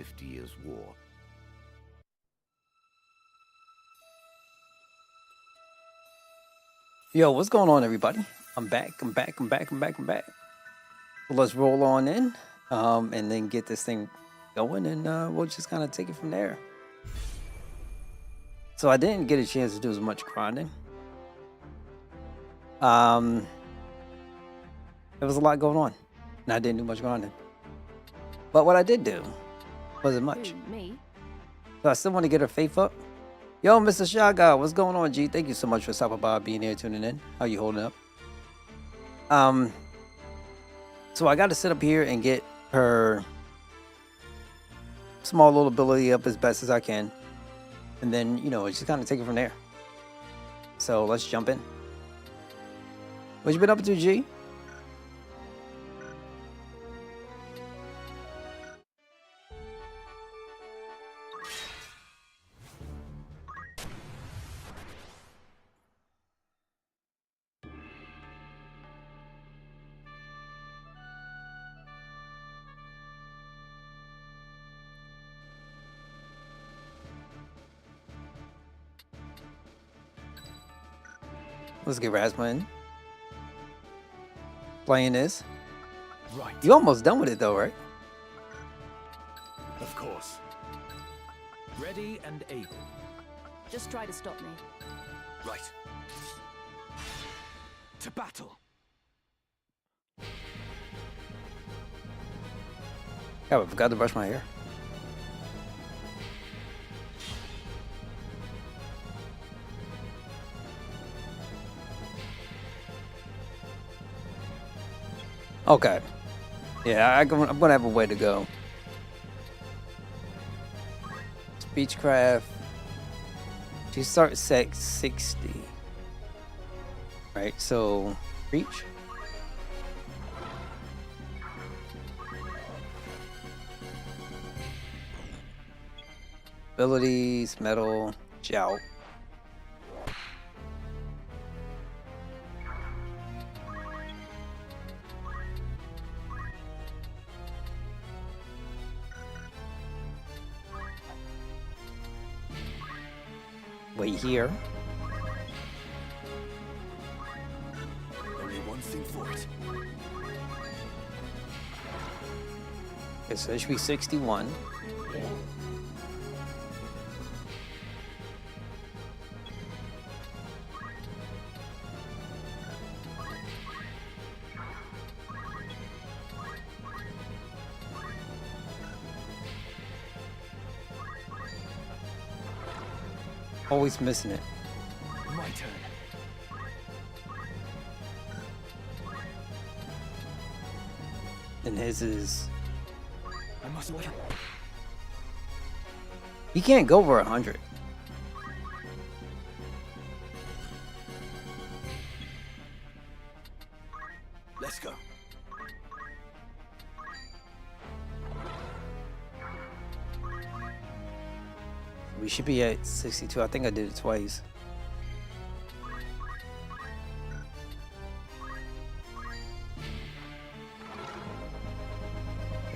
50 Years' War. Yo, what's going on, everybody? I'm back. So let's roll on in, and then get this thing going, and we'll just kind of take it from there. So I didn't get a chance to do as much grinding. There was a lot going on, and I didn't do much grinding. But what I did do wasn't much. Me? So I still want to get her faith up. Yo, Mr. Shaga, what's going on, G? Thank you so much for stopping by, being here, tuning in. How you holding up? So I got to sit up here and get her small little ability up as best as I can. And then, you know, just kind of take it from there. So let's jump in. What you been up to, G? Let's get Rasma in. Playing this. Right. You almost done with it though, right? Of course. Ready and able. Just try to stop me. Right. To battle. Yeah, I forgot to brush my hair. Okay. Yeah, I'm gonna have a way to go. Speechcraft. She starts at 60. Right, so reach. Abilities, metal, jout. Wait here. Only one thing for it. Okay, so it should be 61. Always missing it. My turn. And his is... I must wait. He can't go over 100. Let's go. We should be at 62. I think I did it twice.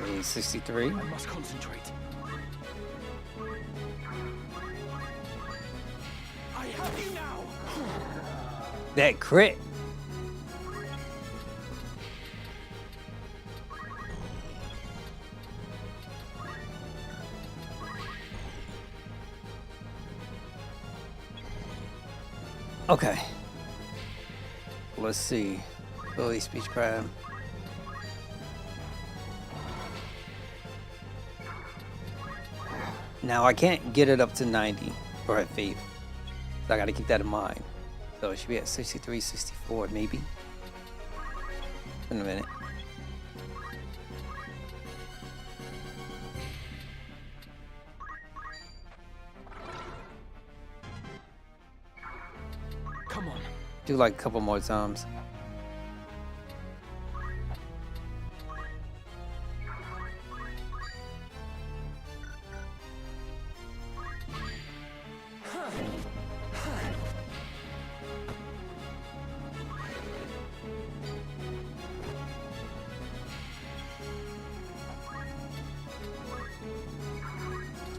Okay, 63. I must concentrate. I have you now. That crit. Okay. Let's see. Ability speech crab. Now I can't get it up to 90 or at faith. So I gotta keep that in mind. So it should be at 63, 64 maybe. In a minute. Come on. Do like a couple more times.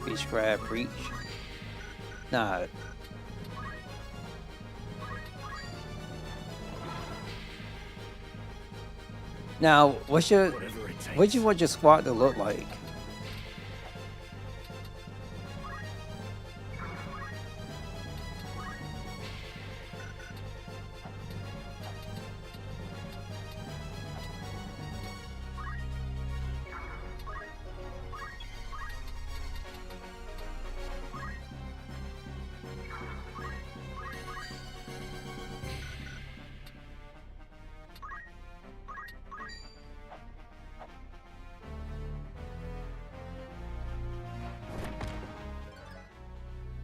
Beach Crab, Breach. Nah. Now, what you want your squad to look like?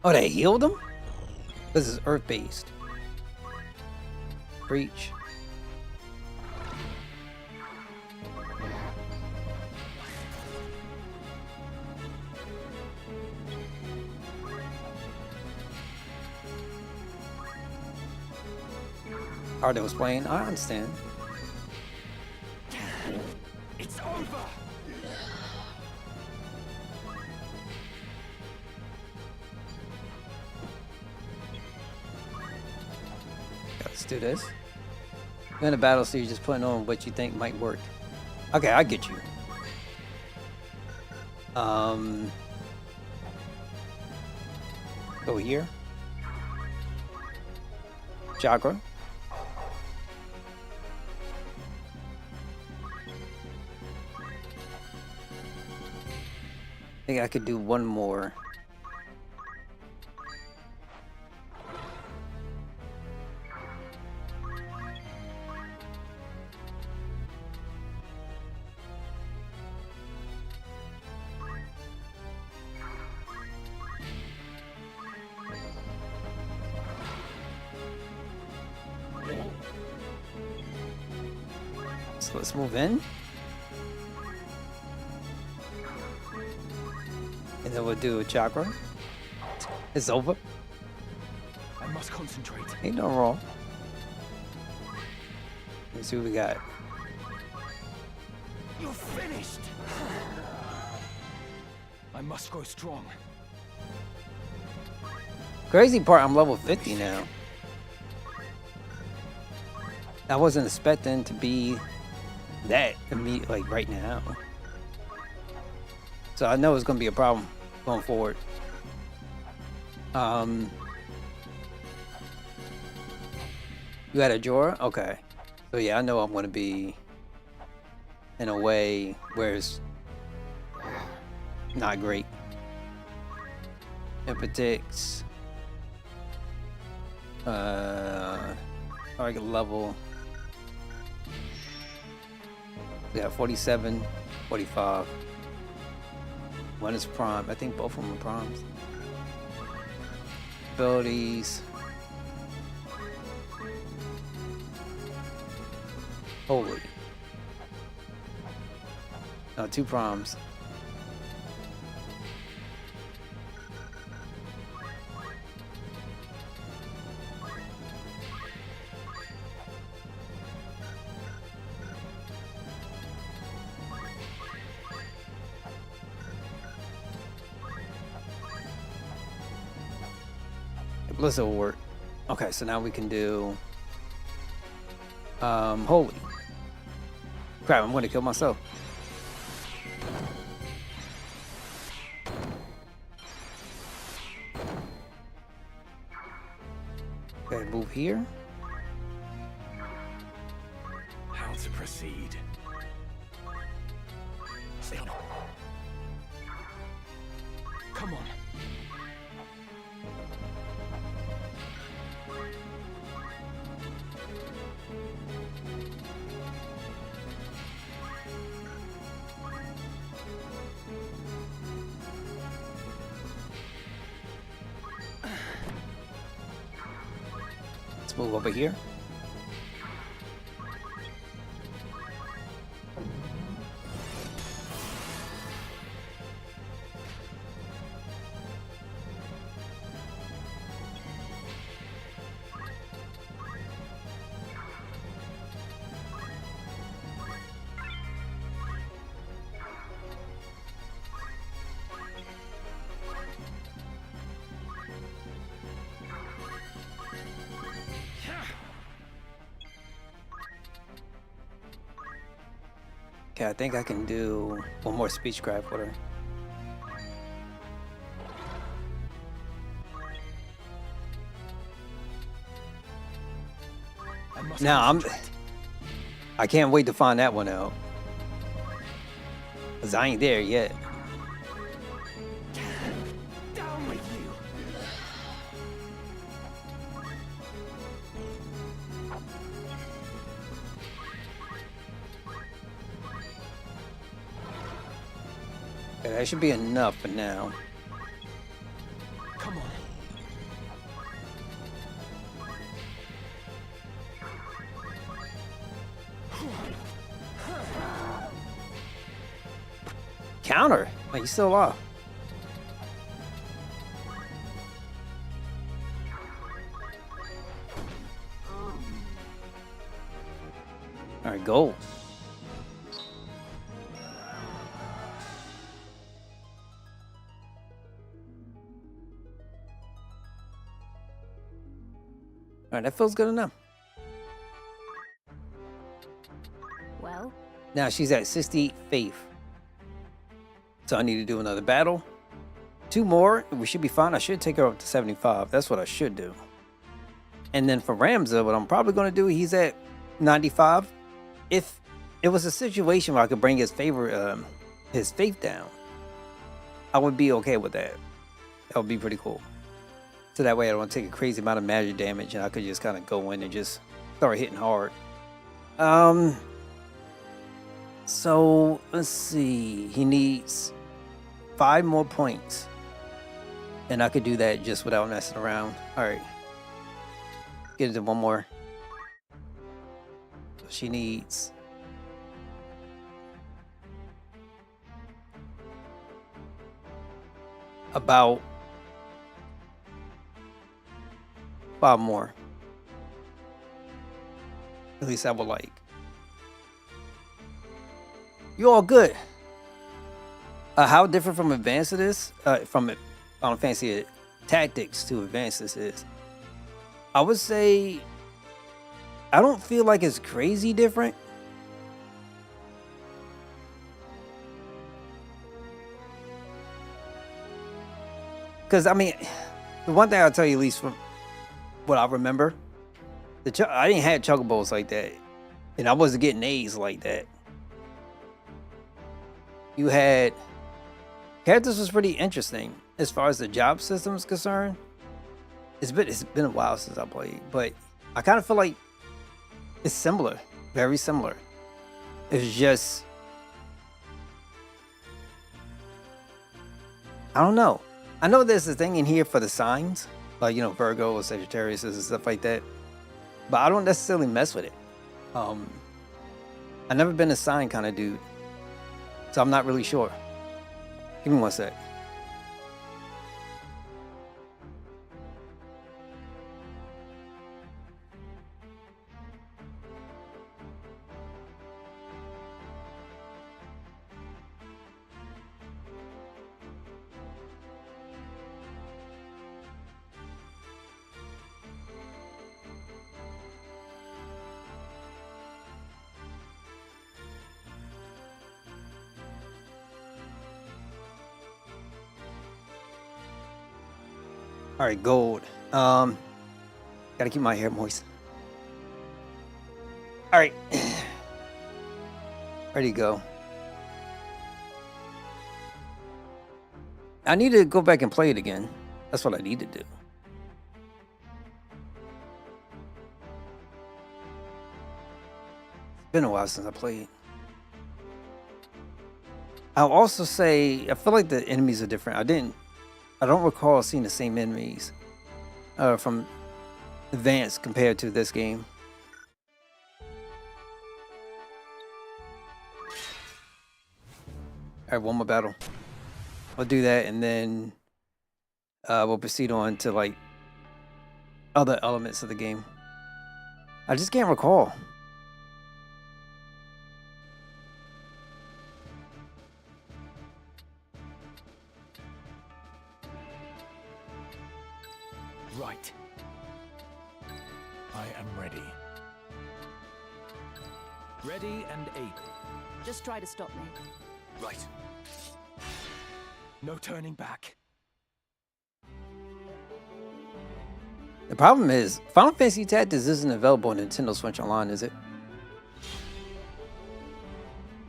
Oh, they healed him? This is Earth-based. Breach. Hard to explain. I understand. It's over. Let's do this. You're in a battle, so you're just putting on what you think might work. Okay, I get you. Go here. Chakra. I think I could do one more. So let's move in. And then we'll do a chakra. It's over. I must concentrate. Ain't no wrong. Let's see what we got. You're finished. I must grow strong. Crazy part, I'm level 50 now. I wasn't expecting to be that immediate, like right now. So I know it's gonna be a problem going forward. You got a drawer? Okay. So yeah, I know I'm gonna be in a way where it's not great. Empathics. Target level. We got 47, 45. One is prime. I think both of them are primes. Abilities. Holy. No, 2 primes. Blizzard will work. Okay, so now we can do holy. Crap, I'm gonna kill myself. Okay, move here. How to proceed? Come on. Let's move over here. Okay, I think I can do one more speechcraft with her. I must Now concentrate. I can't wait to find that one out. Cause I ain't there yet. Down with you. Okay, that should be enough for now. Come on. Counter. Like, he's still alive. All right, gold. All right, that feels good enough. Well, Now she's at 68 faith. So I need to do another battle. 2 more, we should be fine. I should take her up to 75. That's what I should do. And then for Ramza, what I'm probably going to do, he's at 95. If it was a situation where I could bring his faith down, I would be okay with that. That would be pretty cool. So that way I don't take a crazy amount of magic damage and I could just kind of go in and just start hitting hard. So let's see. He needs 5 more points. And I could do that just without messing around. All right. Get it to 1 more. So she needs about 5 more. At least I would like. You all good? How different from advanced it is? From Final Fantasy Tactics to advanced this is. I would say I don't feel like it's crazy different. Because, I mean, the one thing I'll tell you, at least from what I remember, I didn't have chocobos like that. And I wasn't getting A's like that. You had... Characters was pretty interesting as far as the job system is concerned. It's been a while since I played, but I kind of feel like it's similar, very similar. It's just... I don't know. I know there's a thing in here for the signs, like, you know, Virgo or Sagittarius and stuff like that, but I don't necessarily mess with it. I've never been a sign kind of dude, so I'm not really sure. Give me 1 sec. All right, gold. Gotta keep my hair moist. All right. Ready to go. I need to go back and play it again. That's what I need to do. It's been a while since I played. I'll also say, I feel like the enemies are different. I don't recall seeing the same enemies from Advanced compared to this game. All right, 1 more battle. I'll do that, and then we'll proceed on to like other elements of the game. I just can't recall. Right. I am ready. Ready and able. Just try to stop me. Right. No turning back. The problem is, Final Fantasy Tactics isn't available on Nintendo Switch Online, is it?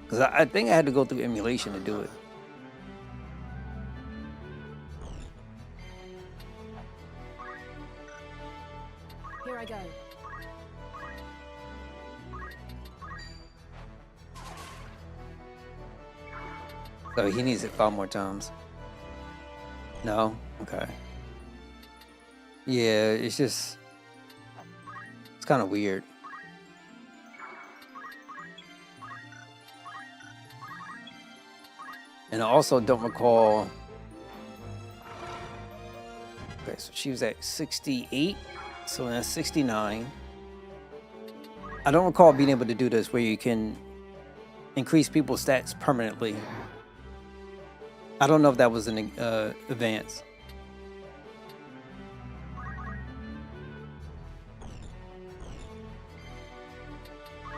Because I think I had to go through emulation to do it. Here I go. So he needs it 5 more times. No? Okay. Yeah, it's just... It's kind of weird. And I also don't recall... Okay, so she was at 68. So that's 69. I don't recall being able to do this where you can increase people's stats permanently. I don't know if that was an advance.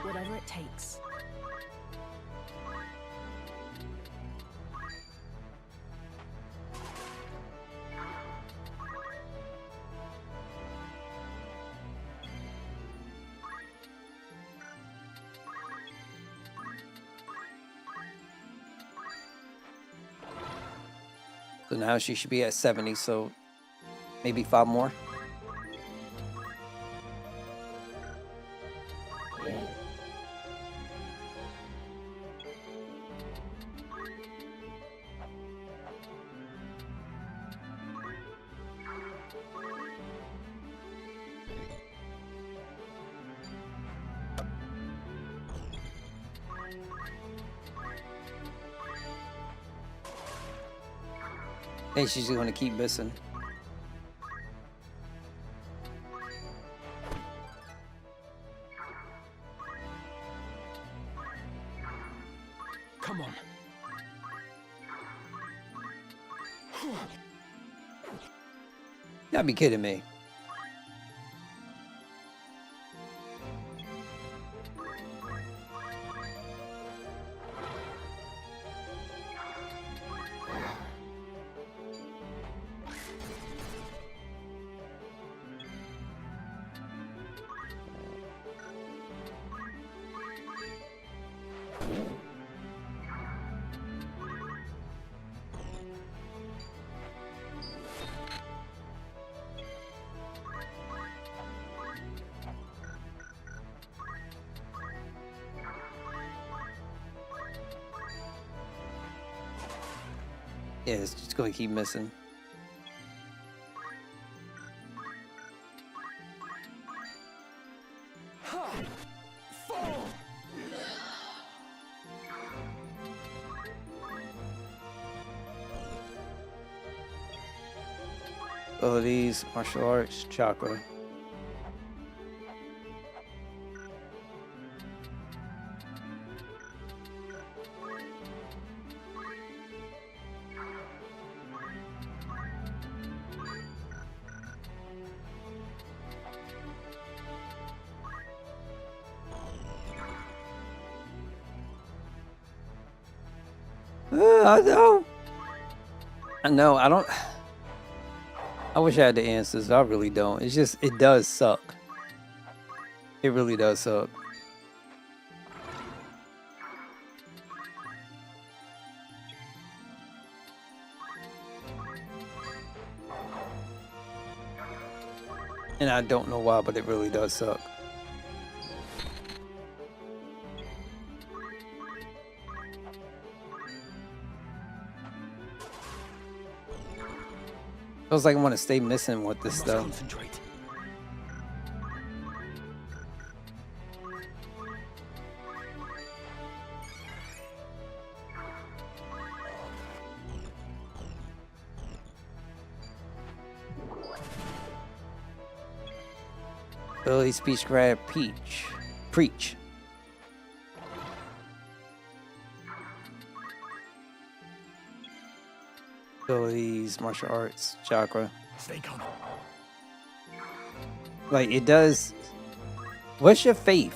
Whatever it takes. So now she should be at 70, so maybe 5 more. And she's going to keep missing. Come on. You gotta be kidding me. Yeah, it's just going to keep missing. Ha! Fall! Abilities, martial arts, chakra. I know. I know. I don't. I wish I had the answers. I really don't. It's just, it does suck. It really does suck. And I don't know why, but it really does suck. Feels like I want to stay missing with this Must stuff. concentrate. Ability, speech, grab, preach. Abilities, martial arts, chakra. Stay calm. Like, it does. What's your faith?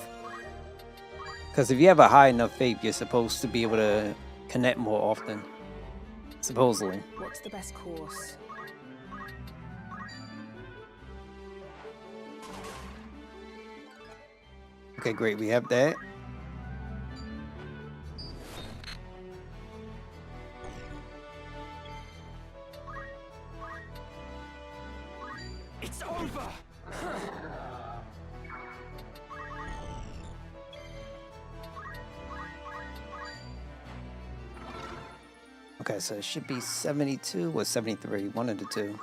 Because if you have a high enough faith, you're supposed to be able to connect more often. Supposedly. What's the best course? Okay, great. We have that. It's over. Okay, so it should be 72 or 73. One of the two.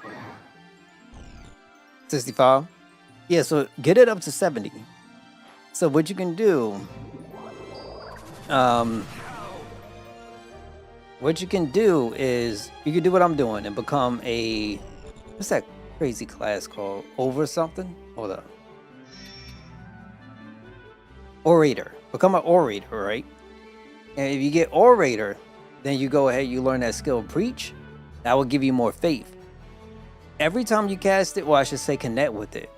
65? Yeah, so get it up to 70. So what you can do, what you can do is you can do what I'm doing and become a, what's that crazy class called? Over something? Hold up. Orator. Become an orator, right? And if you get orator, then you go ahead, you learn that skill preach. That will give you more faith. Every time you cast it, well, I should say connect with it,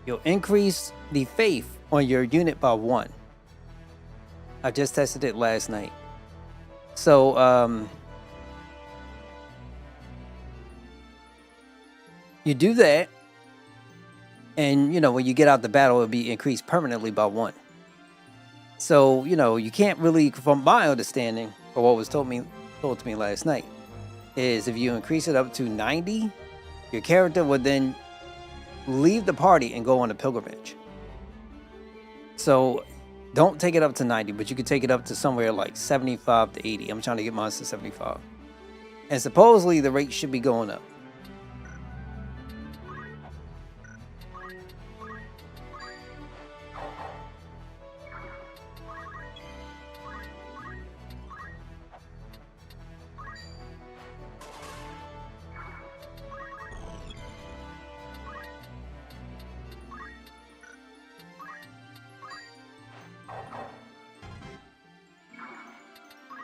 you'll increase the faith on your unit by 1. I just tested it last night. So, you do that, and, you know, when you get out the battle, it'll be increased permanently by 1. So, you know, you can't really, from my understanding, or what was told to me last night, is if you increase it up to 90, your character would then leave the party and go on a pilgrimage. So don't take it up to 90, but you could take it up to somewhere like 75 to 80. I'm trying to get mine to 75. And supposedly the rate should be going up.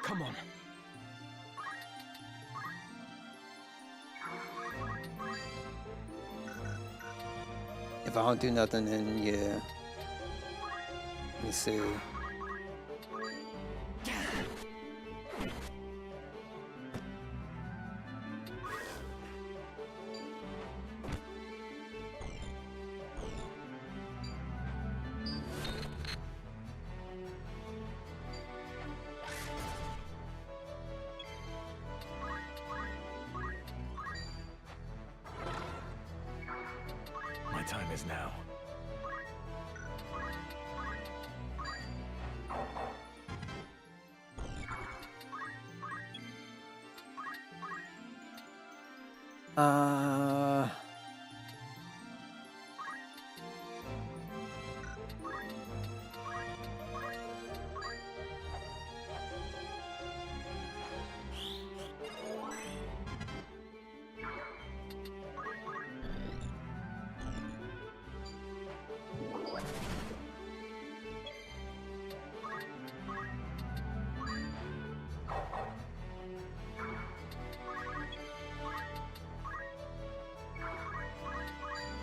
Come on. If I don't do nothing, then yeah. Let me see. My time is now. Uh,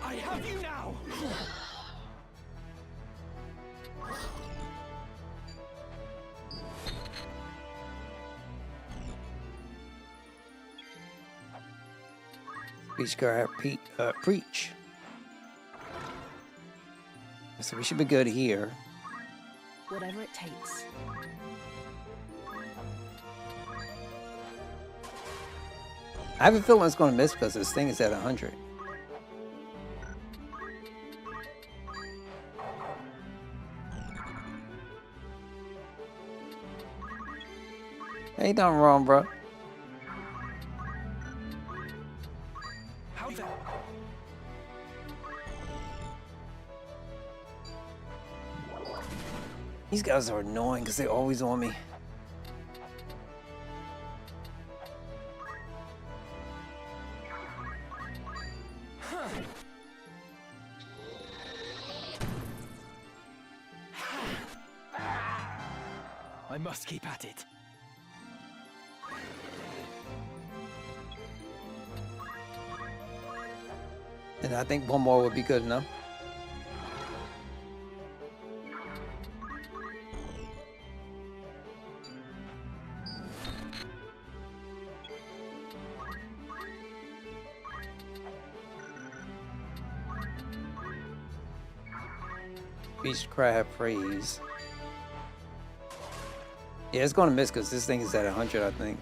I have you now. Speech guard preach. So we should be good here. Whatever it takes. I have a feeling it's going to miss because this thing is at 100. Ain't nothing wrong, bro. How the... These guys are annoying because they're always on me. I must keep at it. And I think one more would be good enough. Beechcraft phrase. Yeah, it's gonna miss because this thing is at 100, I think.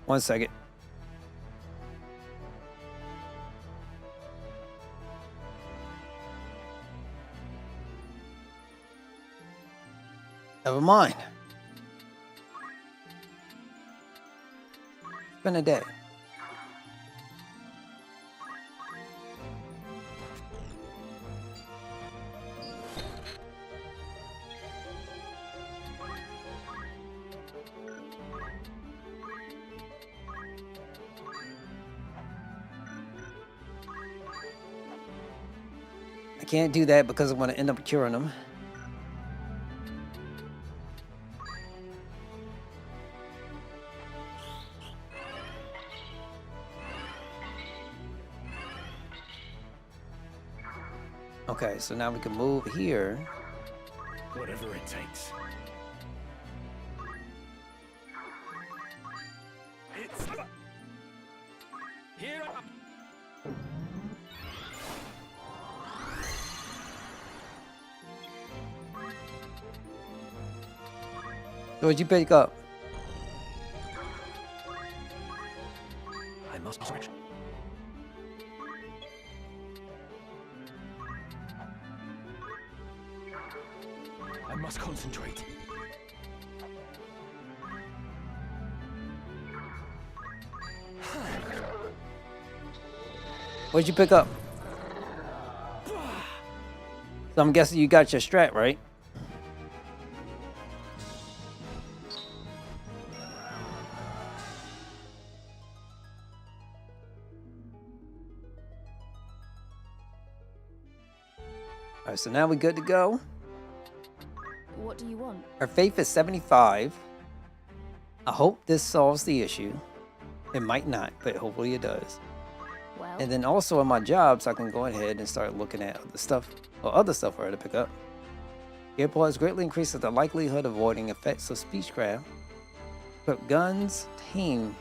One second. Never mind. It's been a day. I can't do that because I'm going to end up curing them. Okay, so now we can move here. Whatever it takes. It's here. So what'd you pick up? I must switch. I must concentrate. What'd you pick up? So I'm guessing you got your strat, right? All right, so now we're good to go. What do you want? Our faith is 75. I hope this solves the issue. It might not, but hopefully it does. Well, And then also on my jobs, I can go ahead and start looking at other stuff I had to pick up. Earplugs greatly increases the likelihood of avoiding effects of speechcraft. Equip guns, tame.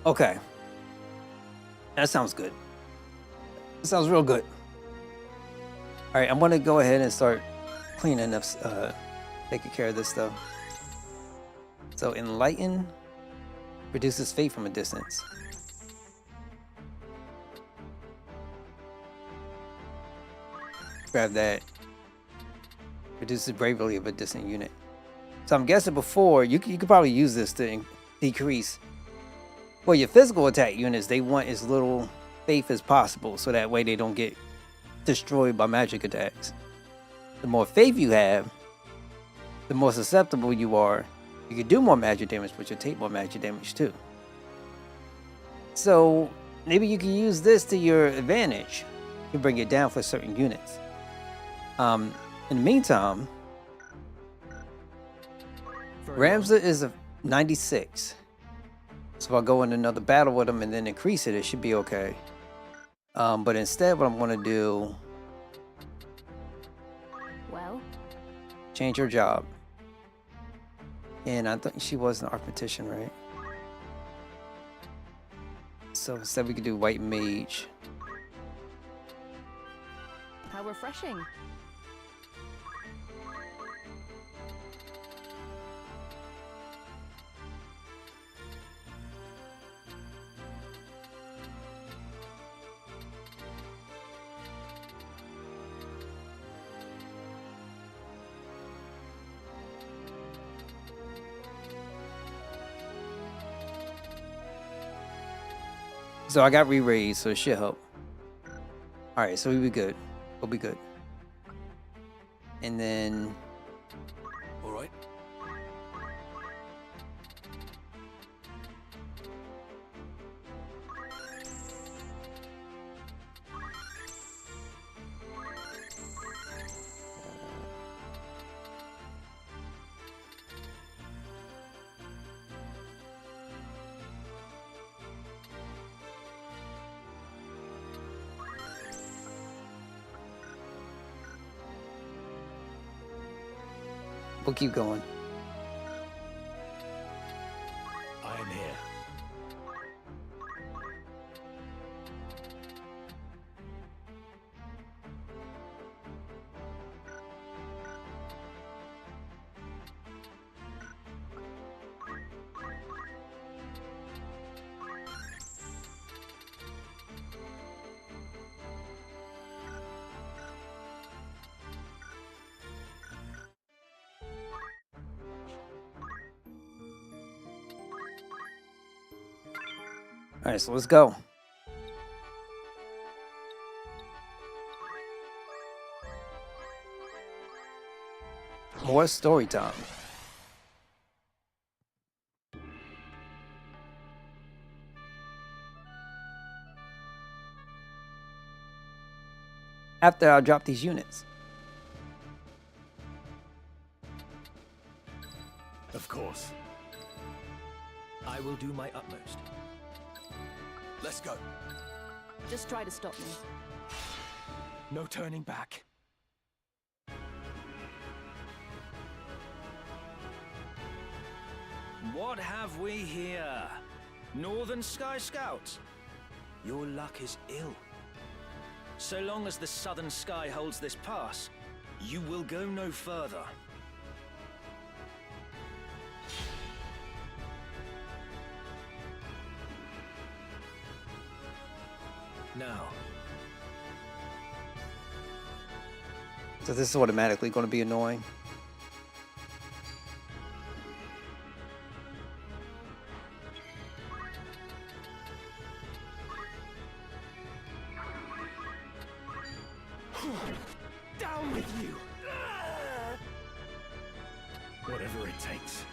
Okay. That sounds good. That sounds real good. All right, I'm gonna go ahead and start cleaning up, taking care of this stuff. So enlighten reduces fate from a distance. Grab that. Reduces bravery of a distant unit. So I'm guessing before you could probably use this to decrease. Well, your physical attack units, they want as little faith as possible, so that way they don't get destroyed by magic attacks. The more faith you have, the more susceptible you are. You can do more magic damage, but you'll take more magic damage too. So maybe you can use this to your advantage to bring it down for certain units. In the meantime, Ramza is a 96. So if I go in another battle with him and then increase it, it should be okay. But instead, what I'm going to do, well, change her job. And I thought she was an arithmetician, right? So instead we could do white mage. how refreshing. So I got re-raised, so it should help. All right, so we'll be good. We'll be good. And then All right. we'll keep going. I am here. All right, so let's go. More story time. After I drop these units. Of course. I will do my utmost. Let's go. Just try to stop me. No turning back. What have we here? Northern Sky Scouts? Your luck is ill. So long as the Southern Sky holds this pass, you will go no further. Now, So this is automatically going to be annoying. Down with you! Whatever it takes.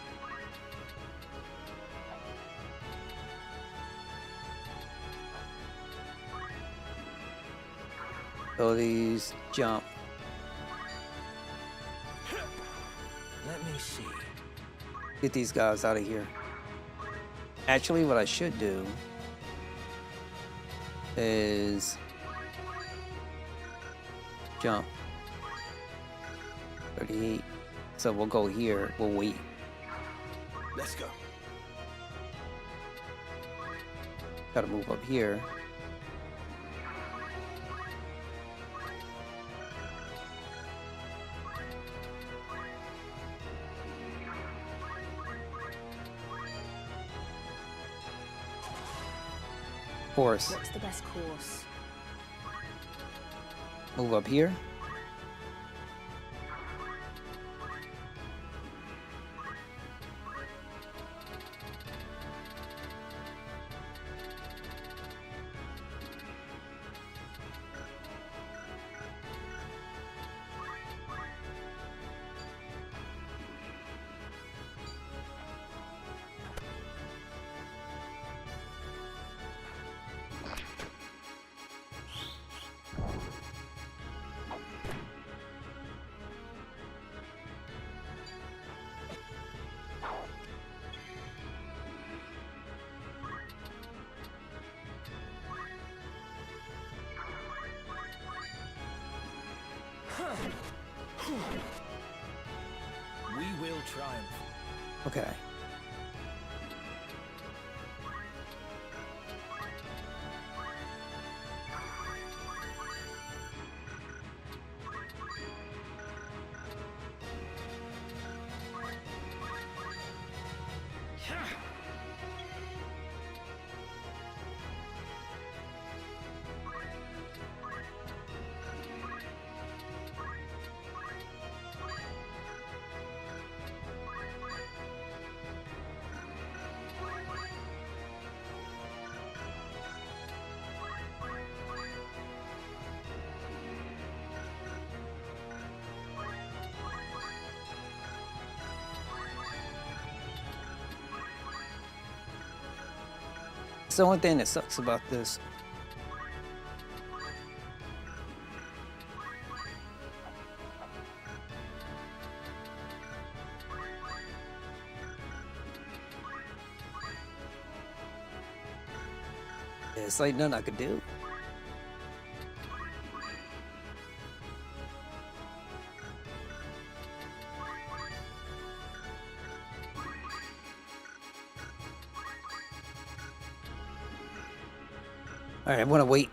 Abilities, jump. let me see. Get these guys out of here. Actually, what I should do is jump. 38. So we'll go here. We'll wait. Let's go. Gotta move up here. Horse. What's the best course? Move up here. We will triumph. Okay. It's the only thing that sucks about this. Yeah, it's like nothing I could do. All right, I want to wait.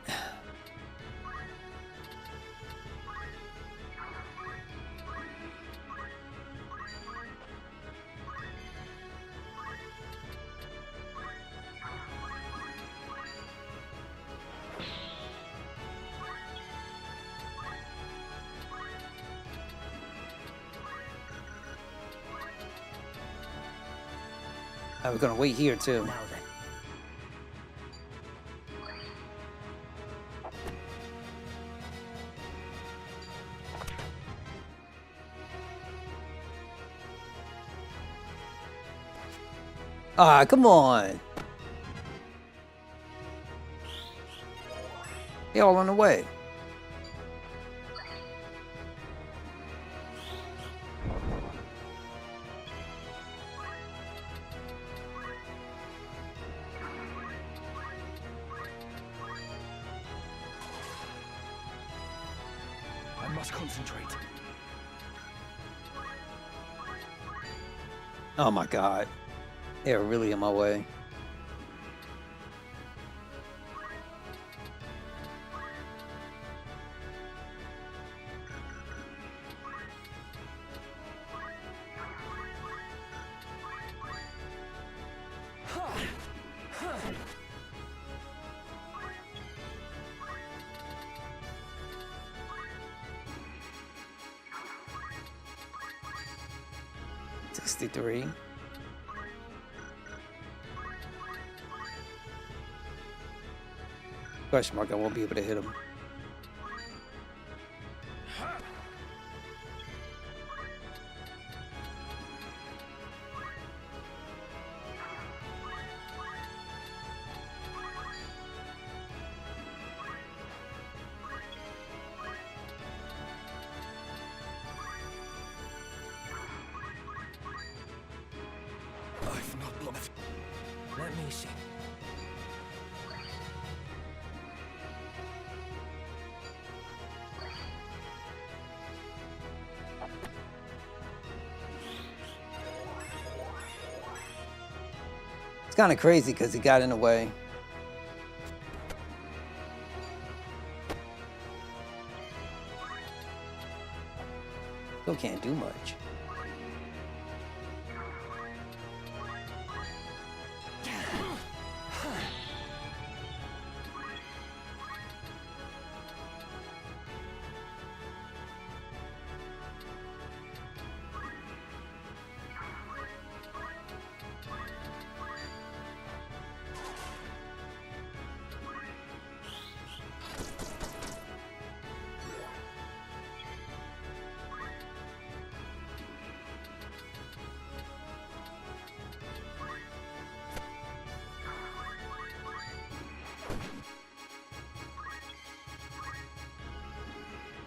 We're gonna wait here too. Now then. Ah, come on. They all on the way. I must concentrate. Oh my god. They're really in my way. $63. Question mark, I won't be able to hit him. I've not blocked. Let me see. It's kind of crazy because he got in the way. Still can't do much.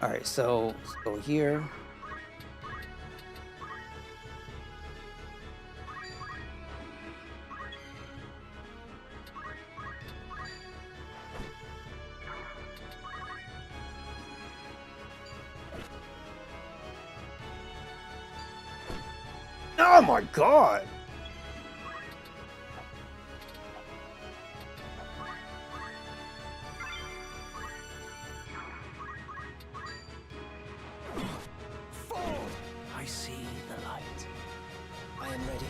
All right, so let's go here. Oh my god! I see the light. I am ready.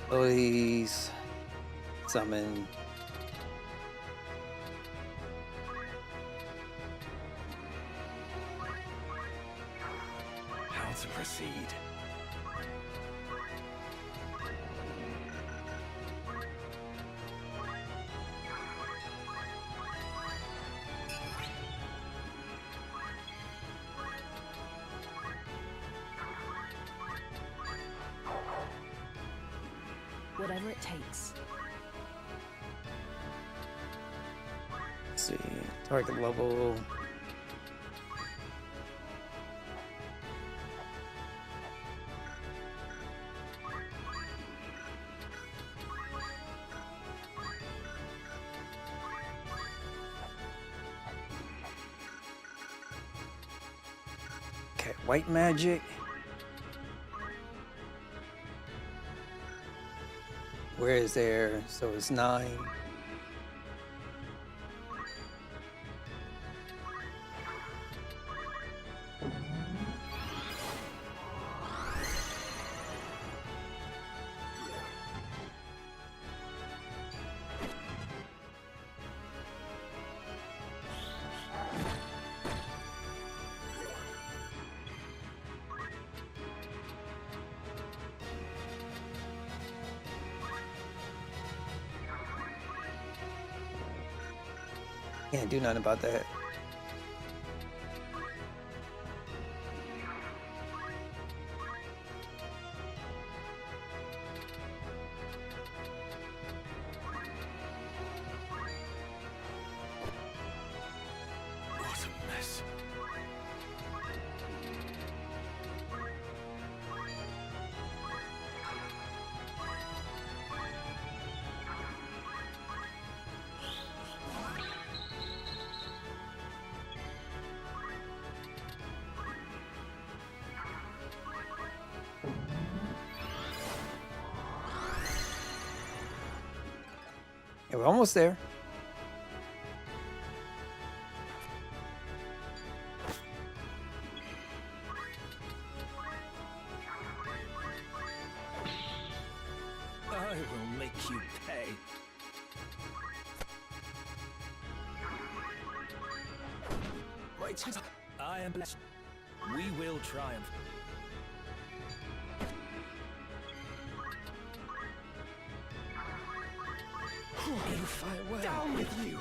Please summon. How to proceed? Whatever it takes. Let's see. Target level. Okay, white magic. Where is there? So it's 9. Can't do nothing about that. What a mess. Yeah, we're almost there. I will make you pay. My time's up. I am blessed. We will triumph. You fight well. Down with you.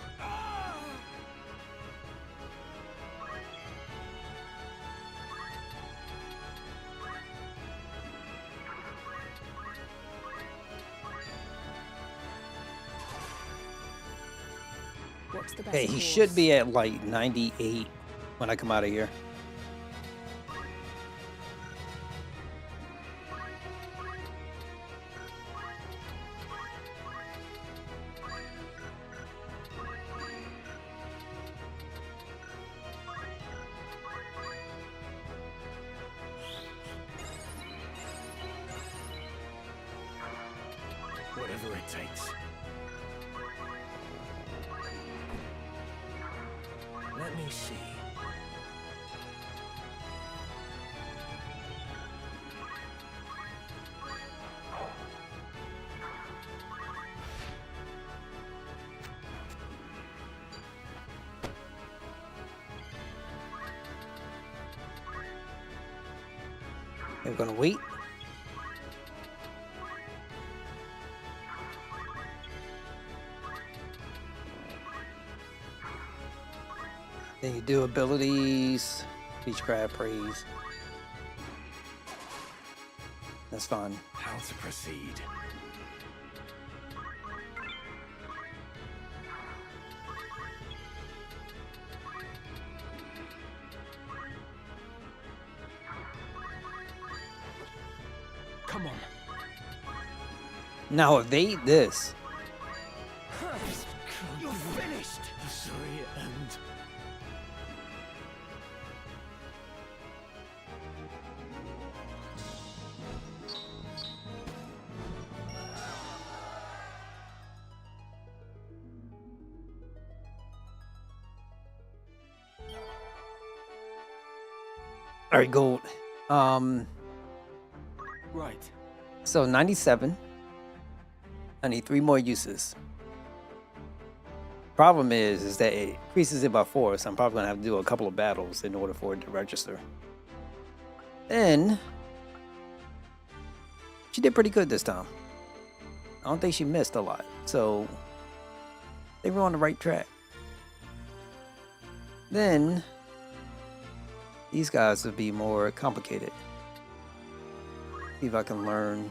What's the best Hey, he course? should be at like 98 when I come out of here. Whatever it takes. Let me see. We're gonna wait. Then you do abilities, beach crab praise. That's fine. How to proceed. Come on. Now evade this. You're finished. Sorry, and All right, gold. right. So 97. I need 3 more uses. Problem is that it increases it by 4, so I'm probably gonna have to do a couple of battles in order for it to register. Then she did pretty good this time. I don't think she missed a lot, so they were on the right track. Then these guys would be more complicated. See if I can learn.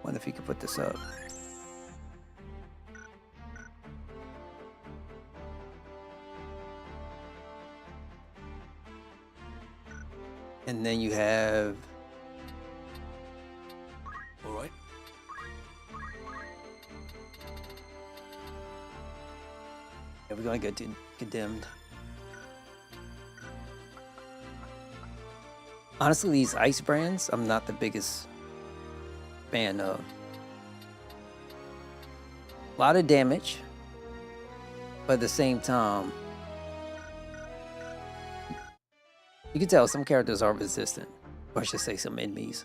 Wonder if you could put this up. And then you have All right. yeah, we're gonna get condemned. Honestly, these ice brands, I'm not the biggest fan of. A lot of damage, but at the same time, you can tell some characters are resistant, or I should say some enemies.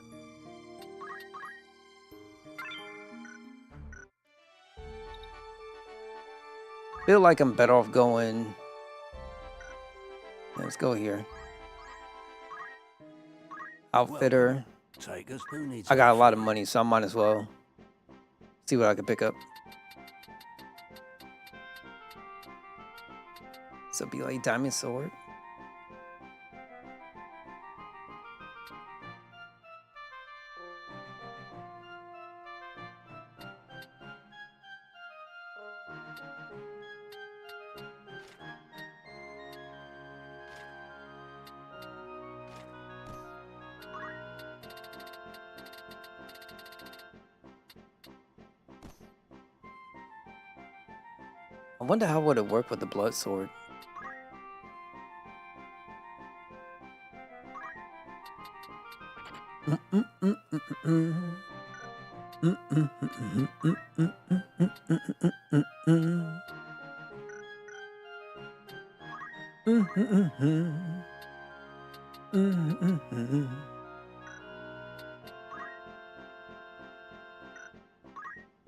Feel like I'm better off going. Let's go here. Outfitter. Take us. Who needs I got a lot of money, so I might as well see what I can pick up. So be like diamond sword. I wonder how would it work with the blood sword.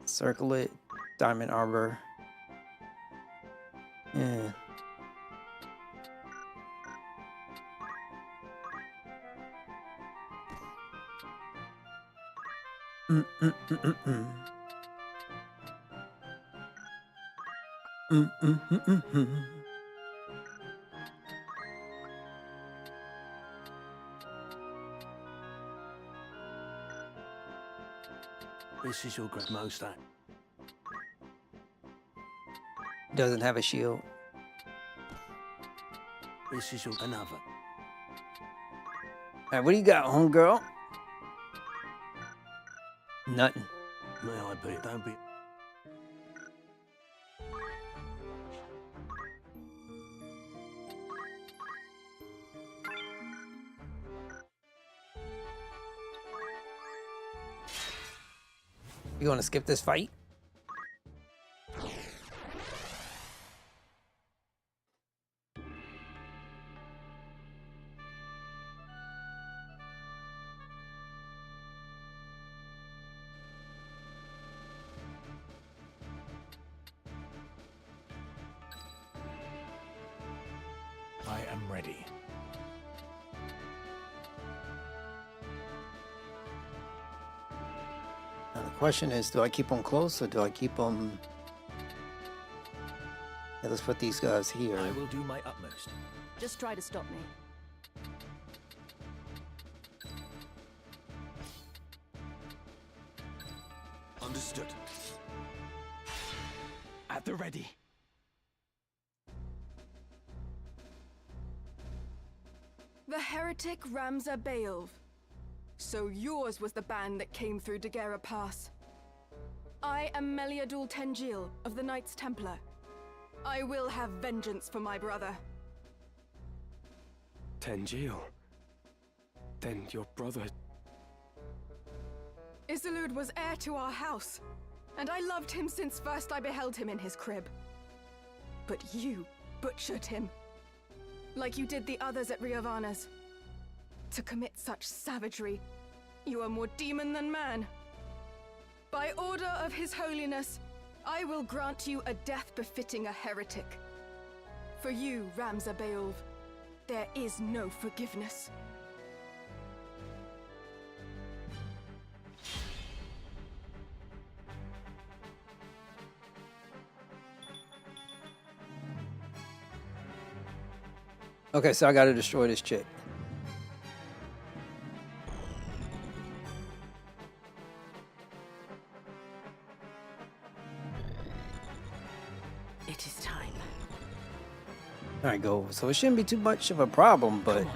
Circle it, diamond arbor. Yeah. This is your great most act. Doesn't have a shield. This is your another. Alright, what do you got, homegirl? Nothing. May I be? Don't be. You want to skip this fight? I am ready. Now the question is, do I keep them close or do I keep them... Yeah, let's put these guys here. I will do my utmost. Just try to stop me. Understood. At the ready. The heretic Ramza Baelv. So yours was the band that came through Daguerre Pass. I am Meliadul Tengil of the Knights Templar. I will have vengeance for my brother. Tengil. Then your brother. Isilud was heir to our house, and I loved him since first I beheld him in his crib. But you butchered him, like you did the others at Riovanna's. To commit such savagery, you are more demon than man. By order of His Holiness, I will grant you a death befitting a heretic. For you, Ramza Baelv, there is no forgiveness. Okay, so I gotta destroy this chick. It is time. All right, go. So it shouldn't be too much of a problem, but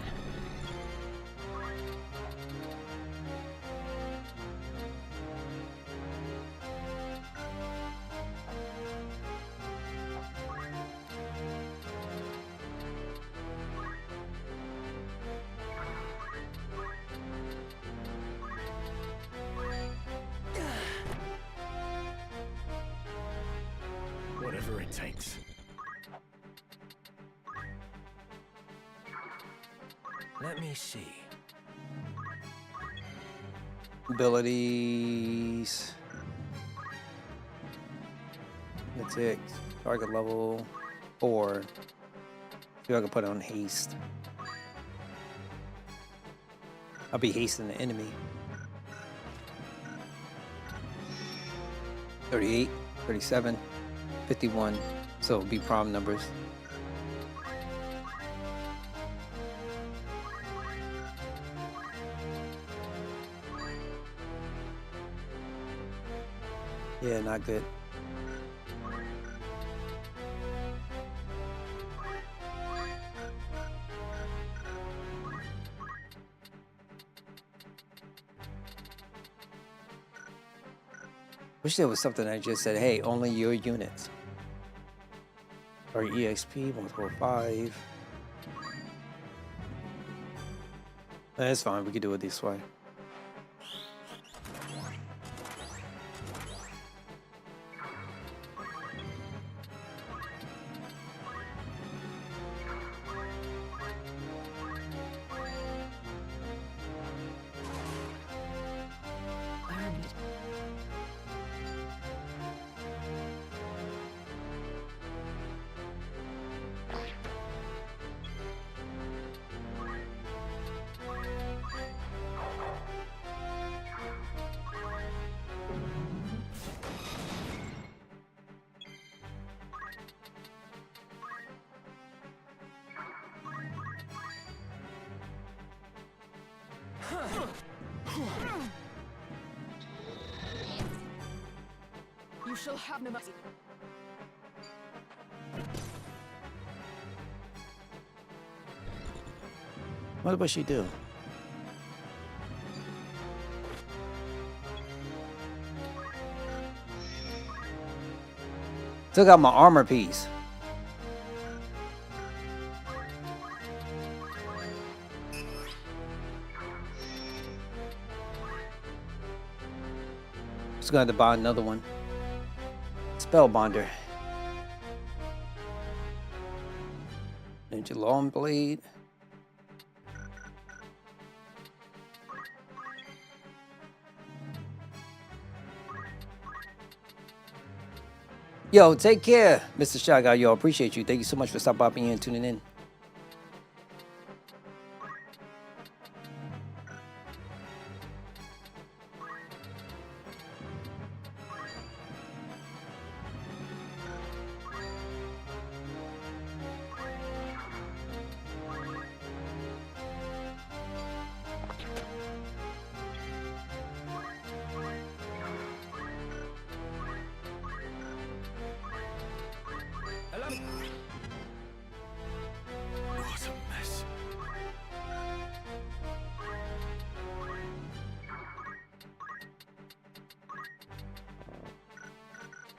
Come on. Whatever it takes. Let me see. abilities. That's it. Target level 4. See if I can put it on haste. I'll be hasting the enemy. 38, 37, 51. So it'll be prime numbers. Yeah, not good. Wish there was something that just said, hey, only your units. Or EXP 145. That's fine, we can do it this way. Earned. You shall have no mercy. What does she do? Took out my armor piece. Just gonna have to buy another one. Spellbinder. Ninja Long Blade. Yo, take care, Mr. Shy Guy. Yo, appreciate you. Thank you so much for stopping by and tuning in. What a mess.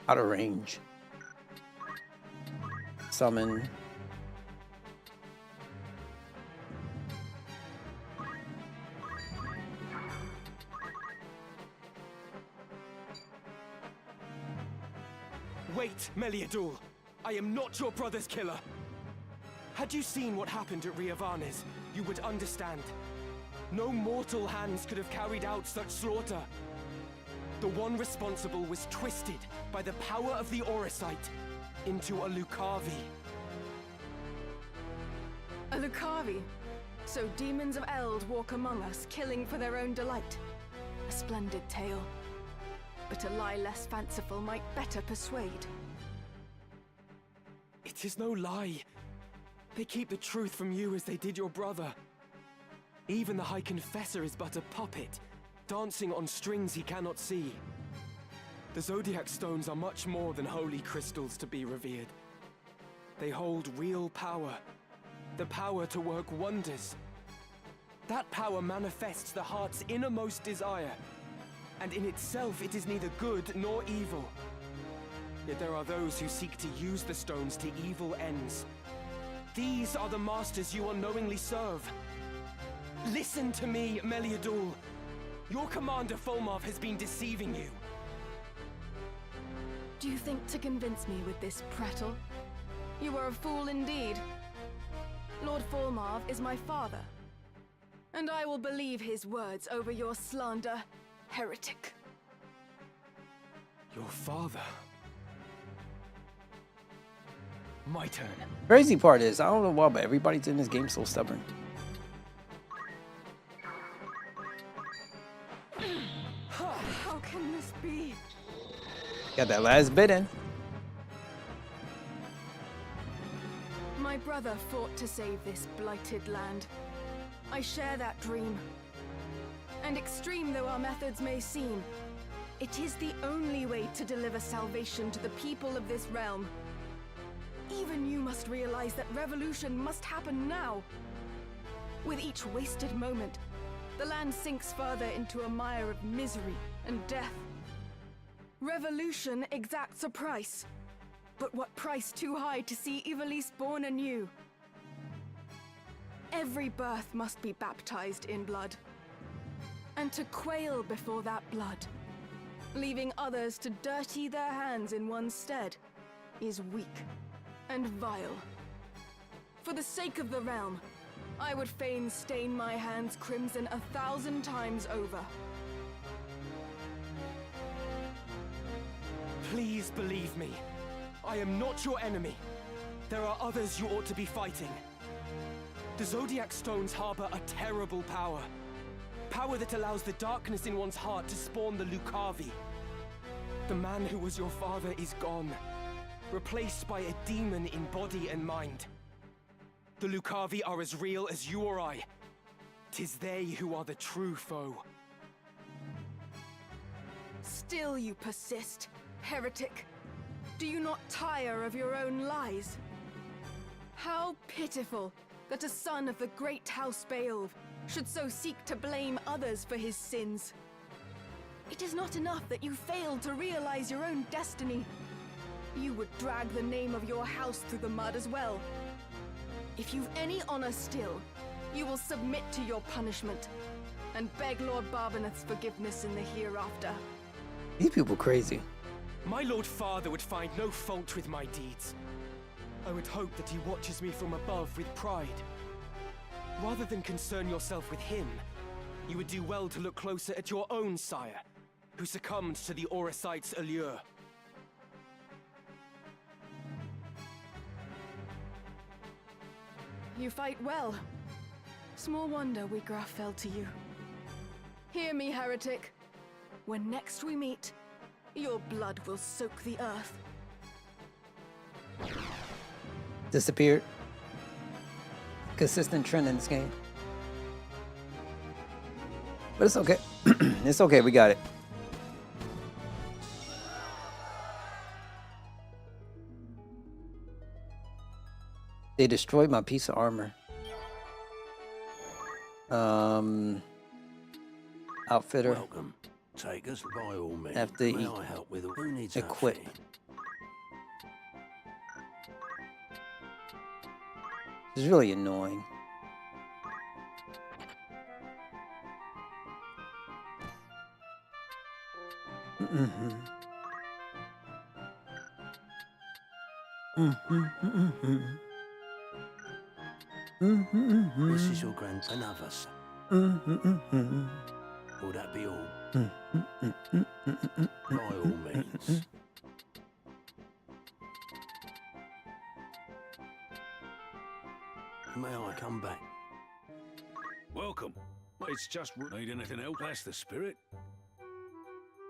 Out of range. Summon. Wait, Meliadul. I am not your brother's killer. Had you seen what happened at Riavanes, you would understand. No mortal hands could have carried out such slaughter. The one responsible was twisted by the power of the Auracite into a Lucavi. A Lucavi. So demons of Eld walk among us, killing for their own delight. A splendid tale. But a lie less fanciful might better persuade. It is no lie. They keep the truth from you as they did your brother. Even the High Confessor is but a puppet, dancing on strings he cannot see. The Zodiac Stones are much more than holy crystals to be revered. They hold real power. The power to work wonders. That power manifests the heart's innermost desire. And in itself, it is neither good nor evil. Yet there are those who seek to use the stones to evil ends. These are the masters you unknowingly serve. Listen to me, Meliadul. Your commander Fulmarv has been deceiving you. Do you think to convince me with this prattle? You are a fool indeed. Lord Fulmarv is my father, and I will believe his words over your slander, heretic. Your father? My turn. Crazy part is, I don't know why, but everybody's in this game so stubborn. How can this be? Got that last bit in. My brother fought to save this blighted land. I share that dream. And extreme though our methods may seem, it is the only way to deliver salvation to the people of this realm. Even you must realize that revolution must happen now. With each wasted moment, the land sinks further into a mire of misery and death. Revolution exacts a price. But what price too high to see Ivalice born anew? Every birth must be baptized in blood. And to quail before that blood, leaving others to dirty their hands in one's stead, is weak and vile. For the sake of the realm, I would fain stain my hands crimson 1,000 times over. Please believe me. I am not your enemy. There are others you ought to be fighting. The Zodiac Stones harbor a terrible power. Power that allows the darkness in one's heart to spawn the Lucavi. The man who was your father is gone, replaced by a demon in body and mind. The Lucavi are as real as you or I. 'Tis they who are the true foe. Still you persist, heretic. Do you not tire of your own lies? How pitiful that a son of the great House Beowulf should so seek to blame others for his sins. It is not enough that you failed to realize your own destiny. You would drag the name of your house through the mud as well. If you've any honor still, you will submit to your punishment and beg Lord Barbaneth's forgiveness in the hereafter. These people crazy. My Lord Father would find no fault with my deeds. I would hope that he watches me from above with pride. Rather than concern yourself with him, you would do well to look closer at your own sire, who succumbed to the Oracite's allure. You fight well. Small wonder Wigraf fell to you. Hear me, heretic. When next we meet, your blood will soak the earth. Disappeared. Consistent trend in this game. But it's okay. It's okay, we got it. They destroyed my piece of armor. Outfitter. Welcome. Take us by all means. Have to May I help with who needs equip. outfitting? It's really annoying. This is your grand another, sir. Will that be all? By all means. May I come back? Welcome. It's just need anything else? That's the spirit.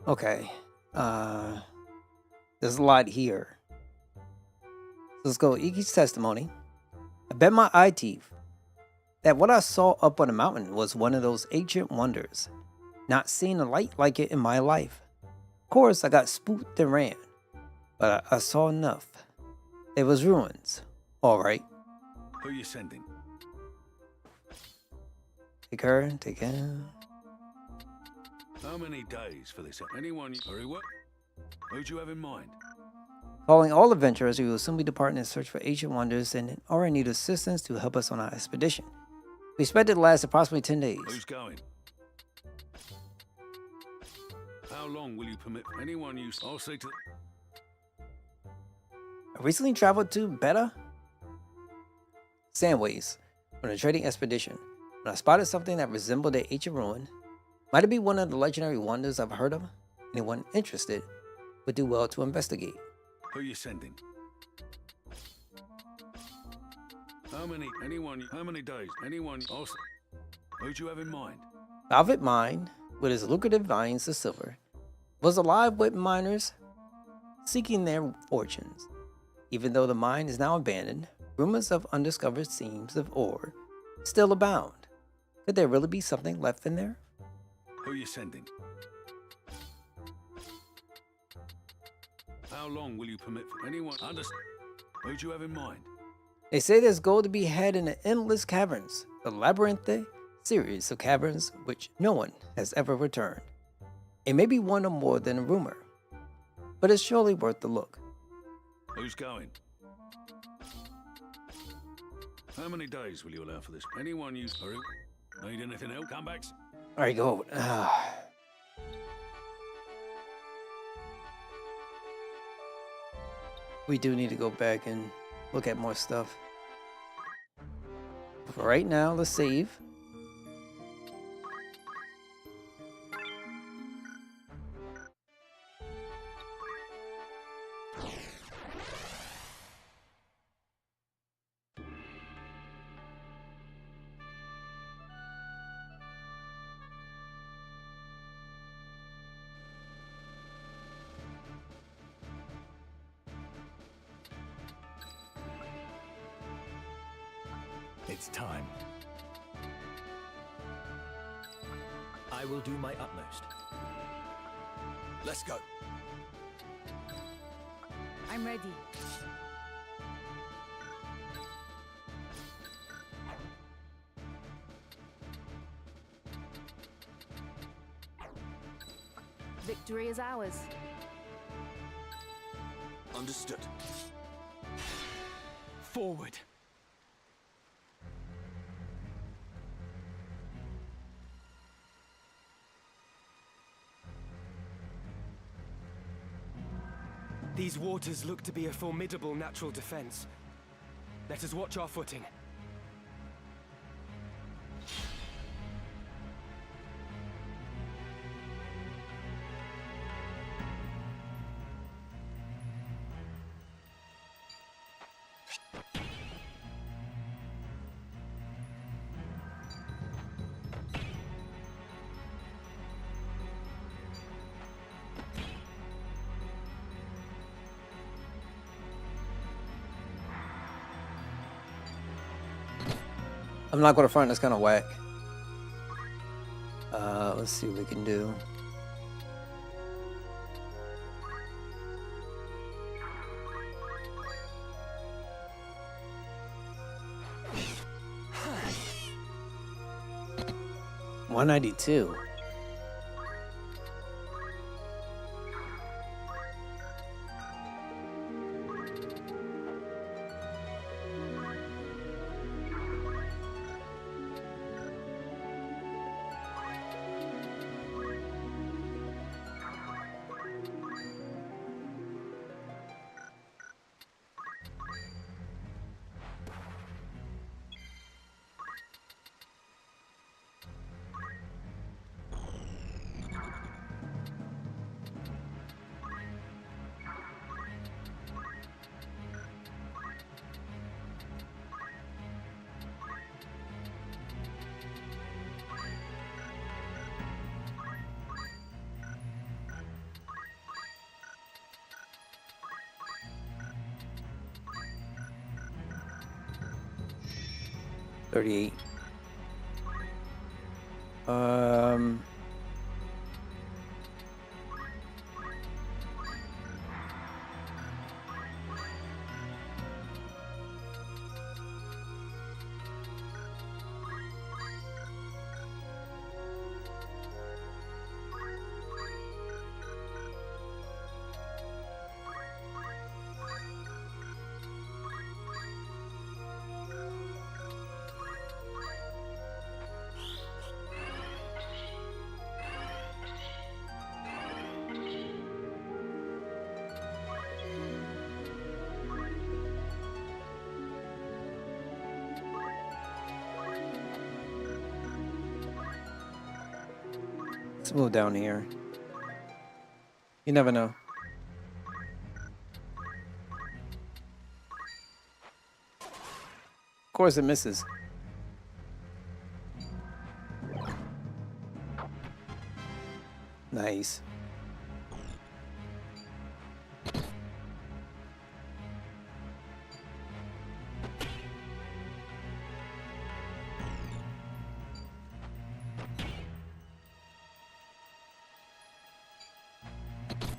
Okay. There's a lot here. So let's go. Iki's testimony. I bet my eye teeth that what I saw up on the mountain was one of those ancient wonders. Not seen a light like it in my life. Of course, I got spooked and ran. But I saw enough. It was ruins. All right. Who you sending? Take her. Take him. How many days for this? Anyone? Very well. Who'd you have in mind? Calling all adventurers, we will soon be departing in search for ancient wonders and are in need of assistance to help us on our expedition. We expect it to last approximately 10 days. Who's going? How long will you permit anyone use? I'll see to. I recently traveled to Beta Sandways on a trading expedition when I spotted something that resembled an ancient ruin. Might it be one of the legendary wonders I've heard of? Anyone interested would do well to investigate. Who you sending? How many? Anyone? How many days? Anyone? Who'd you have in mind? Velvet Mine, with its lucrative veins of silver, was alive with miners seeking their fortunes. Even though the mine is now abandoned, rumors of undiscovered seams of ore still abound. Could there really be something left in there? Who you sending? How long will you permit for anyone? Who'd you have in mind? They say there's gold to be had in the endless caverns, the labyrinthine series of caverns which no one has ever returned. It may be one or more than a rumor, but it's surely worth the look. Who's going? How many days will you allow for this? Anyone use? Hurry. Need anything else? Comebacks? All right, go. We do need to go back and look at more stuff. For right now, let's save. It's time. I will do my utmost. Let's go. I'm ready. Victory is ours. Understood. Forward. These waters look to be a formidable natural defense. Let us watch our footing. I'm not going to front, that's kind of whack. Let's see what we can do. $192. $38. Let's move down here. You never know. Of course it misses. Nice.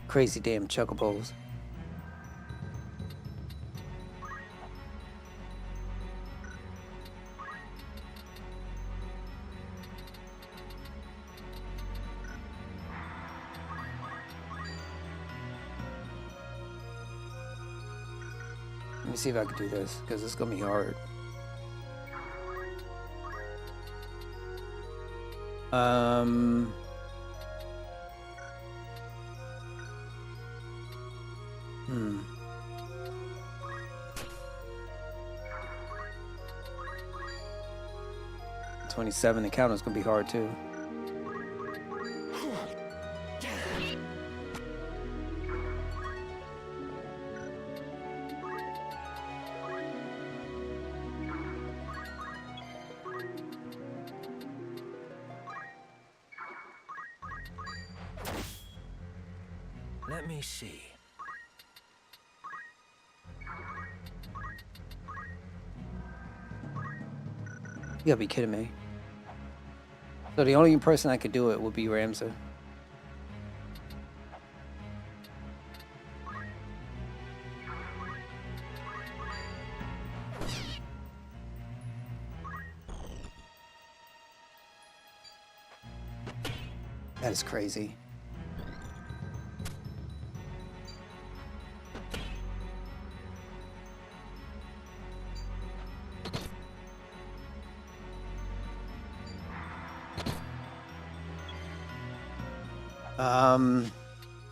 Crazy damn chocobos. Let me see if I can do this, because it's gonna be hard. Hmm. $27, the counter's gonna be hard too. Let me see. You gotta be kidding me. So the only person I could do it would be Ramza. That is crazy.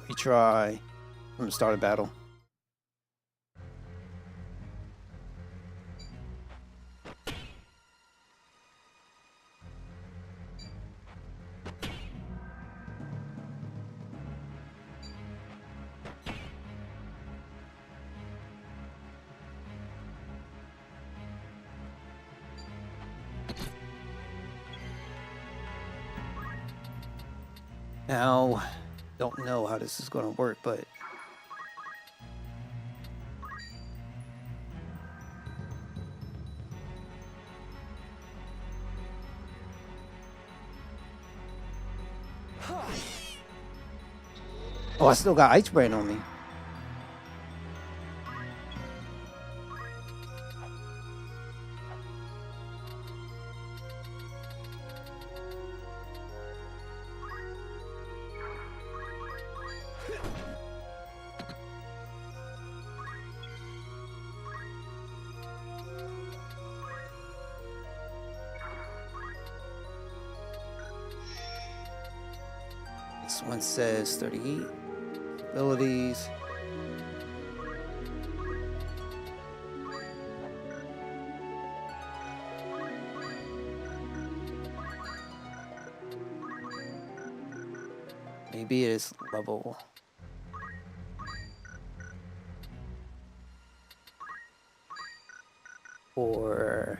Retry. I'm gonna start a battle. Now, don't know how this is going to work, but oh, I still got Ice Brand on me. This one says 38 abilities. Maybe it is level. Or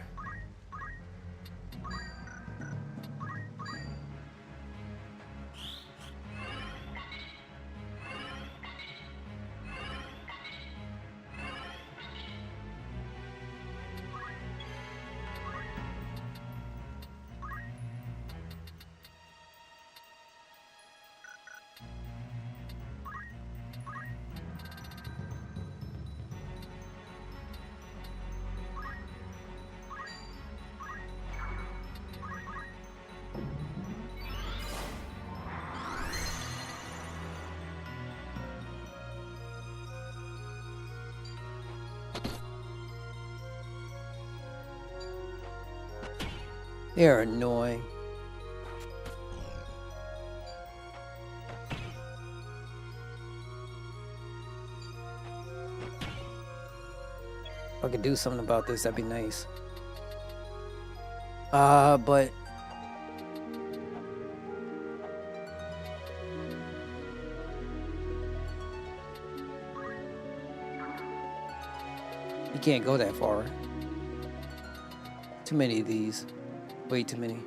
they're annoying. If I could do something about this, that'd be nice. But You can't go that far. Too many of these. Way too many.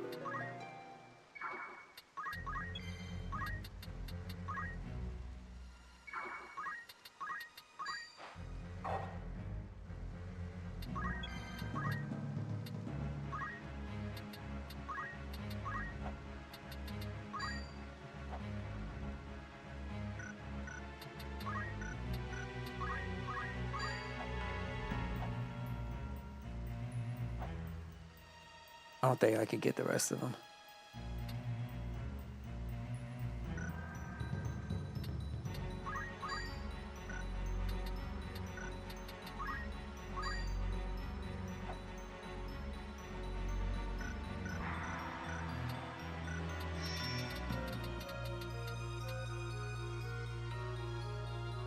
I don't think I could get the rest of them.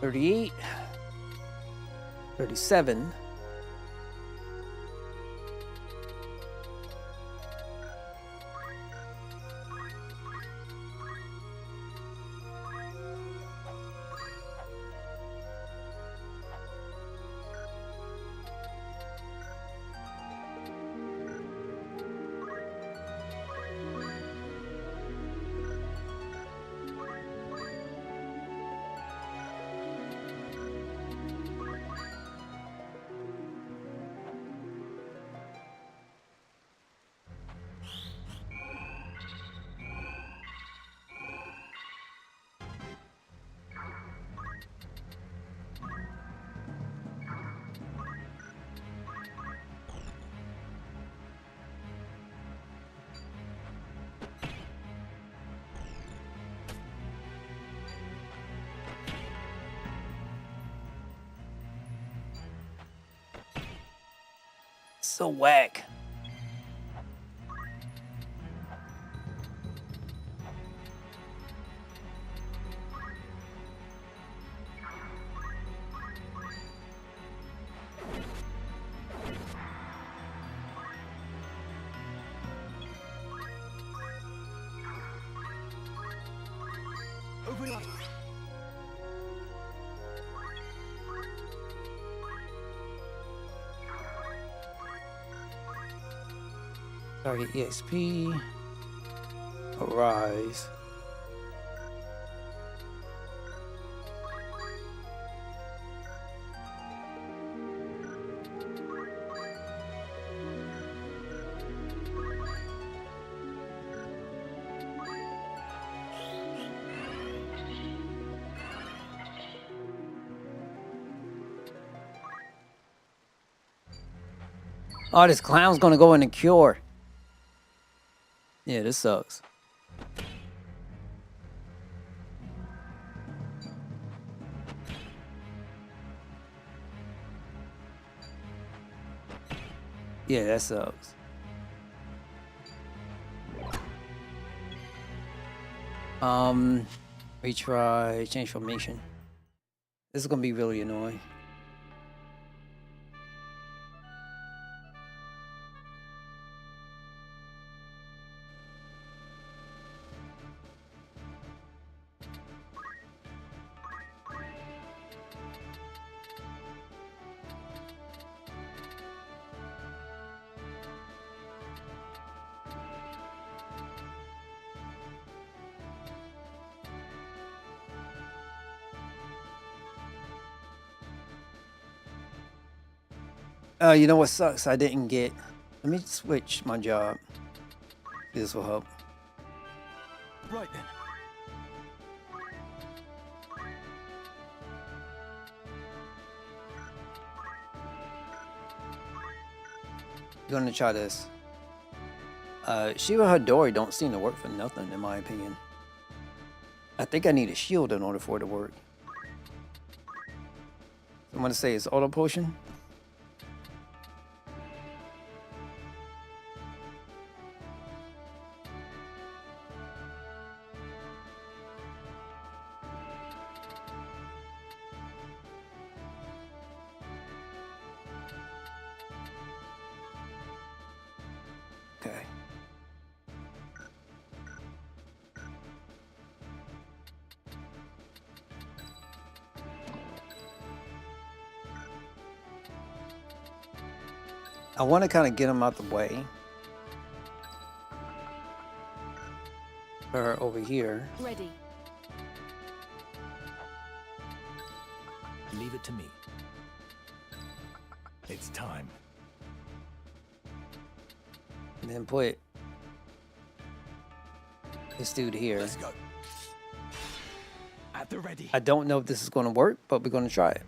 $38, $37. So whack. Overlord. Target EXP. Arise. Oh, this clown's gonna go in and cure. Yeah, this sucks. Yeah, that sucks. Retry, change formation. This is gonna be really annoying. You know what sucks? I didn't get. Let me switch my job. This will help. Right then. You're gonna try this. Shiva Hadori don't seem to work for nothing, in my opinion. I think I need a shield in order for it to work. I'm gonna say it's auto potion. Okay. I want to kind of get them out the way. Or over here. Ready. Leave it to me. It's time. And then put this dude here. Let's go. At the ready. I don't know if this is going to work, but we're going to try it.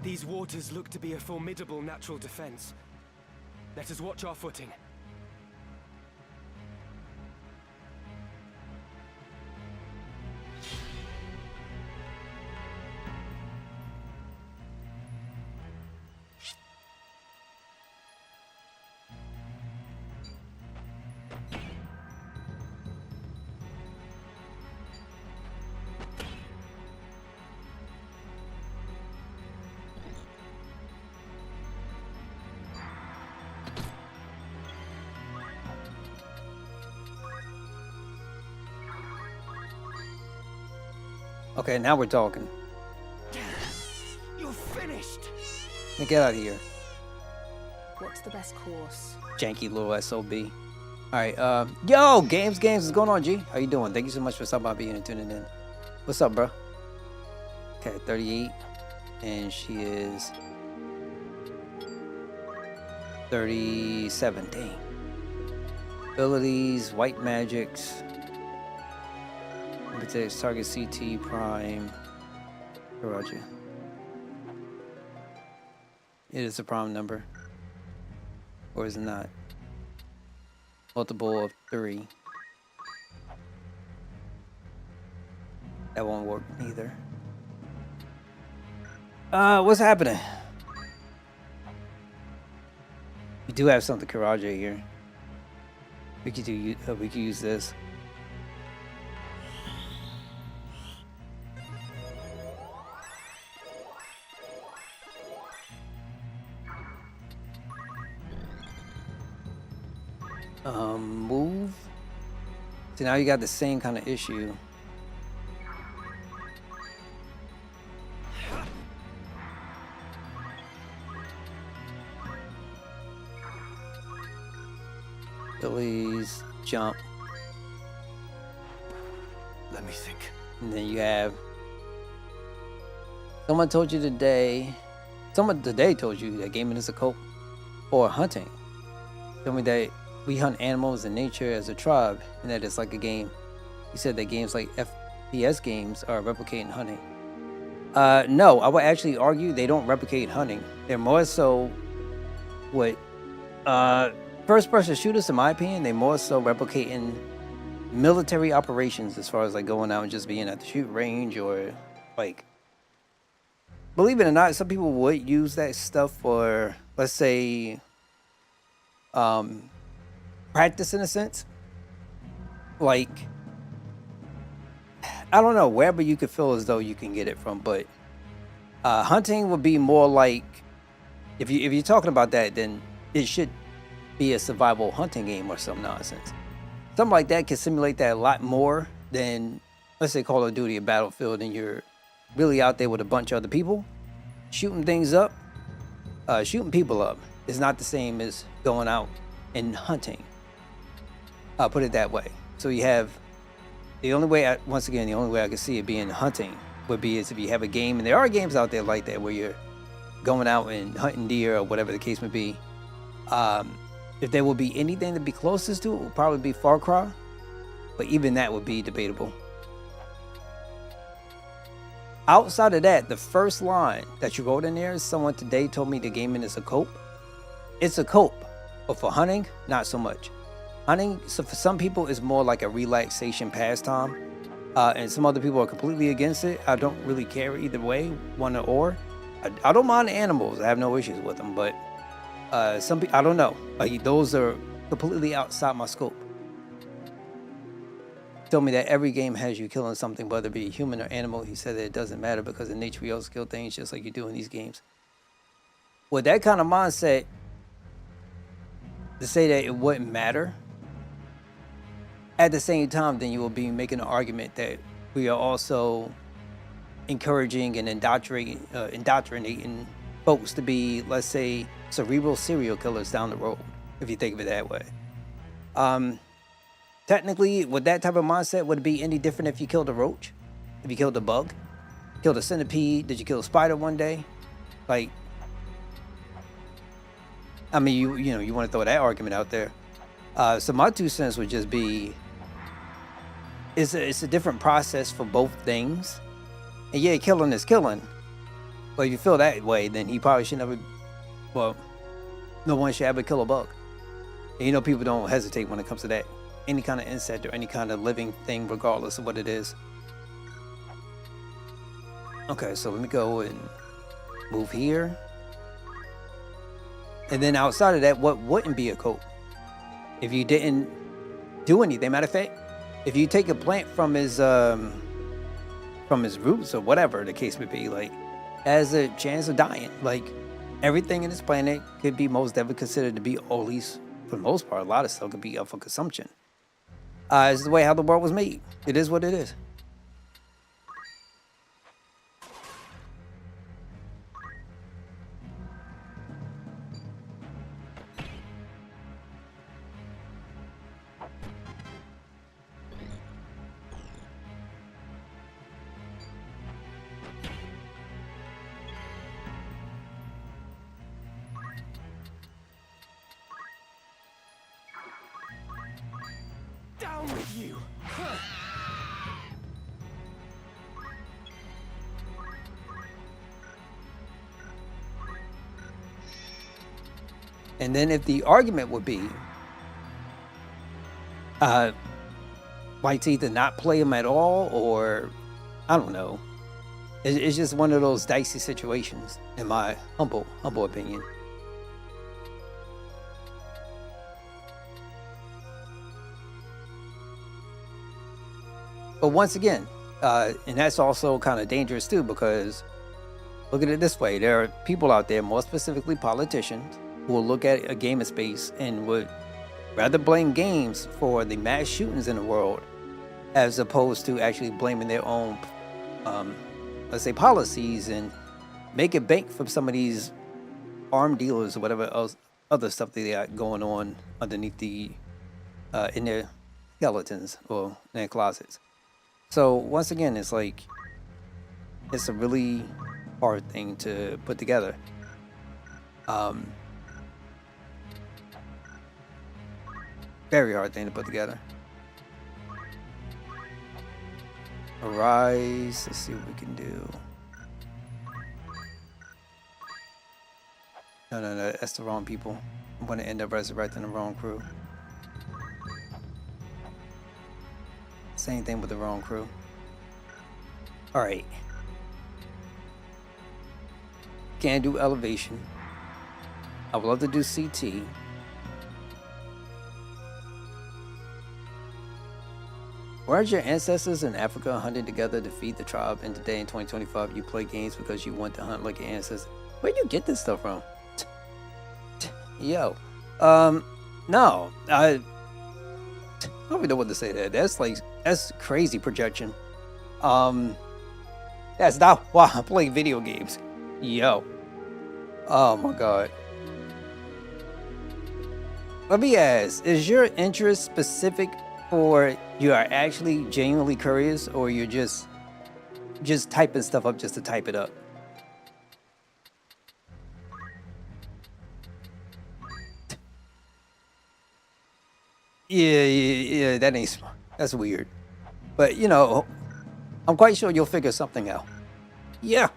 These waters look to be a formidable natural defense. Let us watch our footing. Okay, now we're talking. You're finished. Now get out of here. What's the best course? Janky little SOB. Alright, yo, games, what's going on, G? How you doing? Thank you so much for stopping by being and tuning in. What's up, bro? Okay, 38. And she is 37. Dang. Abilities, white magics. Protects target CT prime. Roger. It is a prime number. Or is it not? Multiple of 3. That won't work either. What's happening? We do have something Karaja here. We could use this. Move. So now you got the same kind of issue. Billy's jump. Let me think. And then you have someone told you today. Someone today told you that gaming is a cult or hunting. Told me that we hunt animals in nature as a tribe, and that it's like a game. He said that games like FPS games are replicating hunting. No, I would actually argue they don't replicate hunting. They're more so what first-person shooters, in my opinion. They more so replicating military operations as far as like going out and just being at the shoot range or like. Believe it or not, some people would use that stuff for, let's say, practice in a sense. Like, I don't know, wherever you could feel as though you can get it from, but hunting would be more like, if you're talking about that, then it should be a survival hunting game or some nonsense. Something like that can simulate that a lot more than, let's say, Call of Duty or Battlefield, and you're really out there with a bunch of other people shooting things up. Shooting people up is not the same as going out and hunting. I'll put it that way. So you have the only way, once again, the only way I can see it being hunting would be is if you have a game, and there are games out there like that where you're going out and hunting deer or whatever the case may be. If there would be anything to be closest to it, would probably be Far Cry, but even that would be debatable. Outside of that, the first line that you wrote in there is someone today told me the gaming is a cope. It's a cope, but for hunting, not so much. Hunting, so for some people, is more like a relaxation pastime, and some other people are completely against it. I don't really care either way, one or. I don't mind animals. I have no issues with them, but some people, I don't know. Those are completely outside my scope. Told me that every game has you killing something, whether it be human or animal. He said that it doesn't matter because in nature we also kill things just like you do in these games. With that kind of mindset, to say that it wouldn't matter, at the same time, then you will be making an argument that we are also encouraging and indoctrinating folks to be, let's say, cerebral serial killers down the road, if you think of it that way. Technically, with that type of mindset, would it be any different if you killed a roach? If you killed a bug? Killed a centipede? Did you kill a spider one day? Like, I mean, you want to throw that argument out there. So my 2 cents would just be, it's a different process for both things. And yeah, killing is killing. But if you feel that way, then he probably should never, well, no one should ever kill a bug. And you know, people don't hesitate when it comes to that. Any kind of insect or any kind of living thing, regardless of what it is. Okay, so let me go and move here. And then outside of that, what wouldn't be a coat? If you didn't do anything. Matter of fact, if you take a plant from his roots or whatever the case may be, like, has a chance of dying. Like, everything in this planet could be most definitely considered to be, or at least for the most part, a lot of stuff could be up for consumption. It's the way how the world was made. It is what it is. Down with you! And then if the argument would be, whites either not play him at all, or I don't know. It's just one of those dicey situations, in my humble opinion. But once again, and that's also kind of dangerous too, because look at it this way. There are people out there, more specifically politicians, who will look at a game of space and would rather blame games for the mass shootings in the world as opposed to actually blaming their own, let's say, policies and make a bank from some of these armed dealers or whatever else, other stuff that they got going on underneath the, in their skeletons or in their closets. So once again, it's like, it's a really hard thing to put together. Very hard thing to put together. Arise, let's see what we can do. No, that's the wrong people. I'm gonna end up resurrecting the wrong crew. Same thing with the wrong crew. All right. Can't do elevation. I would love to do CT. Whereas your ancestors in Africa hunted together to feed the tribe, and today in 2025 you play games because you want to hunt like your ancestors. Where'd you get this stuff from? Yo. No. I don't even know what to say there. That's crazy projection. That's not why I play video games. Yo. Oh my god. Let me ask, is your interest specific for you are actually genuinely curious, or you're just typing stuff up just to type it up? Yeah, that ain't smart. That's weird. But, you know, I'm quite sure you'll figure something out. Yeah.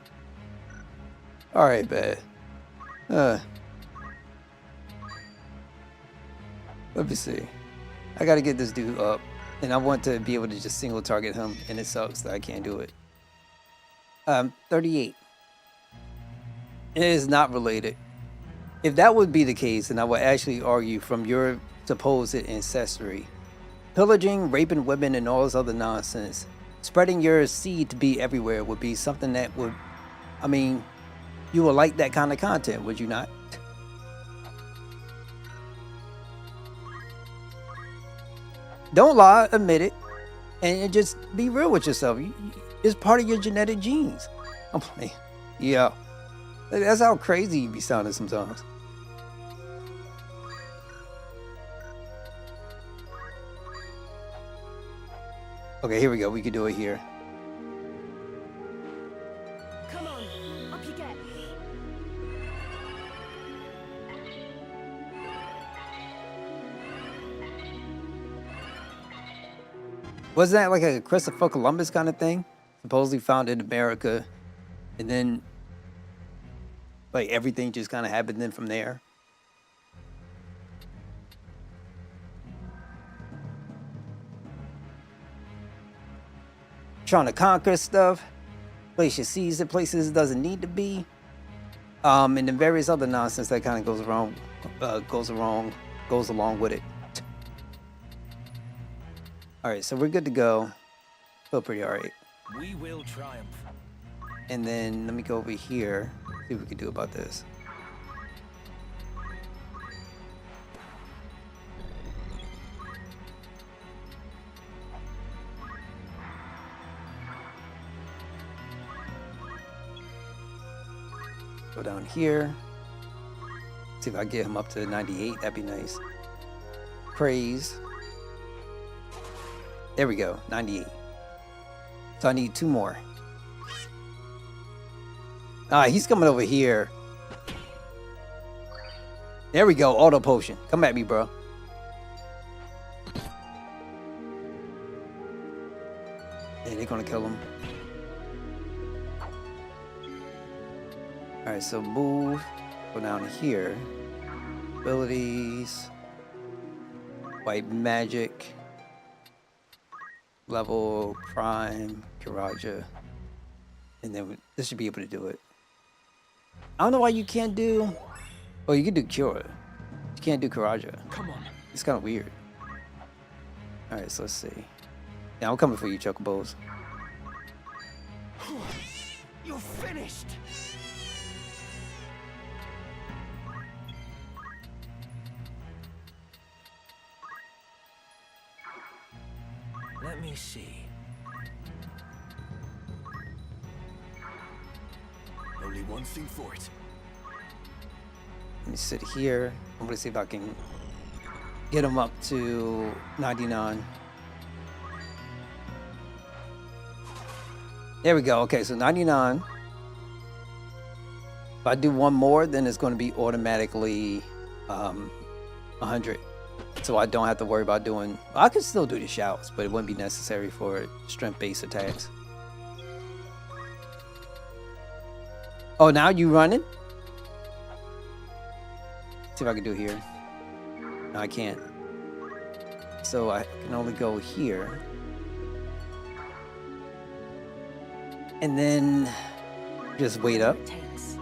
All right, man. Let me see. I gotta get this dude up, and I want to be able to just single target him, and it sucks that I can't do it. 38. It is not related. If that would be the case, then I would actually argue from your supposed ancestry, pillaging, raping women, and all this other nonsense, spreading your seed to be everywhere would be something that would, I mean, you would like that kind of content, would you not? Don't lie, admit it. and just be real with yourself. It's part of your genetic genes. I'm playing. Yeah. That's how crazy you be sounding sometimes. Okay, here we go. We could do it here. Come on, up you get. Wasn't that like a Christopher Columbus kind of thing? Supposedly founded America, and then like everything just kind of happened then from there. Trying to conquer stuff, place your seeds in places it doesn't need to be, and then various other nonsense that kind of goes along with it. All right, so we're good to go. Feel pretty all right. We will triumph. And then let me go over here, see what we can do about this. Go down here. See if I get him up to 98. That'd be nice. Praise. There we go. 98. So I need 2 more. Ah, he's coming over here. There we go. Auto potion. Come at me, bro. Yeah, they're gonna kill him. Alright, so move. Go down here. Abilities. White magic. Level prime. Kiraja. And then this should be able to do it. I don't know why you can't do. Oh, you can do Cure. You can't do Kiraja. Come on. It's kind of weird. Alright, so let's see. Yeah, I'm coming for you, Chocobos. You're finished. Let me see. Only one thing for it. Let me sit here. I'm gonna see if I can get him up to 99. There we go. Okay, so 99. If I do one more, then it's going to be automatically 100. So I don't have to worry about doing... I could still do the shouts, but it wouldn't be necessary for strength-based attacks. Oh, now you running? See if I can do it here. No, I can't. So I can only go here. And then just wait up. Takes.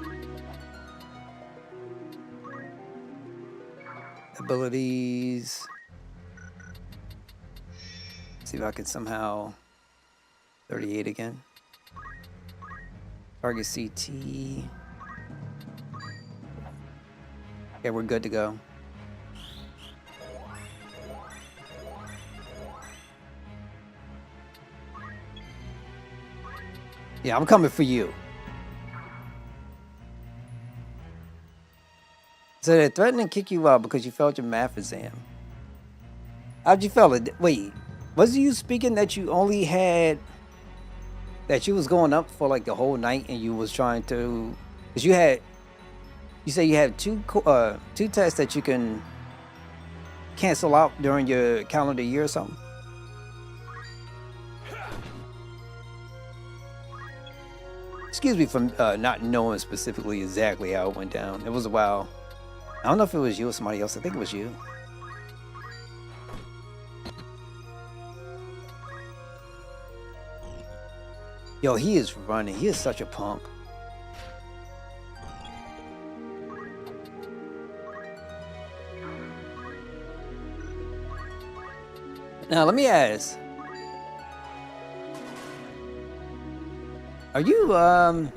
Abilities. See if I can somehow 38 again. Target CT. Okay, we're good to go. Yeah, I'm coming for you. So they're threatening to kick you out because you failed your math exam. How'd you fail it? Wait, was you speaking that you only had... that you was going up for like the whole night and you was trying to... Because you had... You say you have two tests that you can cancel out during your calendar year or something? Excuse me for not knowing specifically exactly how it went down. It was a while. I don't know if it was you or somebody else. I think it was you. Yo, he is running. He is such a punk. Now, let me ask. Are you, I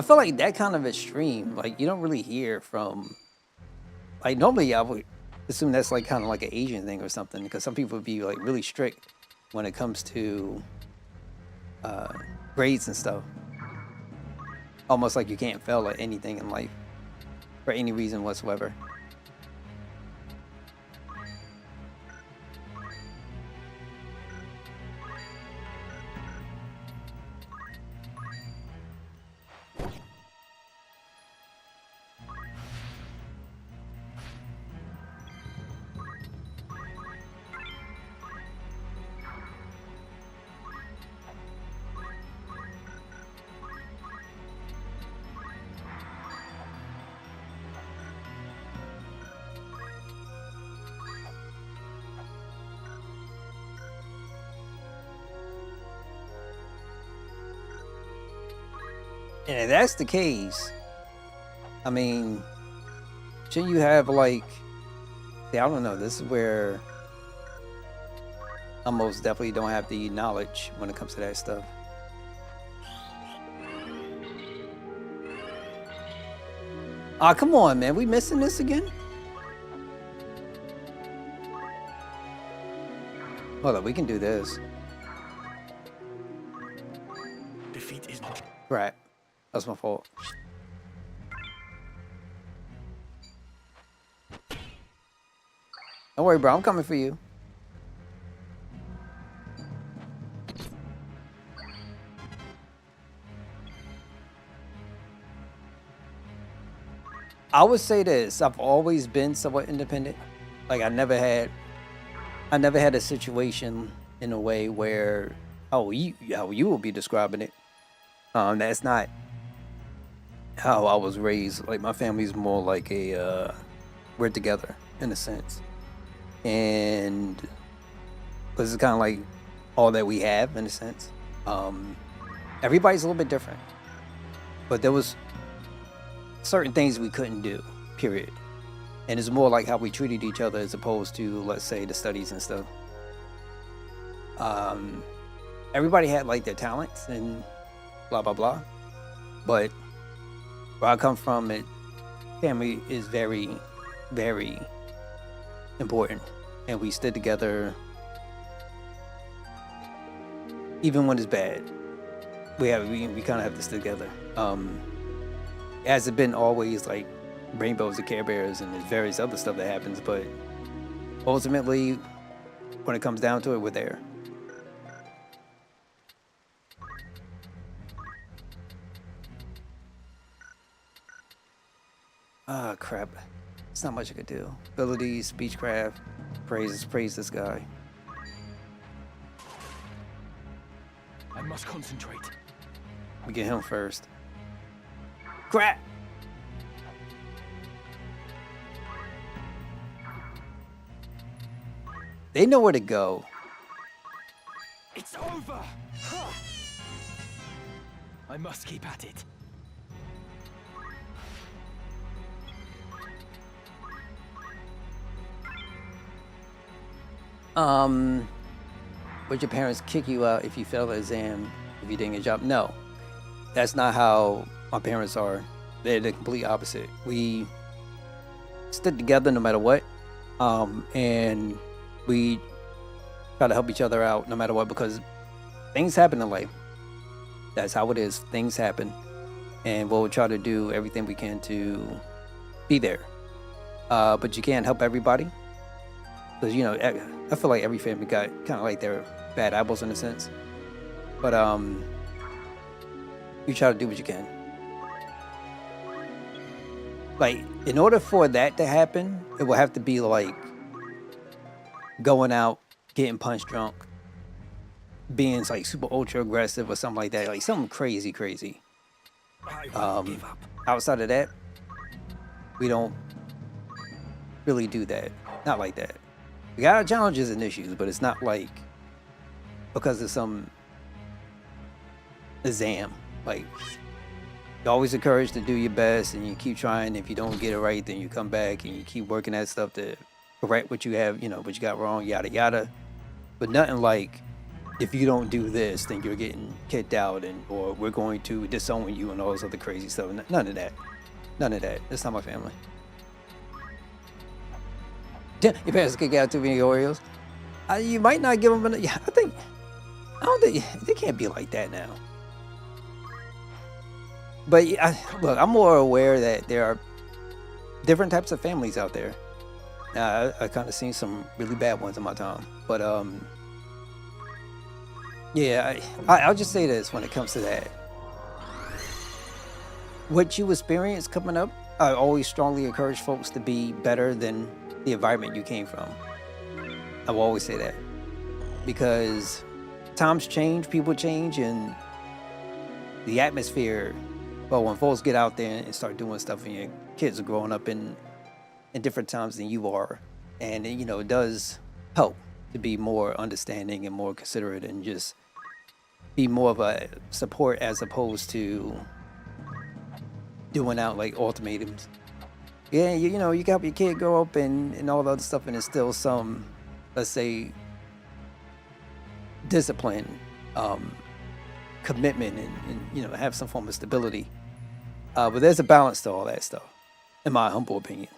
feel like that kind of extreme, like, you don't really hear from, like, normally I would assume that's, like, kind of like an Asian thing or something, because some people would be, like, really strict. when it comes to grades and stuff. Almost like you can't fail at anything in life for any reason whatsoever. And if that's the case, I mean, should you have like, see, I don't know. This is where I most definitely don't have the knowledge when it comes to that stuff. Ah, come on, man. We missing this again? Hold up, we can do this. Defeat is not. Right. That's my fault. Don't worry, bro. I'm coming for you. I would say this. I've always been somewhat independent. Like I never had a situation in a way where how you will be describing it. That's not how I was raised. Like my family's more like a we're together in a sense, and this is kind of like all that we have in a sense. Everybody's a little bit different, but there was certain things we couldn't do, period. And it's more like how we treated each other as opposed to, let's say, the studies and stuff. Everybody had like their talents and blah blah blah, but where I come from, family is very, very important, and we stood together even when it's bad. We kind of have to stick together. Has it been always like rainbows and Care Bears and there's various other stuff that happens, but ultimately, when it comes down to it, we're there. Ah, crap. It's not much I could do. Abilities, speechcraft, praise this guy. I must concentrate. We get him first. Crap! They know where to go. It's over! Ha! I must keep at it. Would your parents kick you out if you failed the exam, if you didn't get a job? No. That's not how my parents are. They're the complete opposite. We stood together no matter what. And we try to help each other out no matter what, because things happen in life. That's how it is. Things happen. And we'll try to do everything we can to be there. But you can't help everybody. Because, you know, I feel like every family got kind of like their bad apples in a sense. But you try to do what you can. Like, in order for that to happen, it will have to be like going out, getting punch drunk, being like super ultra aggressive or something like that. Like something crazy. I won't give up. Outside of that, we don't really do that. Not like that. We got our challenges and issues, but it's not like because of some exam. Like, you're always encouraged to do your best and you keep trying. If you don't get it right, then you come back and you keep working at stuff to correct what you have, you know, what you got wrong, yada yada. But nothing like, if you don't do this, then you're getting kicked out, and or we're going to disown you and all this other crazy stuff. None of that. None of that. That's not my family. Your parents kick out too many Oreos. You might not give them. Yeah, I don't think they can't be like that now. But look, I'm more aware that there are different types of families out there. I kind of seen some really bad ones in my time, but yeah, I'll just say this when it comes to that. What you experience coming up, I always strongly encourage folks to be better than the environment you came from. I will always say that because times change, people change, and the atmosphere. Well, when folks get out there and start doing stuff, and your kids are growing up in different times than you are, and you know, it does help to be more understanding and more considerate, and just be more of a support as opposed to doing out like ultimatums. Yeah, you know, you can help your kid grow up and all the other stuff, and instill some, let's say, discipline, commitment, and you know, have some form of stability. But there's a balance to all that stuff, in my humble opinion.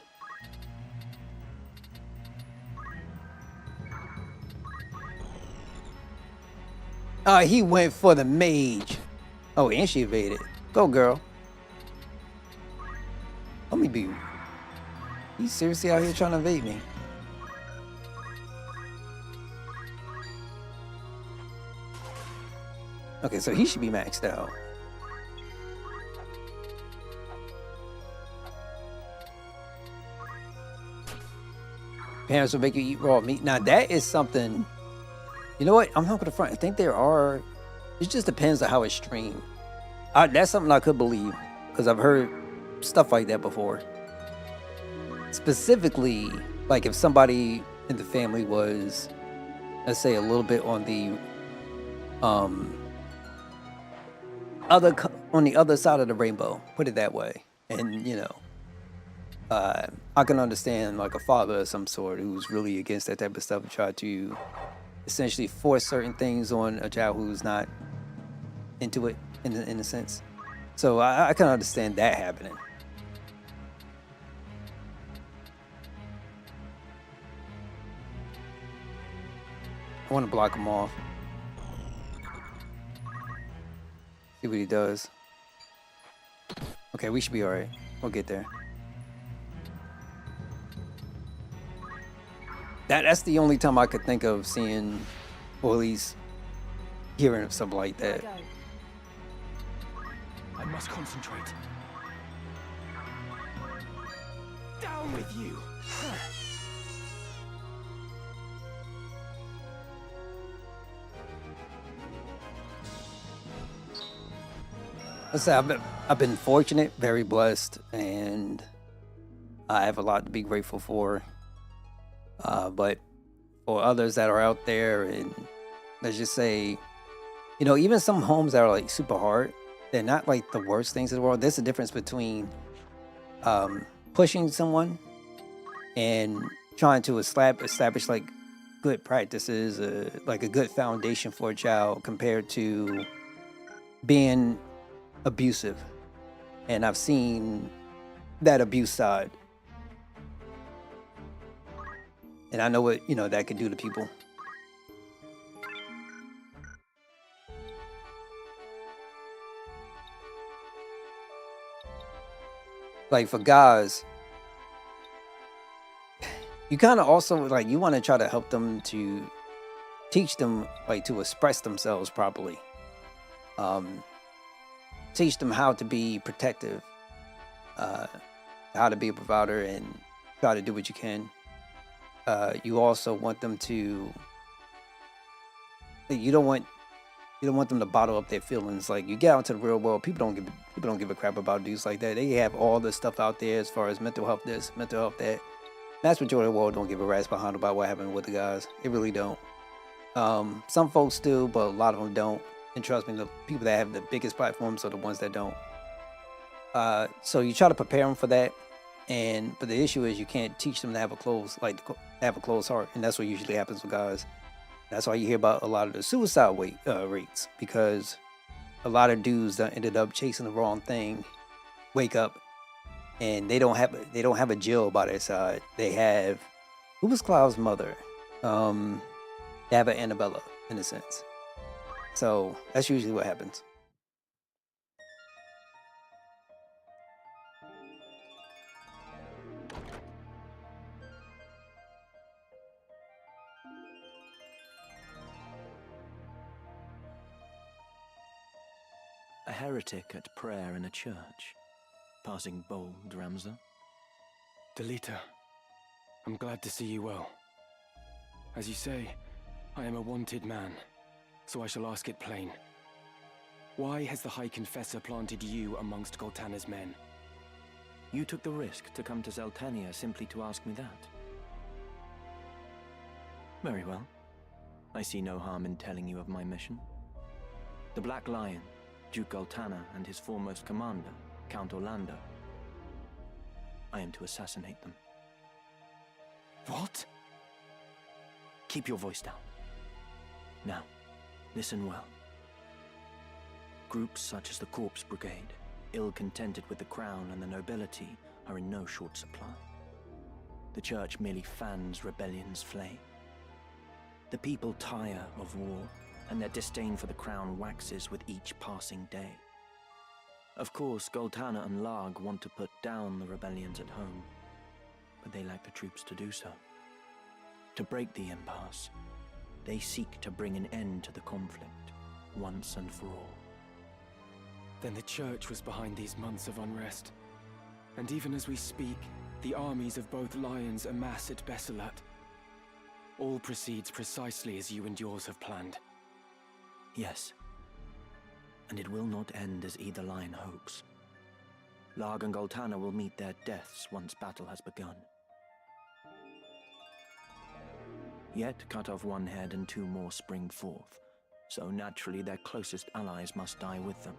He went for the mage. Oh, and she evaded. Go, girl. Let me be. He's seriously out here trying to evade me. Okay, so he should be maxed out. Parents will make you eat raw meat. Now that is something. You know what? I'm not gonna front. I think there are. It just depends on how it's streamed. That's something I could believe because I've heard stuff like that before. Specifically, like if somebody in the family was, let's say, a little bit on the on the other side of the rainbow, put it that way, and you know, I can understand like a father of some sort who's really against that type of stuff and try to essentially force certain things on a child who's not into it in a sense. So I can understand that happening. I want to block him off. See what he does. Okay, we should be alright. We'll get there. That's the only time I could think of seeing, or at least hearing of something like that. I must concentrate. Down with you! Let's say I've been fortunate, very blessed, and I have a lot to be grateful for. But for others that are out there, and let's just say, you know, even some homes that are like super hard, they're not like the worst things in the world. There's a difference between pushing someone and trying to establish like good practices, like a good foundation for a child, compared to being abusive. And I've seen that abuse side. And I know what, you know, that could do to people. Like for guys, you kind of also like, you want to try to help them to teach them like to express themselves properly. Teach them how to be protective, how to be a provider, and try to do what you can. You also want them to. You don't want them to bottle up their feelings. Like you get out into the real world, people don't give a crap about dudes like that. They have all this stuff out there as far as mental health this, mental health that. That's majority of the world don't give a rat's behind about what happened with the guys. It really don't. Some folks do, but a lot of them don't. And trust me, the people that have the biggest platforms are the ones that don't. So you try to prepare them for that, but the issue is you can't teach them to have a closed heart, and that's what usually happens with guys. That's why you hear about a lot of the suicide rates, because a lot of dudes that ended up chasing the wrong thing, wake up, and they don't have a Jill by their side. They have, who was Cloud's mother? They have an Annabella, in a sense. So that's usually what happens. A heretic at prayer in a church. Passing bold, Ramza. Delita, I'm glad to see you well. As you say, I am a wanted man, so I shall ask it plain. Why has the High Confessor planted you amongst Goltana's men? You took the risk to come to Zeltania simply to ask me that. Very well. I see no harm in telling you of my mission. The Black Lion, Duke Goltana, and his foremost commander, Count Orlando. I am to assassinate them. What? Keep your voice down. Now, listen well. Groups such as the Corpse Brigade, ill-contented with the crown and the nobility, are in no short supply. The Church merely fans rebellion's flame. The people tire of war, and their disdain for the crown waxes with each passing day. Of course, Goltana and Larg want to put down the rebellions at home, but they lack the troops to do so. To break the impasse, they seek to bring an end to the conflict, once and for all. Then the Church was behind these months of unrest. And even as we speak, the armies of both lions amass at Besselat. All proceeds precisely as you and yours have planned. Yes. And it will not end as either lion hopes. Larg and Goltana will meet their deaths once battle has begun. Yet cut off one head and two more spring forth, so naturally their closest allies must die with them.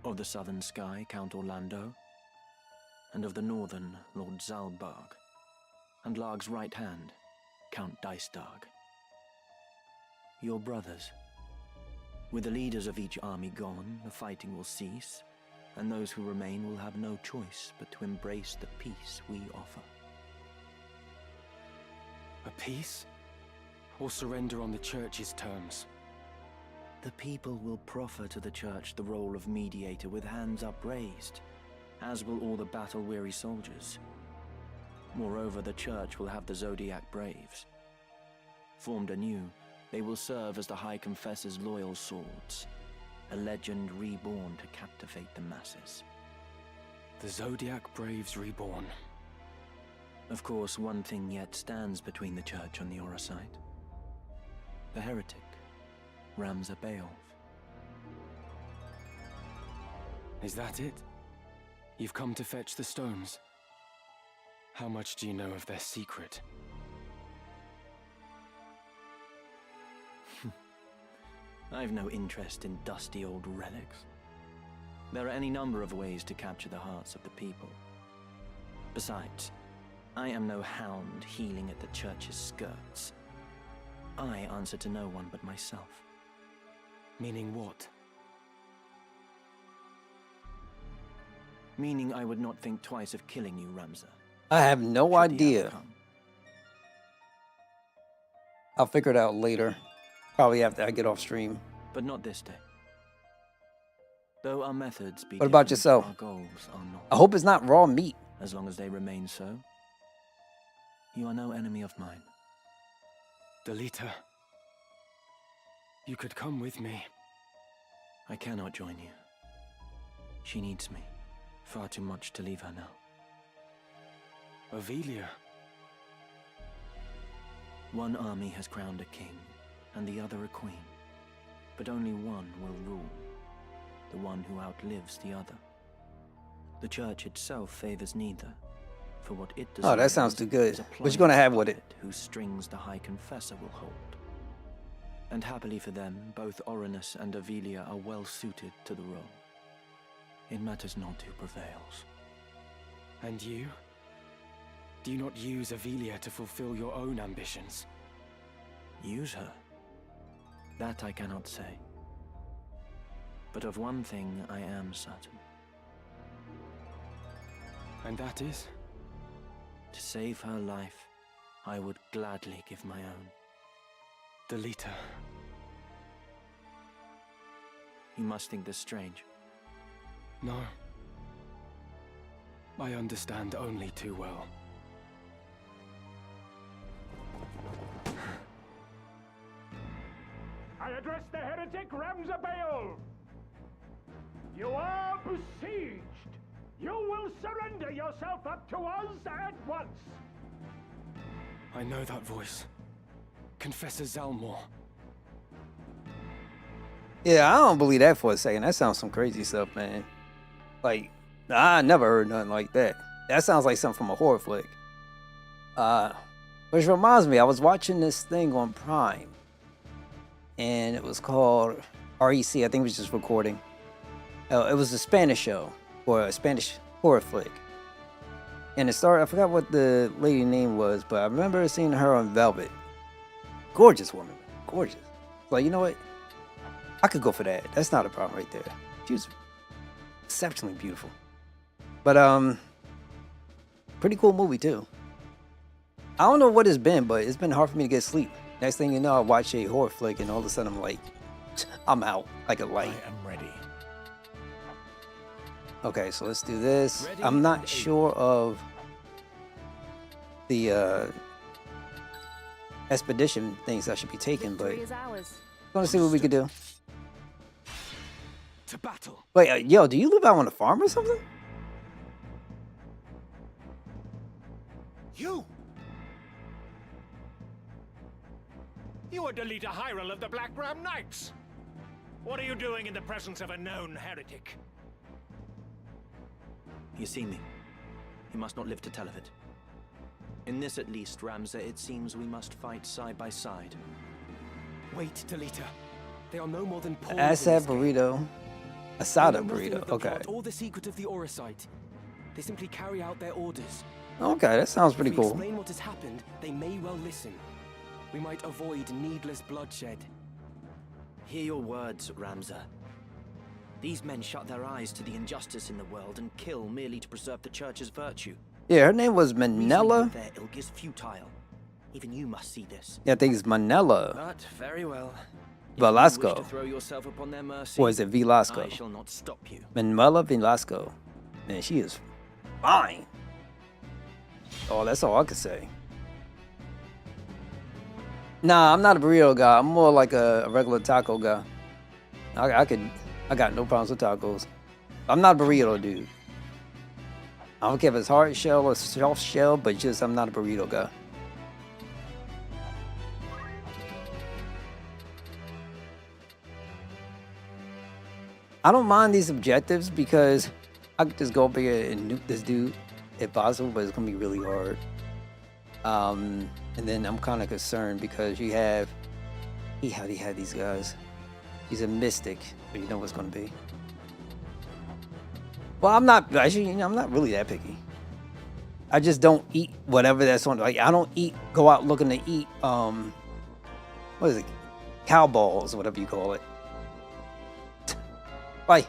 Of the southern sky, Count Orlando, and of the northern, Lord Zalbarg, and Larg's right hand, Count Dystarg. Your brothers. With the leaders of each army gone, the fighting will cease, and those who remain will have no choice but to embrace the peace we offer. A peace? Or surrender on the Church's terms? The people will proffer to the Church the role of mediator with hands upraised, as will all the battle-weary soldiers. Moreover, the Church will have the Zodiac Braves. Formed anew, they will serve as the High Confessor's loyal swords, a legend reborn to captivate the masses. The Zodiac Braves reborn. Of course, one thing yet stands between the Church and the Orosite. The heretic, Ramza Beowulf. Is that it? You've come to fetch the stones? How much do you know of their secret? I've no interest in dusty old relics. There are any number of ways to capture the hearts of the people. Besides, I am no hound heeling at the Church's skirts. I answer to no one but myself. Meaning what? Meaning I would not think twice of killing you, Ramza. I have no should the hour idea. come. I'll figure it out later. Probably after I get off stream. But not this day. Though our methods be What about different, yourself? our goals are not. I hope it's not raw meat. As long as they remain so, you are no enemy of mine. Delita, you could come with me. I cannot join you. She needs me. Far too much to leave her now. Avelia. One army has crowned a king, and the other a queen. But only one will rule. The one who outlives the other. The Church itself favors neither. For what it desires, Oh, that sounds too good. is a What you gonna pliant have with it? puppet whose strings the High Confessor will hold. And happily for them, both Orinus and Avelia are well suited to the role. It matters not who prevails. And you? Do you not use Avelia to fulfill your own ambitions? Use her? That I cannot say. But of one thing I am certain. And that is? To save her life, I would gladly give my own. Delita. You must think this strange. No. I understand only too well. I address the heretic Ramzabael. You are besieged. You will surrender yourself up to us at once. I know that voice. Confessor Zalmor. Yeah, I don't believe that for a second. That sounds some crazy stuff, man. Like, I never heard nothing like that. That sounds like something from a horror flick. Which reminds me, I was watching this thing on Prime, and it was called REC. I think it was just recording. It was a Spanish show, or a Spanish horror flick. And it started, I forgot what the lady name was, but I remember seeing her on Velvet. Gorgeous woman. Gorgeous. Like, you know what? I could go for that. That's not a problem right there. She was exceptionally beautiful. But, pretty cool movie, too. I don't know what it's been, but it's been hard for me to get sleep. Next thing you know, I watch a horror flick, and all of a sudden I'm like, I'm out like a light. I am ready. Okay, so let's do this. I'm not sure of the expedition things I should be taking, but Victory is ours. gonna see what we could do. To battle. Wait, yo, do you live out on a farm or something? You! You are Delita Hyrule of the Black Ram Knights. What are you doing in the presence of a known heretic? You see me. You must not live to tell of it. In this at least, Ramza, it seems we must fight side by side. Wait, Delita. They are no more than pawns. Asad in this game. burrito. They Asada know nothing burrito. of the Okay. plot or the secret of the Aura site. They simply carry out their orders. Okay, that sounds pretty If we cool. explain what has happened, they may well listen. We might avoid needless bloodshed. Hear your words, Ramza. These men shut their eyes to the injustice in the world and kill merely to preserve the church's virtue. Yeah, her name was Reasoning Manella. with their ilk is futile. Even you must see this. Yeah, I think it's Manella. But very well. If Velasco. you wish to throw yourself upon their mercy, Or is it Velasco? I shall not stop you. Manuela Velasco. Man, she is fine. Oh, that's all I could say. Nah, I'm not a burrito guy. I'm more like a regular taco guy. I got no problems with tacos. I'm not a burrito dude. I don't care if it's hard shell or soft shell, but just I'm not a burrito guy. I don't mind these objectives because I could just go up here and nuke this dude if possible, but it's gonna be really hard. And then I'm kind of concerned because he had these guys. He's a mystic, but you know what's gonna be. Well, I'm not really that picky. I just don't eat whatever that's on. Like I don't go out looking to eat. What is it? Cow balls, whatever you call it. Like,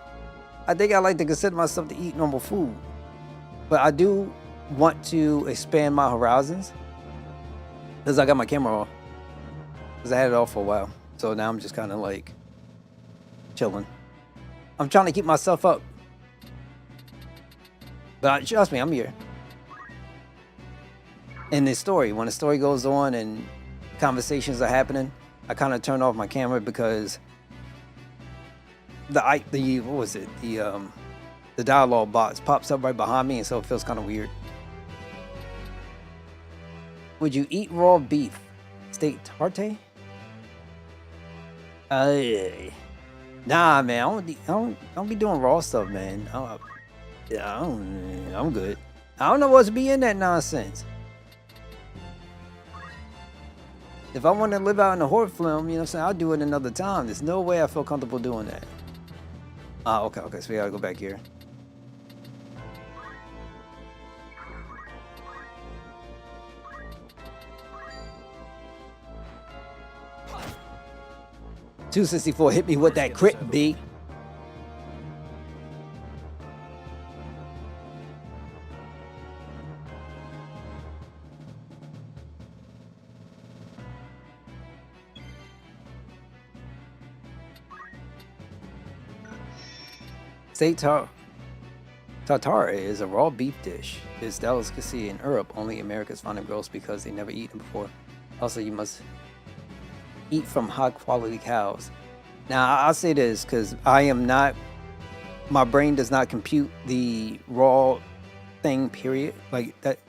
I think I like to consider myself to eat normal food, but I do want to expand my horizons because I got my camera off. Because I had it off for a while, so now I'm just kind of like chilling. I'm trying to keep myself up, but trust me, I'm here. In this story, when the story goes on and conversations are happening, I kind of turn off my camera because the dialogue box pops up right behind me, and so it feels kind of weird. Would you eat raw beef? Steak tarte? Nah, man. I don't be doing raw stuff, man. I'm good. I don't know what's be in that nonsense. If I want to live out in a horror film, you know what I'm saying, I'll do it another time. There's no way I feel comfortable doing that. Okay, so we gotta go back here. $264 hit me with that crit, B. Steak tartare is a raw beef dish. It's delicacy in Europe. Only Americans find it gross because they never eaten before. Also, you must eat from high quality cows. Now, I'll say this because I am not, my brain does not compute the raw thing, period. Like, that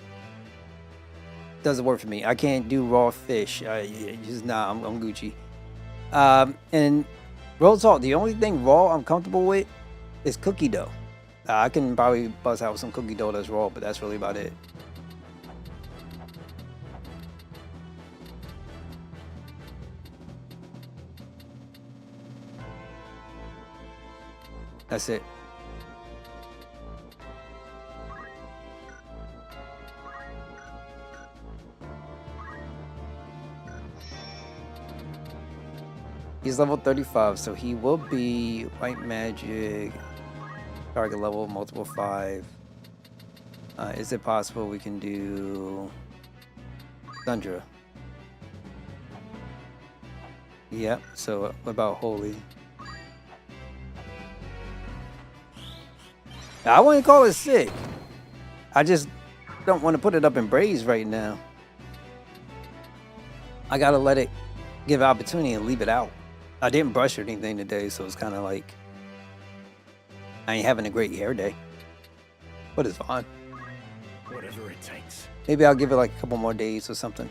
doesn't work for me. I can't do raw fish. I'm Gucci. And real talk, the only thing raw I'm comfortable with is cookie dough. I can probably bust out some cookie dough that's raw, but that's really about it. That's it. He's level 35, so he will be white magic, target level, multiple 5. Is it possible we can do Thundra? Yep, so what about Holy? I wouldn't call it sick. I just don't want to put it up in Braves right now. I gotta let it give opportunity and leave it out. I didn't brush or anything today, so it's kind of like I ain't having a great hair day, but it's fine. Whatever it takes. Maybe I'll give it like a couple more days or something.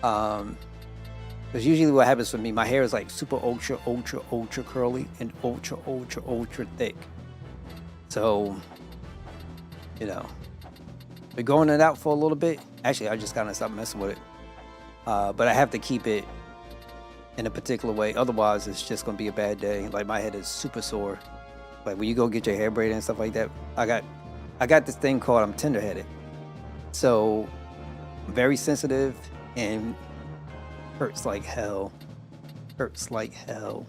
Because usually what happens with me, my hair is like super ultra curly and ultra thick. So, you know, been growing it out for a little bit. Actually, I just kind of stopped messing with it. But I have to keep it in a particular way. Otherwise, it's just going to be a bad day. Like, my head is super sore. Like, when you go get your hair braided and stuff like that, I got this thing called, I'm tender-headed. So, I'm very sensitive and hurts like hell. Hurts like hell.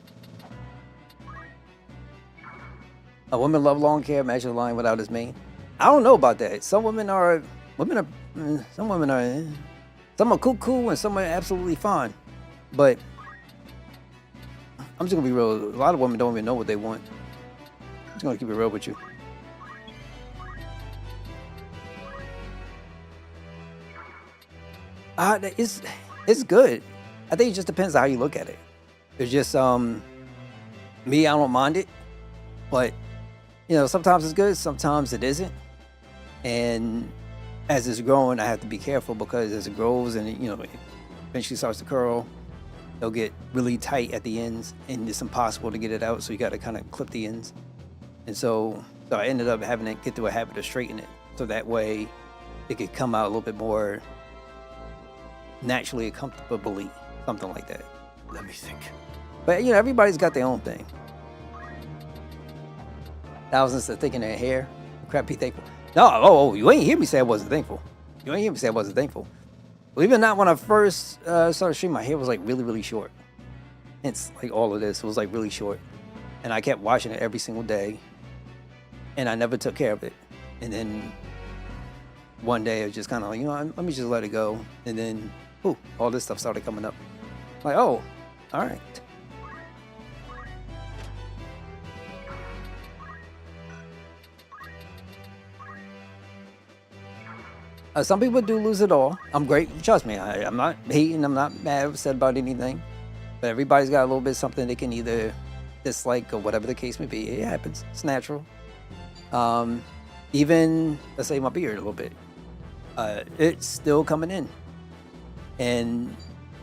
A woman love long hair. Imagine lying without his mane. I don't know about that. Some are cool and some are absolutely fine. But I'm just gonna be real. A lot of women don't even know what they want. I'm just gonna keep it real with you. It's good. I think it just depends on how you look at it. It's just me, I don't mind it, but you know, sometimes it's good, sometimes it isn't. And as it's growing, I have to be careful because as it grows and you know, eventually starts to curl, they'll get really tight at the ends, and it's impossible to get it out. So you got to kind of clip the ends. And so I ended up having to get through a habit of straightening it, so that way it could come out a little bit more naturally, comfortably, something like that. Let me think. But you know, everybody's got their own thing. Thousands of thinking their hair. Crap, be thankful. No, you ain't hear me say I wasn't thankful. You ain't hear me say I wasn't thankful. Believe it or not, when I first started streaming, my hair was like really short. It's like all of this. It was like really short. And I kept washing it every single day. And I never took care of it. And then one day it was just kind of like, you know, let me just let it go. And then, all this stuff started coming up. Like, oh, all right. Some people do lose it all. I'm great. Trust me, I'm not hating. I'm not mad or upset about anything. But everybody's got a little bit something they can either dislike or whatever the case may be. It happens. It's natural. Even, let's say, my beard a little bit. It's still coming in. And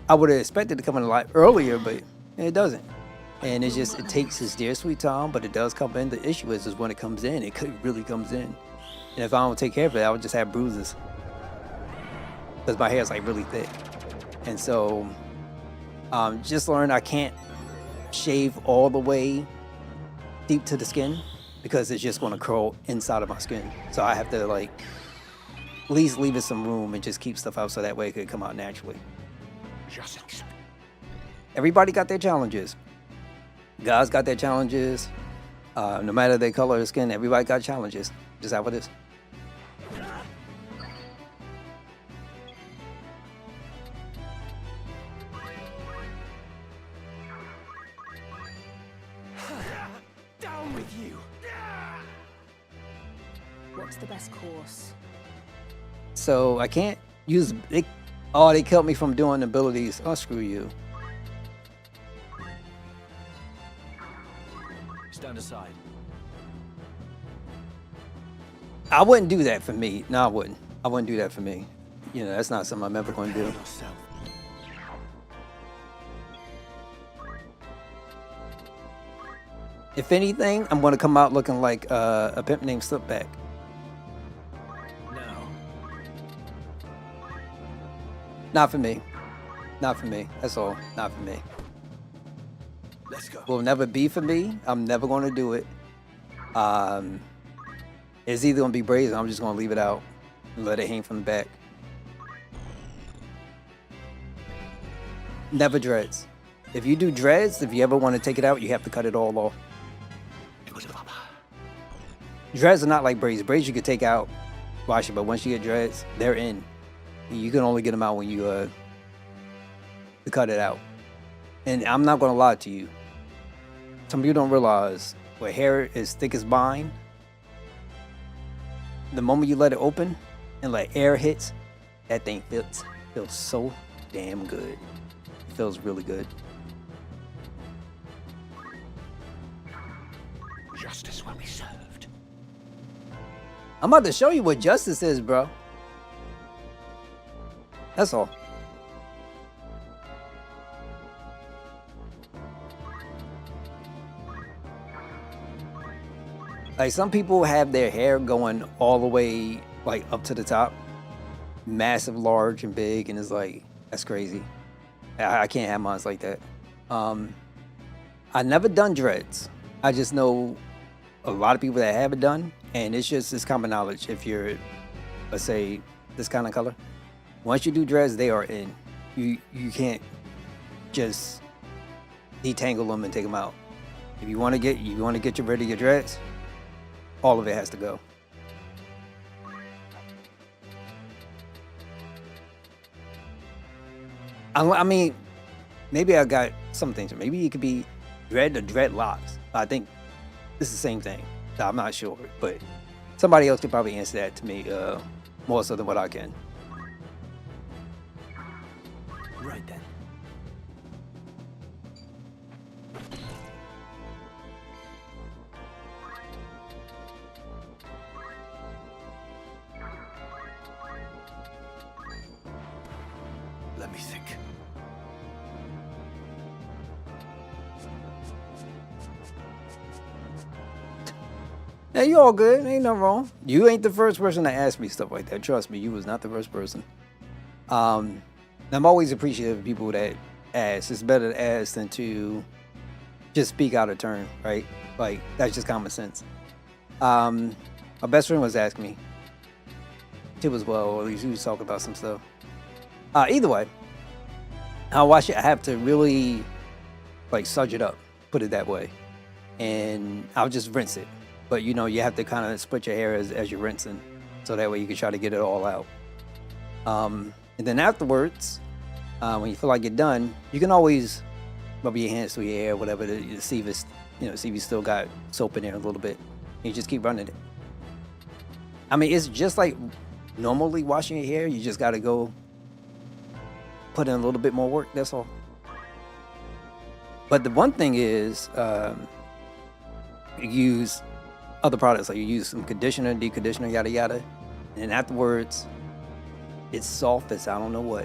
I would have expected it to come in a lot earlier, but it doesn't. And it takes its dear sweet time, but it does come in. The issue is when it comes in, it really comes in. And if I don't take care of it, I would just have bruises. Because my hair is like really thick. And so just learned I can't shave all the way deep to the skin because it's just going to curl inside of my skin. So I have to like at least leave it some room and just keep stuff out so that way it could come out naturally. Everybody got their challenges. Guys got their challenges. No matter their color of skin, everybody got challenges. Just how it is. with you. What's the best course? So I can't use it. Oh, they killed me from doing abilities. Oh, screw you. Stand aside. I wouldn't do that for me. No, I wouldn't. I wouldn't do that for me. You know, that's not something I'm ever going to do. Yourself. If anything, I'm going to come out looking like a pimp named Slipback. Now, Not for me. Not for me. That's all. Not for me. Let's go. Will never be for me. I'm never going to do it. It's either going to be brazen, I'm just going to leave it out and let it hang from the back. Never dreads. If you do dreads, if you ever want to take it out, you have to cut it all off. Dreads are not like braids. Braids you could take out, wash it, but once you get dreads, they're in. You can only get them out when you cut it out. And I'm not going to lie to you. Some people don't realize where hair is thick as mine, the moment you let it open and let air hits, that thing feels so damn good. It feels really good. Justice will be served. I'm about to show you what justice is, bro. That's all. Like, some people have their hair going all the way like up to the top, massive, large, and big, and it's like, that's crazy. I can't have mine like that. I never done dreads. I just know a lot of people that have it done, and it's common knowledge. If you're, let's say, this kind of color, once you do dreads, they are in. You can't just detangle them and take them out. If you want to get rid of your dreads, all of it has to go. I mean, maybe I got some things. Maybe it could be dread or dreadlocks. I think it's the same thing. I'm not sure, but somebody else could probably answer that to me more so than what I can. Right then. Let me think. Hey, you all good. Ain't nothing wrong. You ain't the first person to ask me stuff like that. Trust me, you was not the first person. I'm always appreciative of people that ask. It's better to ask than to just speak out of turn, right? Like, that's just common sense. My best friend was asking me. Too as well, or at least he was talking about some stuff. Either way, I'll watch it. I have to really, like, sudge it up, put it that way. And I'll just rinse it. But, you know, you have to kind of split your hair as you're rinsing, so that way you can try to get it all out. And then afterwards, when you feel like you're done, you can always rub your hands through your hair, whatever, to see if it's, see if you still got soap in there a little bit. And you just keep running it. I mean, it's just like normally washing your hair. You just got to go put in a little bit more work. That's all. But the one thing is, you use other products, like you use some conditioner, deep conditioner, yada yada, and afterwards it's soft as I don't know what,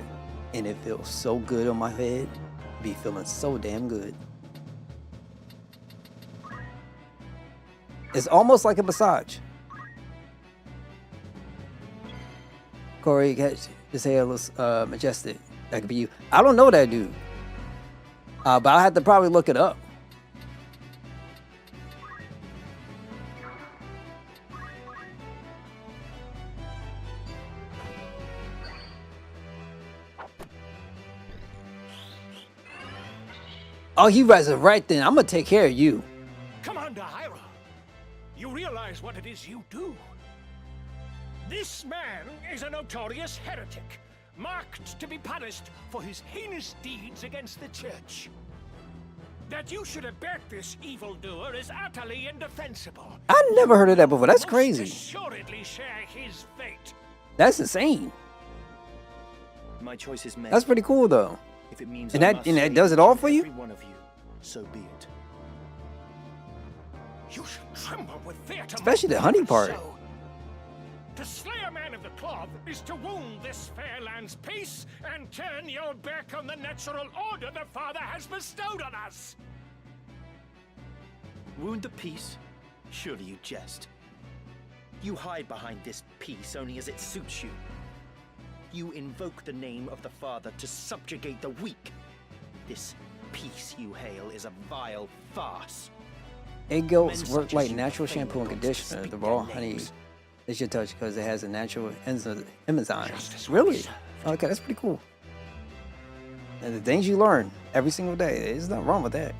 and it feels so good on my head. Be feeling so damn good. It's almost like a massage. Corey, his hair looks majestic. That could be you. I don't know that dude, but I have to probably look it up. Oh, he resurrecting. I'm gonna take care of you. Commander Hyra, you realize what it is you do? This man is a notorious heretic, marked to be punished for his heinous deeds against the church. That you should abet this evildoer is utterly indefensible. I never heard of that before. That's Most crazy. assuredly share his fate. That's insane. My choice is made. That's pretty cool though. If it means And I that must and that save does it each all and for you? every one of you, so be it. You should tremble with fear to Especially the mock hunting me part. so. To slay a man of the cloth is to wound this fair land's peace and turn your back on the natural order the Father has bestowed on us. Wound the peace? Surely you jest. You hide behind this peace only as it suits you. You invoke the name of the Father to subjugate the weak. This peace you hail is a vile farce. Egg yolks Men work such like as you natural fail shampoo and not to conditioner. speak The their raw honey names. they should touch because it has a natural enzyme. Justice Really? will be served. Okay, that's pretty cool. And the things you learn every single day, there's nothing wrong with that.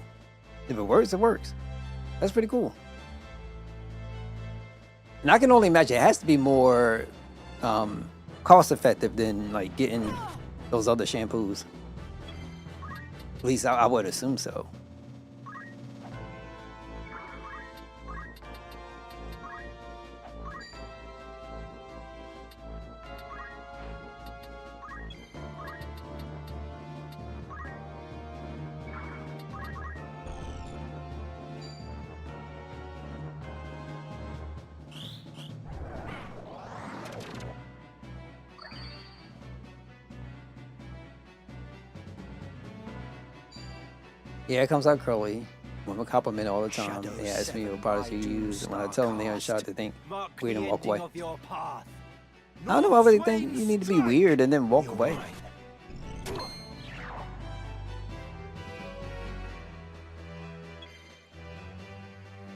If it works, it works. That's pretty cool. And I can only imagine it has to be more cost effective than like getting those other shampoos. At least I would assume so. Yeah, it comes out curly. Women compliment all the time. They ask me what products you use, and when I tell them they're shocked, they think weird and walk away. I don't know why would they think you need to be weird and then walk away.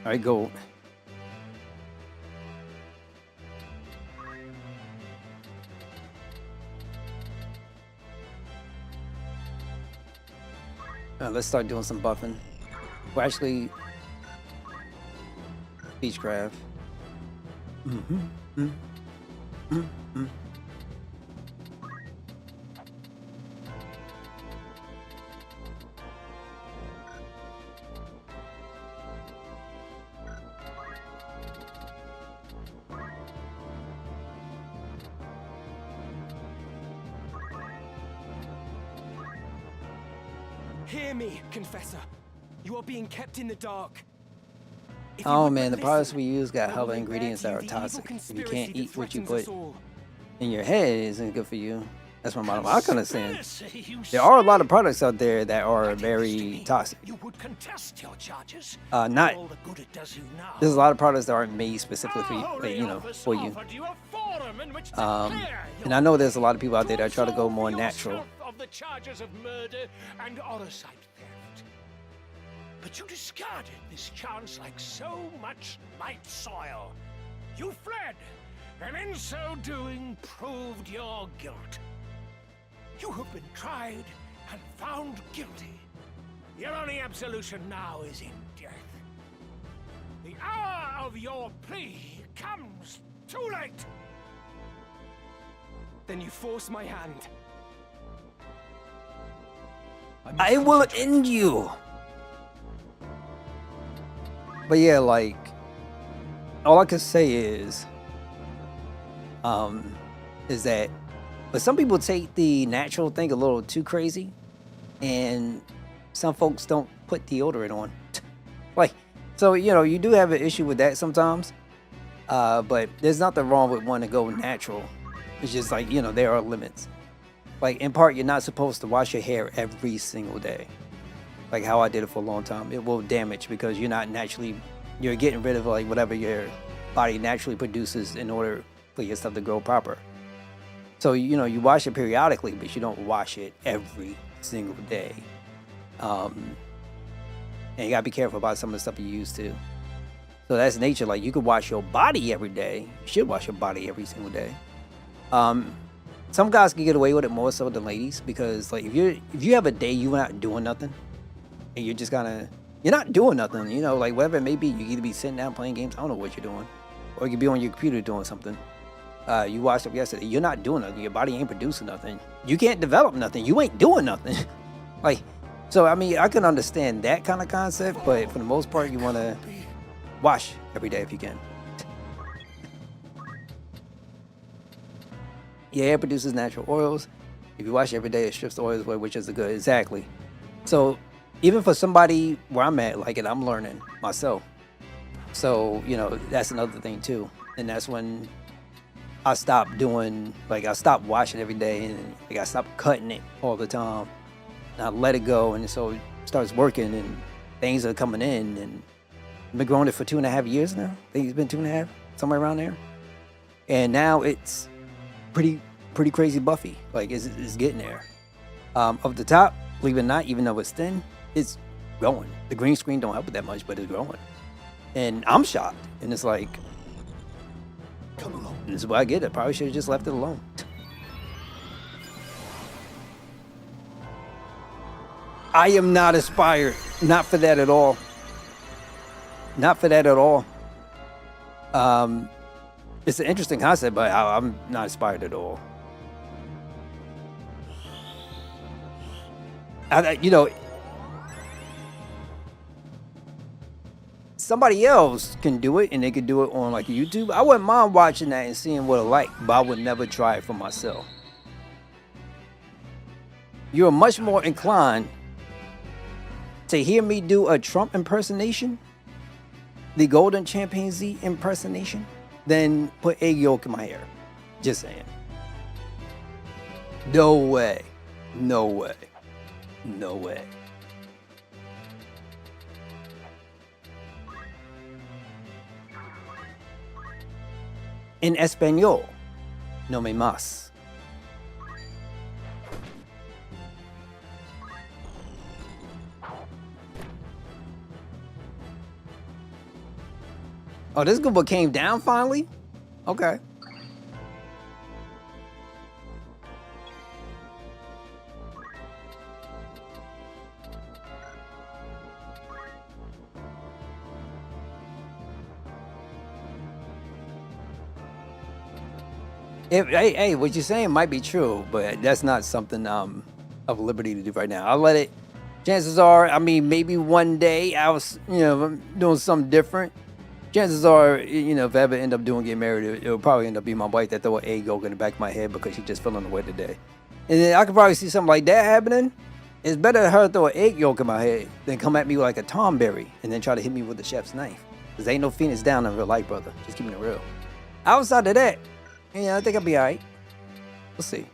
All right, gold. Let's start doing some buffing. Well, actually, Beechcraft. Hear me, Confessor. You are being kept in the dark. If you Oh would man, the but products listen, we use got I hella will lay ingredients bare that to are you the evil toxic. If you conspiracy can't that eat what you threatens put us all. in your head, it isn't good for you. That's my bottom line. I can understand. Conspiracy, you There are a lot say? of products out there that are But it is to very me toxic. You would contest your charges. Not. All the good it does you now. There's a lot of products that aren't made specifically for you, Our like, you know, office for you. offered you a forum in which to And clear I know there's a lot of people out your- there that try to go absolve more natural. yourself of the charges of murder and oversight theft. But you discarded this chance like so much light soil. You fled, and in so doing proved your guilt. You have been tried and found guilty. Your only absolution now is in death. The hour of your plea comes too late. Then you force my hand. I will end you. But yeah, like, all I can say is that, but some people take the natural thing a little too crazy, and some folks don't put deodorant on. Like, so, you know, you do have an issue with that sometimes, but there's nothing wrong with wanting to go natural. It's just like, you know, there are limits. Like, in part, you're not supposed to wash your hair every single day. Like how I did it for a long time. It will damage because you're not naturally, you're getting rid of like whatever your body naturally produces in order for your stuff to grow proper. So, you know, you wash it periodically, but you don't wash it every single day. And you gotta be careful about some of the stuff you use too. So that's nature. Like, you could wash your body every day. You should wash your body every single day. Some guys can get away with it more so than ladies, because like if you have a day you're not doing nothing, and you're just you're not doing nothing, you know, like whatever it may be, you can either be sitting down playing games, I don't know what you're doing, or you could be on your computer doing something. You watched up yesterday, you're not doing nothing, your body ain't producing nothing, you can't develop nothing, you ain't doing nothing. Like, So I mean, I can understand that kind of concept, but for the most part, you want to wash every day if you can. Yeah, it produces natural oils. If you wash every day, it strips the oils away, which is a good. Exactly. So even for somebody where I'm at, like it, I'm learning myself. So, you know, that's another thing too. And that's when I stopped doing, like I stopped washing every day and like I stopped cutting it all the time. And I let it go, and so it starts working and things are coming in, and I've been growing it for 2.5 years now. I think it's been 2.5, somewhere around there. And now it's pretty crazy buffy. Like it's getting there. Up the top, believe it or not, even though it's thin, it's growing. The green screen don't help it that much, but it's growing. And I'm shocked. And it's like, Come along. this is why I get it. Probably should have just left it alone. I am not inspired. Not for that at all. Not for that at all. It's an interesting concept, but I'm not inspired at all. You know, somebody else can do it, and they could do it on like YouTube. I wouldn't mind watching that and seeing what I like, but I would never try it for myself. You're much more inclined to hear me do a Trump impersonation, the golden chimpanzee impersonation, than put egg yolk in my hair. Just saying. No way. No way. No way. En español, no me más. Oh, this good book came down finally? Okay. Hey, what you're saying might be true, but that's not something of liberty to do right now. I'll let it. Chances are, I mean, maybe one day I was, doing something different. Chances are, if I ever end up getting married, it'll probably end up being my wife that throw an egg yolk in the back of my head because she's just feeling the way today. And then I could probably see something like that happening. It's better her throw an egg yolk in my head than come at me like a tomberry and then try to hit me with the chef's knife. Because ain't no Phoenix down in real life, brother. Just keeping it real. Outside of that, I think I'll be alright. We'll see.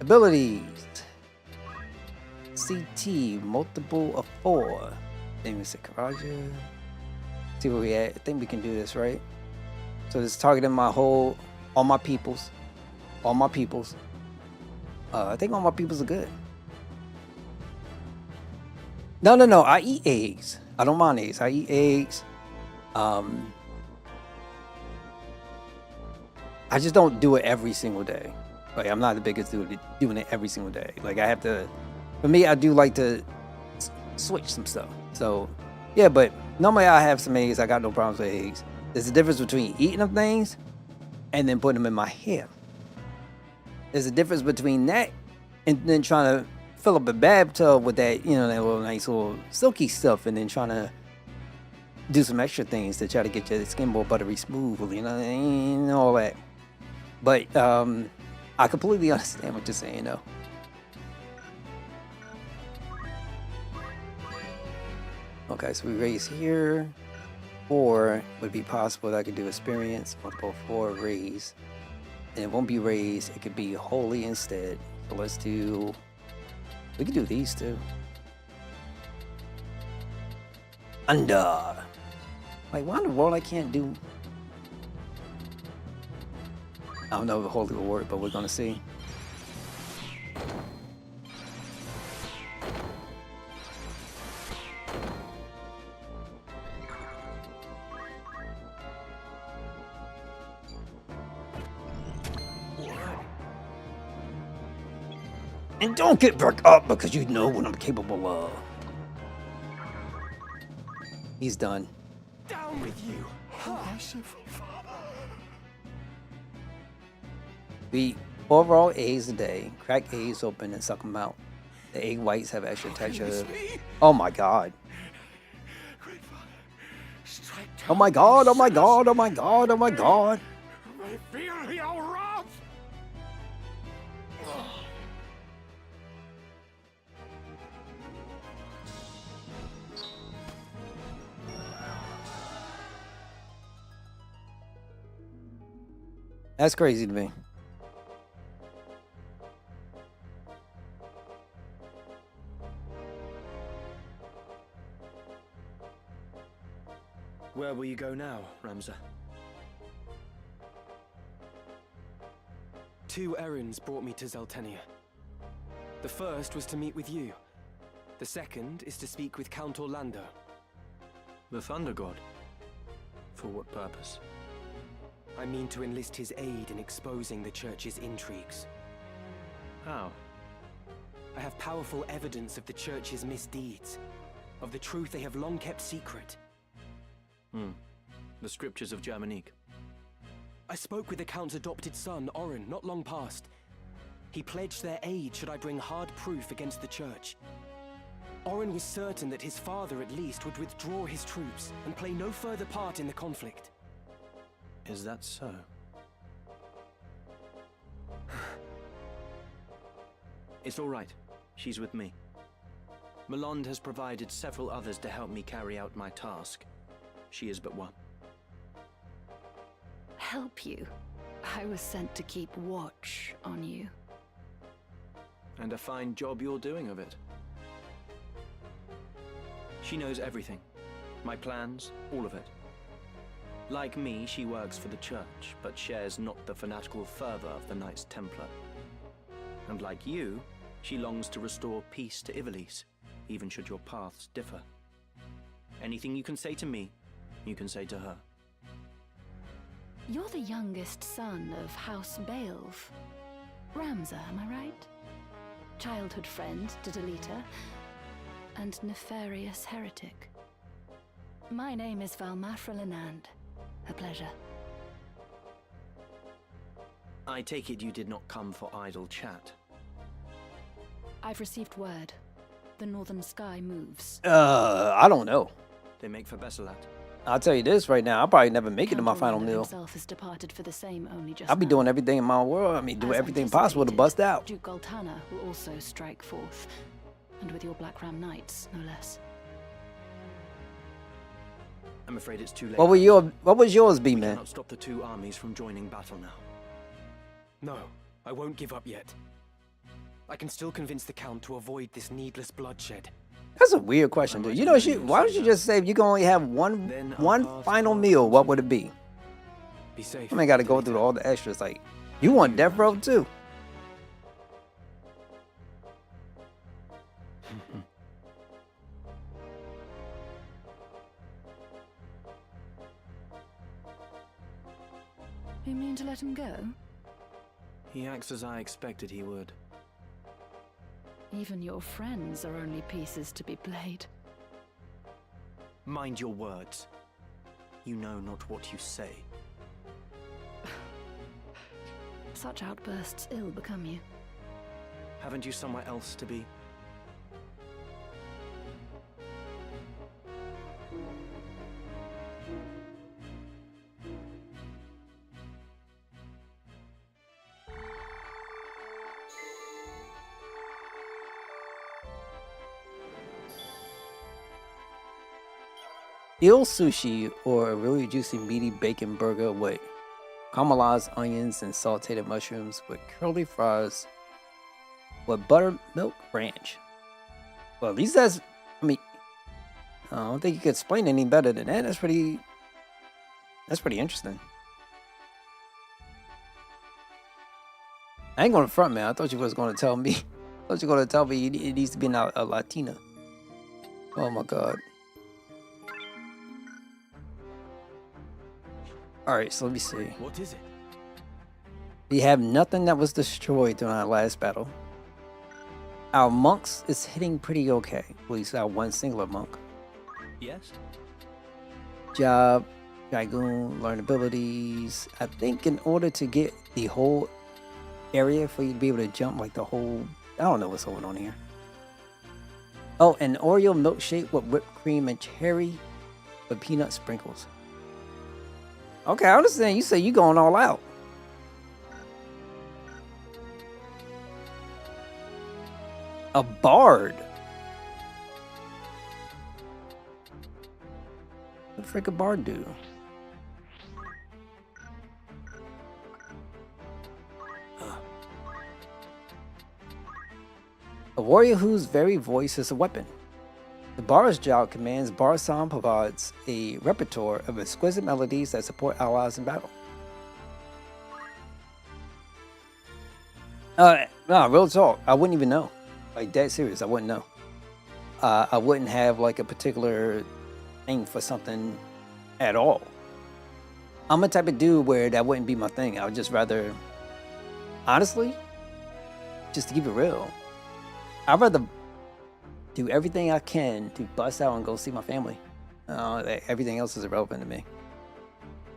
Abilities. CT, multiple of 4. Then we say Karaja. See where we at. I think we can do this, right? So this targeting all my peoples. All my peoples. I think all my peoples are good. No. I eat eggs. I don't mind eggs. I eat eggs. I just don't do it every single day. Like, I'm not the biggest dude doing it every single day. Like, for me, I do like to switch some stuff. So, yeah, but normally I have some eggs. I got no problems with eggs. There's a difference between eating them things and then putting them in my hair. There's a difference between that and then trying to fill up a bathtub with that, that little nice little silky stuff and then trying to do some extra things to try to get your skin more buttery smooth, and all that. But I completely understand what you're saying, though. Okay, so we raise here. 4 would be possible that I could do experience. Multiple 4 raise. And it won't be raised. It could be holy instead. So let's do... We could do these two. Under. Like, why in the world I can't do... I don't know if holy will work, but we're gonna see. And don't get back up because you know what I'm capable of. He's done. Down with you! We overall A's a day. Crack A's open and suck them out. The egg whites have extra How can texture. this be? Oh my god. Great Father, strike Oh my down god, these oh my sinners. god, oh my god, oh my god. Reveal your wrath. That's crazy to me. Where will you go now, Ramza? 2 errands brought me to Zeltenia. The first was to meet with you. The second is to speak with Count Orlando. The Thunder God? For what purpose? I mean to enlist his aid in exposing the Church's intrigues. How? I have powerful evidence of the Church's misdeeds, of the truth they have long kept secret. The scriptures of Germanique. I spoke with the Count's adopted son, Orin, not long past. He pledged their aid should I bring hard proof against the Church. Orin was certain that his father, at least, would withdraw his troops and play no further part in the conflict. Is that so? It's all right. She's with me. Malond has provided several others to help me carry out my task. She is but one. Help you? I was sent to keep watch on you. And a fine job you're doing of it. She knows everything. My plans, all of it. Like me, she works for the Church, but shares not the fanatical fervor of the Knights Templar. And like you, she longs to restore peace to Ivalice, even should your paths differ. Anything you can say to me, you can say to her. You're the youngest son of House Baelv. Ramza, am I right? Childhood friend to Delita, and nefarious heretic. My name is Valmafra Linand. A pleasure. I take it you did not come for idle chat. I've received word. The northern sky moves. I don't know. They make for Besselat. I'll tell you this right now. I'll probably never make it to my Count final Orlando meal. himself has departed for the same only just I'll be now. doing everything in my world. I mean, doing As everything possible to anticipated, bust out. Duke Goltana will also strike forth, and with your Black Ram Knights, no less. I'm afraid it's too late. What was yours, B We man? cannot stop the 2 armies from joining battle now. No, I won't give up yet. I can still convince the Count to avoid this needless bloodshed. That's a weird question, dude. You know, why don't you just say if you can only have one final meal, what would it be? Be safe. I mean, gotta go through all the extras. Like, you want death row too? You mean to let him go? He acts as I expected he would. Even your friends are only pieces to be played. Mind your words. You know not what you say. Such outbursts ill become you. Haven't you somewhere else to be? Eel sushi, or a really juicy meaty bacon burger with caramelized onions and sauteed mushrooms with curly fries with buttermilk ranch. Well, at least that's, I mean, I don't think you could explain any better than that. That's pretty interesting. I ain't gonna front, man. I thought you was gonna tell me. I thought you were gonna tell me it needs to be a Latina. Oh my god. Alright, so let me see. What is it? We have nothing that was destroyed during our last battle. Our monks is hitting pretty okay. At least our one singular monk. Yes? Job, Dragoon, learn abilities. I think in order to get the whole area for you to be able to jump like the whole... I don't know what's going on here. Oh, an Oreo milkshake with whipped cream and cherry with peanut sprinkles. Okay, I understand. You say you going all out. A bard. What the frick a bard do? A warrior whose very voice is a weapon. The bard's job commands bard song provides a repertoire of exquisite melodies that support allies in battle. No, real talk. I wouldn't even know. Like, dead serious, I wouldn't know. I wouldn't have like a particular thing for something at all. I'm a type of dude where that wouldn't be my thing. I would just rather, honestly, just to keep it real, I'd rather do everything I can to bust out and go see my family. Everything else is irrelevant to me.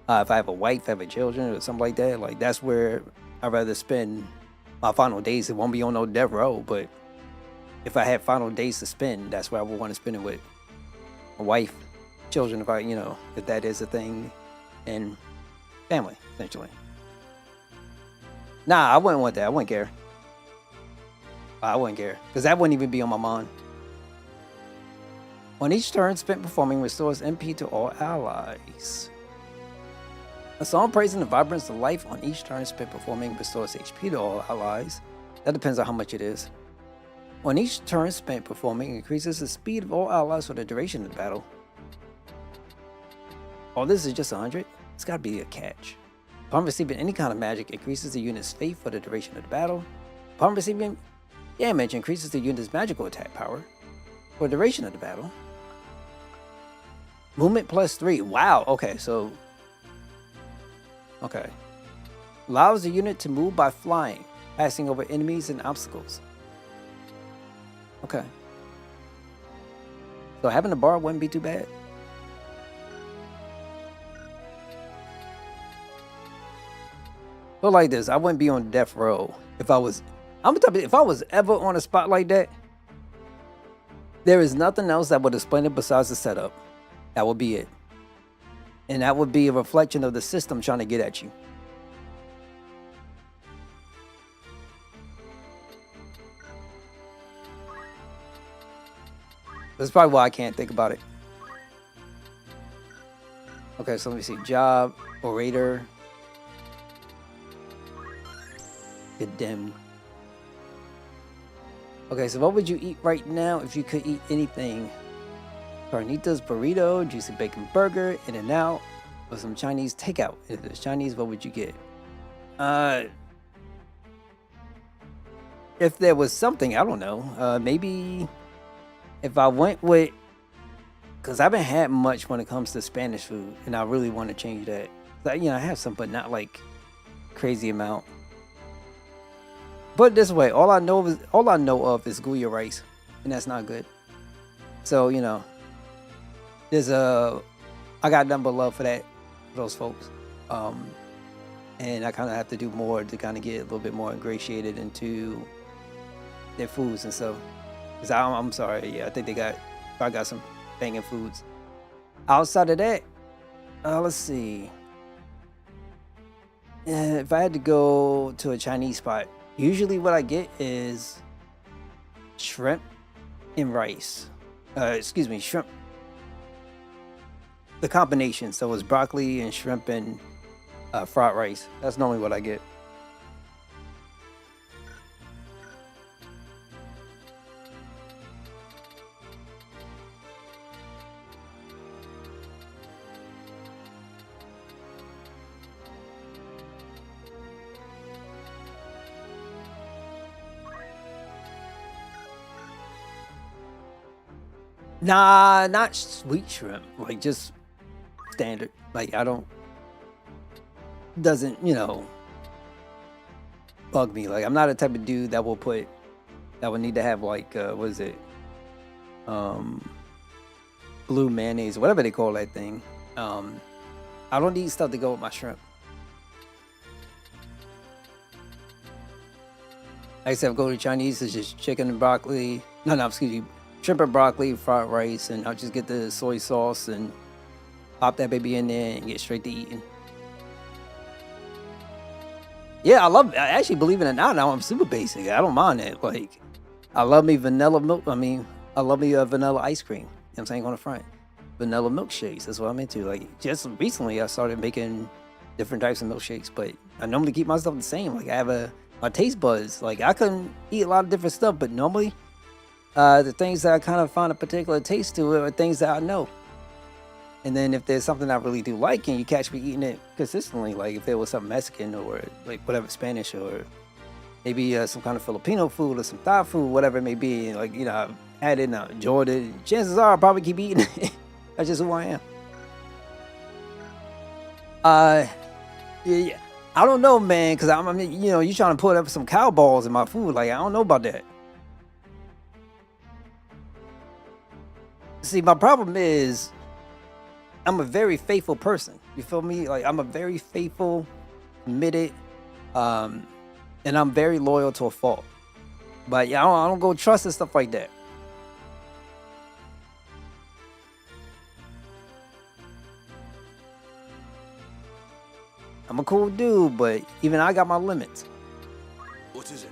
If I have a wife, if I have children, or something like that, like that's where I'd rather spend my final days. It won't be on no death row, but if I had final days to spend, that's where I would want to spend it with my wife, children, if I, if that is a thing, and family, essentially. Nah, I wouldn't want that. I wouldn't care. I wouldn't care, because that wouldn't even be on my mind. On each turn spent performing restores MP to all allies. A song praising the vibrance of life on each turn spent performing restores HP to all allies. That depends on how much it is. On each turn spent performing increases the speed of all allies for the duration of the battle. Oh, this is just 100? It's gotta be a catch. Upon receiving any kind of magic, increases the unit's faith for the duration of the battle. Upon receiving damage, increases the unit's magical attack power for the duration of the battle. Movement +3. Wow. Okay, so... Okay. Allows the unit to move by flying, passing over enemies and obstacles. Okay. So having a bar wouldn't be too bad. But like this, I wouldn't be on death row if I was... if I was ever on a spot like that, there is nothing else that would explain it besides the setup. That would be it. And that would be a reflection of the system trying to get at you. That's probably why I can't think about it. Okay, so let me see. Job, orator, condemned. Okay, so what would you eat right now if you could eat anything? Carnitas burrito, juicy bacon burger, In-N-Out, or some Chinese takeout. If it's Chinese, what would you get? If there was something, I don't know. Maybe if I went with, because I haven't had much when it comes to Spanish food, and I really want to change that. I have some, but not like crazy amount. Put it this way, all I know of is Goya rice, and that's not good. So, I got nothing but love for those folks. And I kind of have to do more to kind of get a little bit more ingratiated into their foods and stuff. Because I'm sorry, yeah, I think I got some banging foods. Outside of that, let's see. If I had to go to a Chinese spot, usually what I get is shrimp and rice. Shrimp. The combination, so it's broccoli and shrimp and fried rice. That's normally what I get. Nah, not sweet shrimp. Like just standard. Like doesn't bug me. Like I'm not a type of dude that would need to have like what is it? Blue mayonnaise, whatever they call that thing. I don't need stuff to go with my shrimp. Like I said, if I go to Chinese, it's just chicken and broccoli. No, excuse me. shrimp and broccoli, fried rice, and I'll just get the soy sauce and pop that baby in there and get straight to eating. Yeah, I actually, believe it or not, now I'm super basic. I don't mind it. Like, I love me vanilla milk. I love me vanilla ice cream. You know what I'm saying, on the front. Vanilla milkshakes, that's what I'm into. Like, just recently I started making different types of milkshakes, but I normally keep my stuff the same. Like, I have my taste buds. Like, I couldn't eat a lot of different stuff, but normally the things that I kind of find a particular taste to are things that I know. And then if there's something I really do like and you catch me eating it consistently, like if there was something Mexican or like whatever, Spanish, or maybe some kind of Filipino food or some Thai food, whatever it may be, like, you know, I've had it and I enjoyed it, chances are I'll probably keep eating it. That's just who I am. Yeah, I don't know, man, because I'm, you know, you trying to put up some cow balls in my food. Like, I don't know about that. See, my problem is I'm a very faithful person. You feel me? Like, I'm a very faithful, committed, and I'm very loyal to a fault. But yeah, I don't go trust and stuff like that. I'm a cool dude, but even I got my limits. What is it?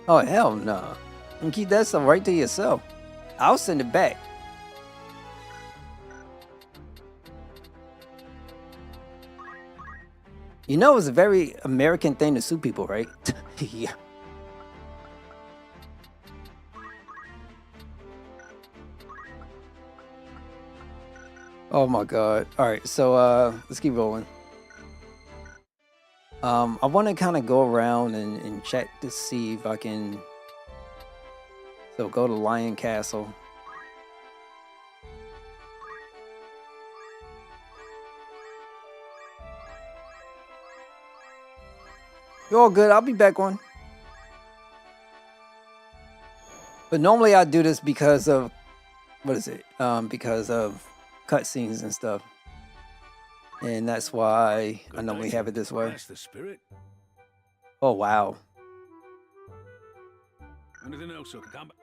Oh, hell no. Nah. You keep that stuff right to yourself. I'll send it back. You know, it's a very American thing to sue people, right? Yeah. Oh my God. All right, so let's keep rolling. I want to kind of go around and check to see if I can. So go to Lion Castle. You're all good. I'll be back on. But normally I do this because of, what is it? Because of cutscenes and stuff. And that's why I normally have it this way. That's the spirit. Oh, wow. Anything else I can come back?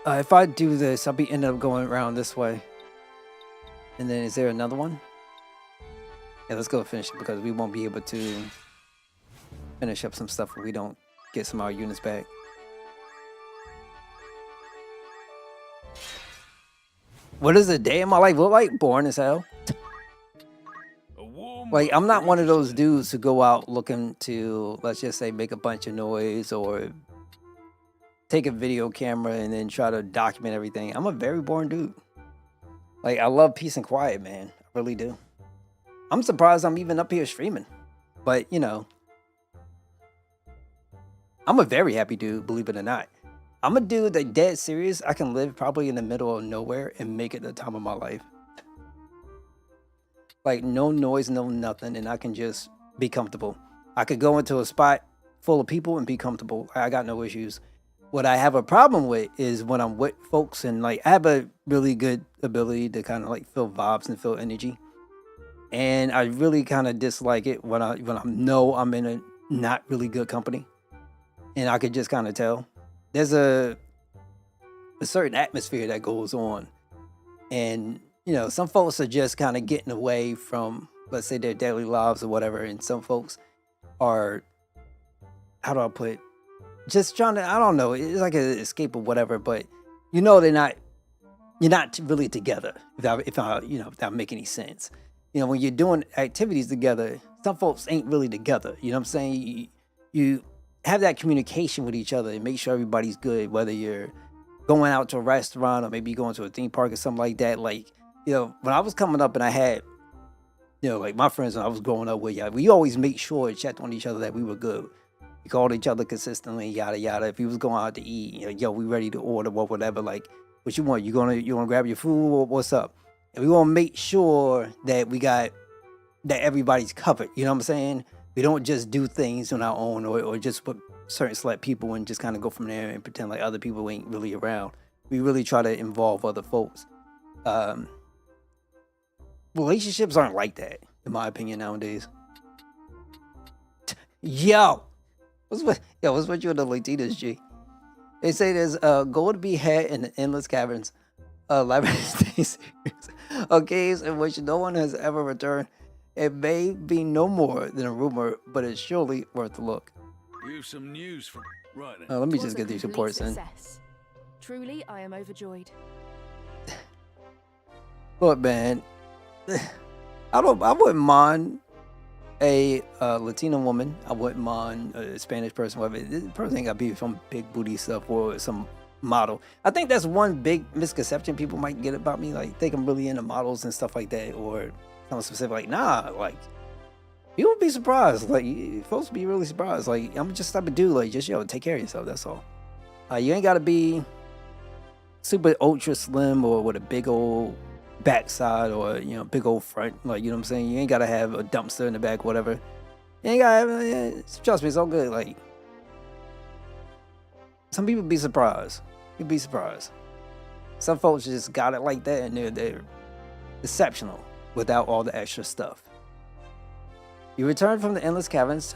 If I do this, I'll be ended up going around this way. And then is there another one? Yeah, let's go finish it because we won't be able to finish up some stuff if we don't get some of our units back. What does a day in my life look like? Boring as hell. Like, I'm not one of those dudes who go out looking to, let's just say, make a bunch of noise or take a video camera and then try to document everything. I'm a very boring dude. Like, I love peace and quiet, man. I really do. I'm surprised I'm even up here streaming. But, you know, I'm a very happy dude, believe it or not. I'm a dude that dead serious. I can live probably in the middle of nowhere and make it the time of my life. Like, no noise, no nothing, and I can just be comfortable. I could go into a spot full of people and be comfortable. I got no issues. What I have a problem with is when I'm with folks and, like, I have a really good ability to kind of, like, feel vibes and feel energy. And I really kind of dislike it when I know I'm in a not really good company. And I could just kind of tell. There's a certain atmosphere that goes on. And, you know, some folks are just kind of getting away from, let's say, their daily lives or whatever. And some folks are, how do I put it? Just trying to, I don't know, it's like an escape or whatever. But, you know, you're not really together, if that make any sense. You know, when you're doing activities together, some folks ain't really together. You know what I'm saying? You have that communication with each other and make sure everybody's good, whether you're going out to a restaurant or maybe going to a theme park or something like that. Like, you know, when I was coming up and I had, you know, like my friends when I was growing up with, we always make sure and checked on each other that we were good. We called each other consistently, yada, yada. If we was going out to eat, you know, yo, we ready to order or whatever, like, what you want? You gonna grab your food? What's up? And we want to make sure that that everybody's covered. You know what I'm saying? We don't just do things on our own or just put certain select people and just kind of go from there and pretend like other people ain't really around. We really try to involve other folks. Relationships aren't like that, in my opinion, nowadays. Yo, what's with you and the Latinas, G? They say there's gold to be had in the endless caverns, labyrinth of caves in which no one has ever returned. It may be no more than a rumor, but it's surely worth a look. You've some news from... Right then. Let me Was just a get these complete reports in. success. Truly, I am overjoyed. Look, man, I wouldn't mind a Latina woman. I wouldn't mind a Spanish person. Whatever. This person ain't got to be some big booty stuff or some model. I think that's one big misconception people might get about me. Like, think I'm really into models and stuff like that, or something specific. Like, nah, like, people would be surprised. Like, folks would be really surprised. Like, I'm just the type of dude, like, just, take care of yourself. That's all. You ain't got to be super ultra slim or with a big old backside or, big old front. Like, you know what I'm saying? You ain't got to have a dumpster in the back, whatever. You ain't got to have, trust me, it's all good. Like, some people be surprised. You'd be surprised. Some folks just got it like that and they're exceptional without all the extra stuff. You return from the endless caverns,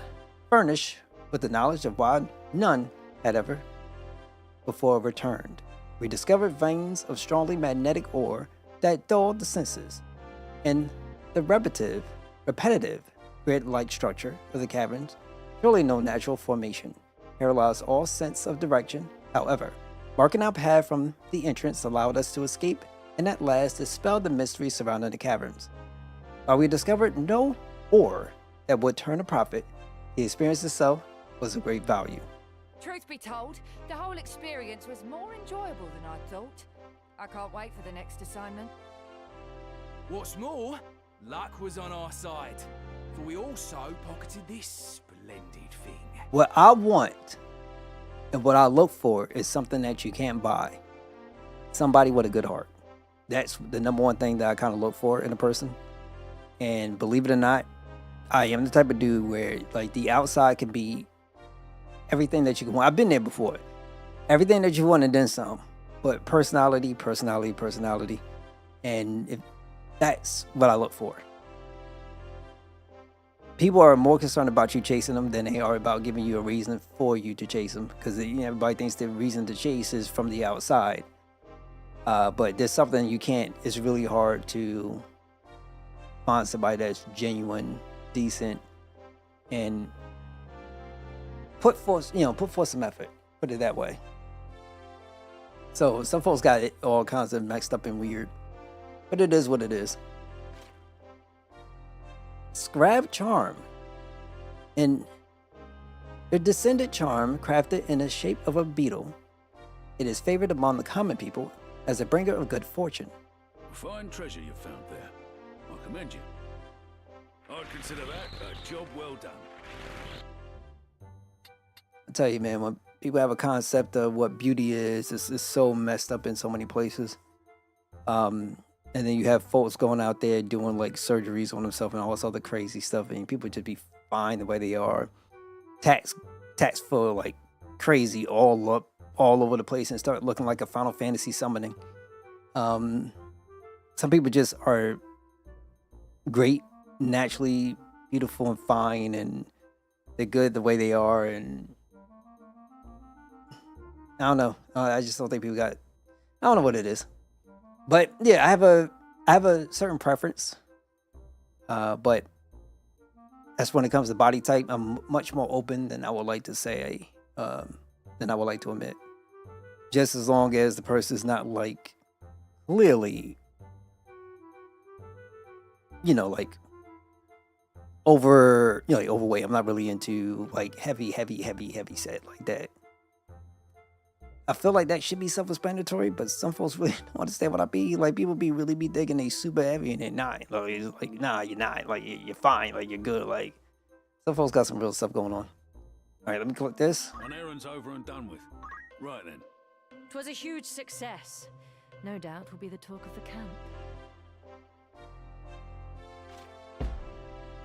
furnished with the knowledge of why none had ever before returned. We discovered veins of strongly magnetic ore that dulled the senses, and the repetitive grid-like structure of the caverns, surely no natural formation, paralyzed all sense of direction. However, marking our path from the entrance allowed us to escape and at last dispelled the mystery surrounding the caverns. While we discovered no ore that would turn a profit, the experience itself was of great value. Truth be told, the whole experience was more enjoyable than I thought. I can't wait for the next assignment. What's more, luck was on our side, for we also pocketed this splendid thing. What I want and what I look for is something that you can't buy. Somebody with a good heart. That's the number one thing that I kind of look for in a person. And believe it or not, I am the type of dude where, like, the outside can be everything that you can want. I've been there before. Everything that you want and then some. But personality. And that's what I look for. People are more concerned about you chasing them than they are about giving you a reason for you to chase them. Because everybody thinks the reason to chase is from the outside. But there's something you can't. It's really hard to find somebody that's genuine, decent, and put forth some effort. Put it that way. So some folks got it all kinds of mixed up and weird, but it is what it is. Scrab charm, and the descended charm crafted in the shape of a beetle. It is favored among the common people as a bringer of good fortune. Fine treasure you found there. I commend you. I'd consider that a job well done. I tell you, man, when people have a concept of what beauty is, it's so messed up in so many places. And then you have folks going out there doing like surgeries on themselves and all this other crazy stuff, and people just be fine the way they are, tax for like crazy all over the place and start looking like a Final Fantasy summoning. Some people just are great, naturally beautiful and fine, and they're good the way they are, and I don't know. I just don't think people got. I don't know what it is, but yeah, I have a certain preference. But that's when it comes to body type. I'm much more open than I would like to say. Than I would like to admit. Just as long as the person's not like clearly, like like overweight. I'm not really into like heavy set like that. I feel like that should be self-explanatory, but some folks really don't understand what I be. Like, people really be thinking they super heavy and they're not. Like, it's like, nah, you're not. Like, you're fine. Like, you're good. Like, some folks got some real stuff going on. All right, let me click this. An errand's over and done with. Right then. 'Twas a huge success. No doubt will be the talk of the camp.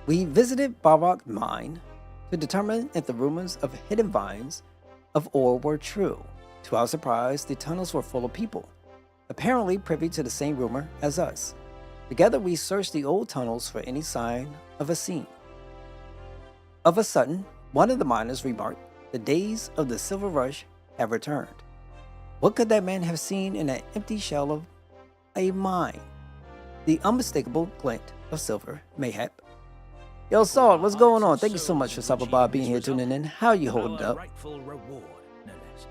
We visited Barrock Mine to determine if the rumors of hidden vines of ore were true. To our surprise, the tunnels were full of people, apparently privy to the same rumor as us. Together, we searched the old tunnels for any sign of a scene. Of a sudden, One of the miners remarked, "The days of the silver rush have returned." What could that man have seen in that empty shell of a mine? The unmistakable glint of silver, mayhap. Yo, Salt, what's going on? Thank you so much for stopping by, being here, tuning in. How you holding up? Rightful reward, no less.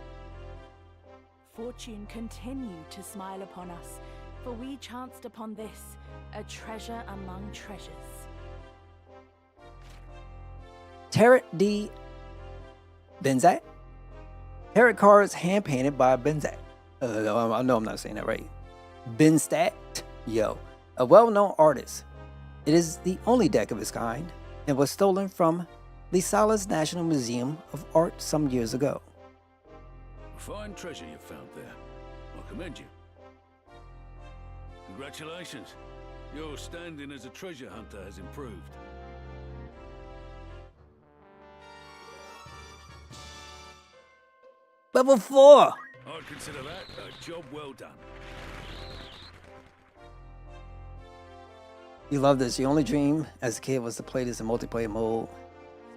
Fortune continued to smile upon us, for we chanced upon this, a treasure among treasures. Tarot D. Benzat? Tarot cards hand painted by Benzat. I know I'm not saying that right. Benzat, yo, a well-known artist. It is the only deck of its kind and was stolen from Ivalice National Museum of Art some years ago. A fine treasure you found there. I commend you. Congratulations. Your standing as a treasure hunter has improved. Level 4! I'd consider that a job well done. You love this. Your only dream as a kid was to play this in multiplayer mode.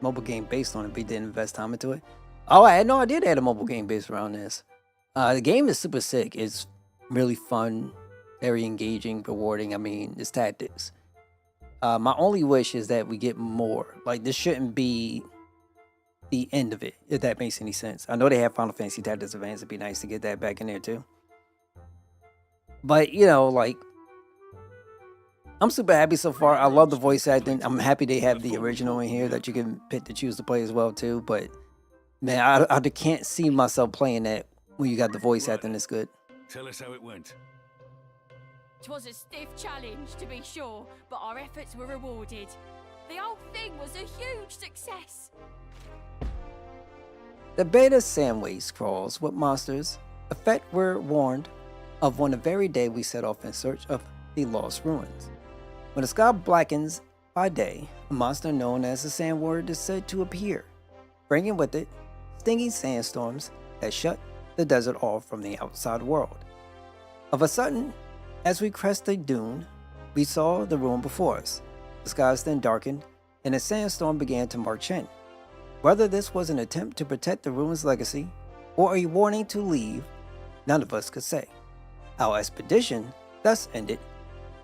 Mobile game based on it, but you didn't invest time into it. Oh, I had no idea they had a mobile game based around this. The game is super sick. It's really fun, very engaging, rewarding. I mean, it's tactics. My only wish is that we get more. Like, this shouldn't be the end of it, if that makes any sense. I know they have Final Fantasy Tactics Advance. It'd be nice to get that back in there too. But, you know, like, I'm super happy so far. I love the voice acting. I'm happy they have the original in here that you can pick to choose to play as well too. But man, I can't see myself playing that when you got the voice acting this good. Tell us how it went. 'Twas a stiff challenge, to be sure, but our efforts were rewarded. The whole thing was a huge success. The beta sandways crawls with monsters. Effect were warned of on the very day we set off in search of the lost ruins. When the sky blackens by day, a monster known as the Sandward is said to appear, bringing with it stinging sandstorms that shut the desert off from the outside world. Of a sudden, as we crested a dune, we saw the ruin before us. The skies then darkened, and a sandstorm began to march in. Whether this was an attempt to protect the ruin's legacy or a warning to leave, none of us could say. Our expedition thus ended,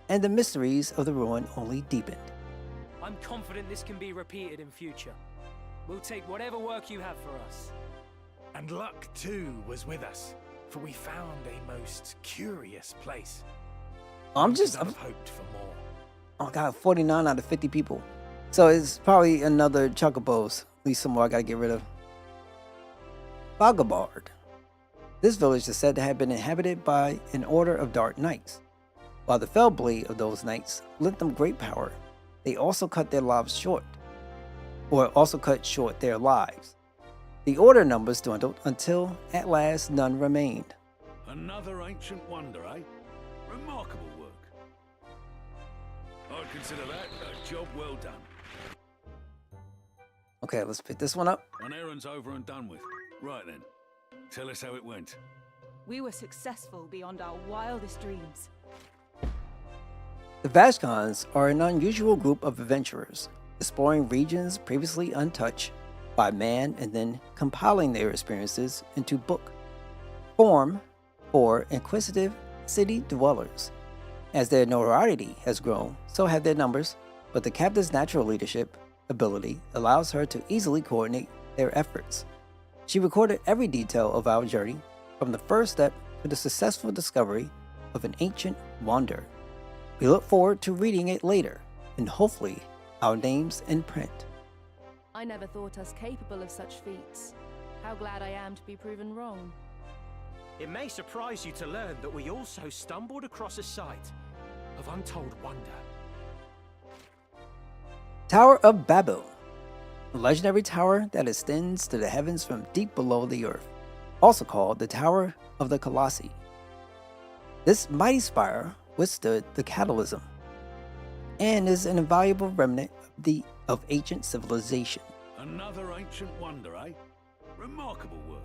and the mysteries of the ruin only deepened. I'm confident this can be repeated in future. We'll take whatever work you have for us. And luck, too, was with us, for we found a most curious place. I've hoped for more. Oh, I got 49 out of 50 people. So it's probably another chocobos. At least some more I gotta get rid of. Vagabard. This village is said to have been inhabited by an order of dark knights. While the fell blade of those knights lent them great power, they also cut their lives short. Or also cut short their lives. The order numbers dwindled until at last none remained. Another ancient wonder, eh? Remarkable work. I'd consider that a job well done. Okay, let's pick this one up. An errand's over and done with. Right then, tell us how it went. We were successful beyond our wildest dreams. The Vashkons are an unusual group of adventurers, exploring regions previously untouched by man and then compiling their experiences into book form for inquisitive city dwellers. As their notoriety has grown, so have their numbers, but the captain's natural leadership ability allows her to easily coordinate their efforts. She recorded every detail of our journey, from the first step to the successful discovery of an ancient wonder. We look forward to reading it later, and hopefully our names in print. I never thought us capable of such feats. How glad I am to be proven wrong. It may surprise you to learn that we also stumbled across a site of untold wonder. Tower of Babel, a legendary tower that extends to the heavens from deep below the earth, also called the Tower of the Colossi. This mighty spire withstood the cataclysm and is an invaluable remnant of ancient civilization. Another ancient wonder, eh? Remarkable work.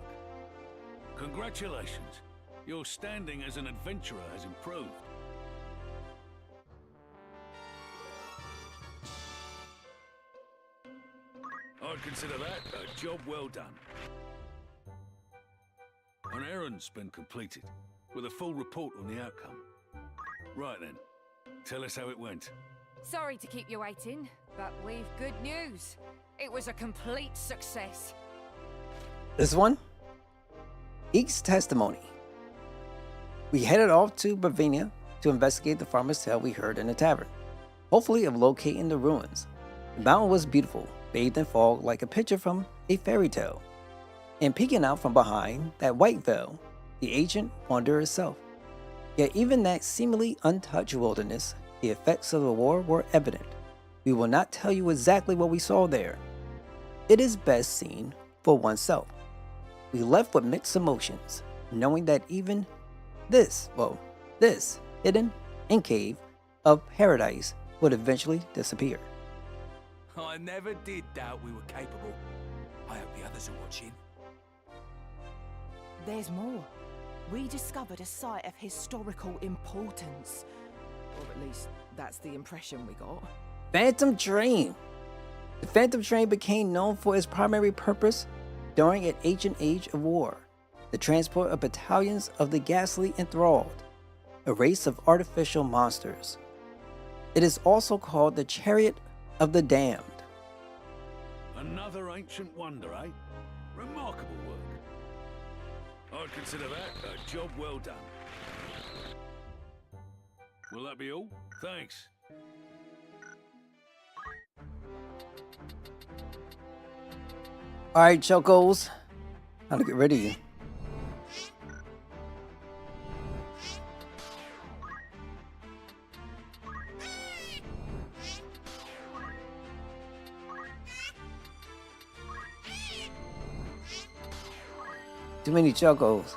Congratulations. Your standing as an adventurer has improved. I'd I'd consider that a job well done. An errand's been completed, with a full report on the outcome. Right then, tell us how it went. Sorry to keep you waiting, but we've good news. It was a complete success. This one? Eek's testimony. We headed off to Bavaria to investigate the farmer's tale we heard in the tavern, hopefully of locating the ruins. The mountain was beautiful, bathed in fog like a picture from a fairy tale. And peeking out from behind that white veil, the ancient wonder itself. Yet even that seemingly untouched wilderness, the effects of the war were evident. We will not tell you exactly what we saw there. It is best seen for oneself. We left with mixed emotions, knowing that even this hidden cave of paradise would eventually disappear. I never did doubt we were capable. I hope the others are watching. There's more. We discovered a site of historical importance. Or at least, that's the impression we got. Phantom Train. The Phantom Train became known for its primary purpose during an ancient age of war, the transport of battalions of the ghastly enthralled, a race of artificial monsters. It is also called the Chariot of the Damned. Another ancient wonder, eh? Remarkable work. I'd consider that a job well done. Will that be all? Thanks. Alright, Chocos. How to get rid of you. Too many Chocos.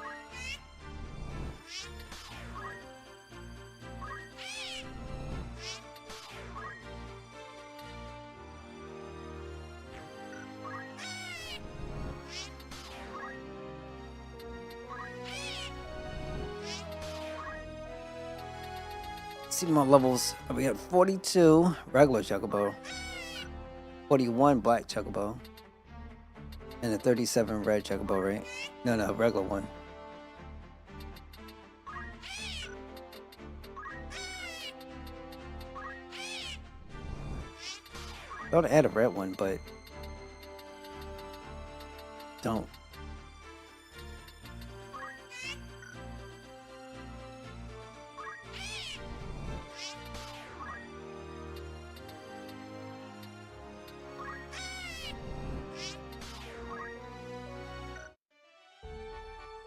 See my levels. We have 42 regular Chocobo, 41 black Chocobo, and a 37 red Chocobo, right? No, regular one. I ought to add a red one, but don't.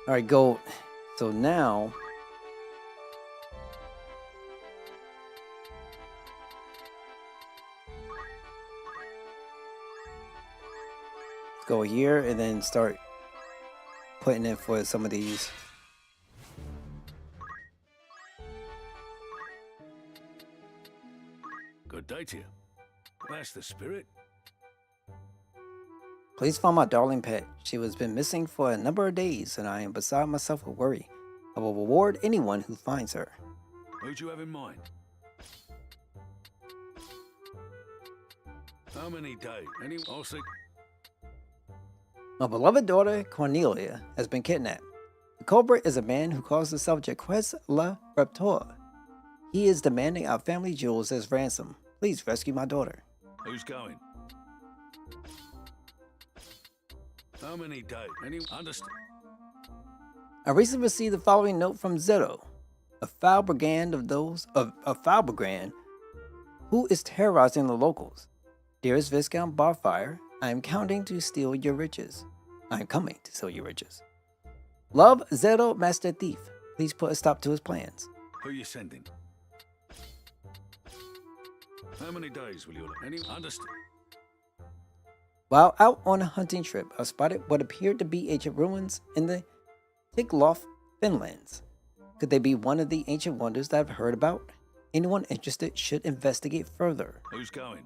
All right, go. So now, let's go here and then start putting in for some of these. Good day to you. That's the spirit. Please find my darling pet. She has been missing for a number of days, and I am beside myself with worry. I will reward anyone who finds her. Who'd you have in mind? How many days? I'll see. My beloved daughter, Cornelia, has been kidnapped. The culprit is a man who calls himself Jaquez Le Raptor. He is demanding our family jewels as ransom. Please rescue my daughter. Who's going? How many days? Understand? I recently received the following note from Zero, a foul brigand who is terrorizing the locals. Dearest Viscount Barfire, I am coming to steal your riches. Love, Zero, Master Thief. Please put a stop to his plans. Who are you sending? How many days will you? Understand? While out on a hunting trip, I spotted what appeared to be ancient ruins in the Tigloff Finlands. Could they be one of the ancient wonders that I've heard about? Anyone interested should investigate further. Who's going?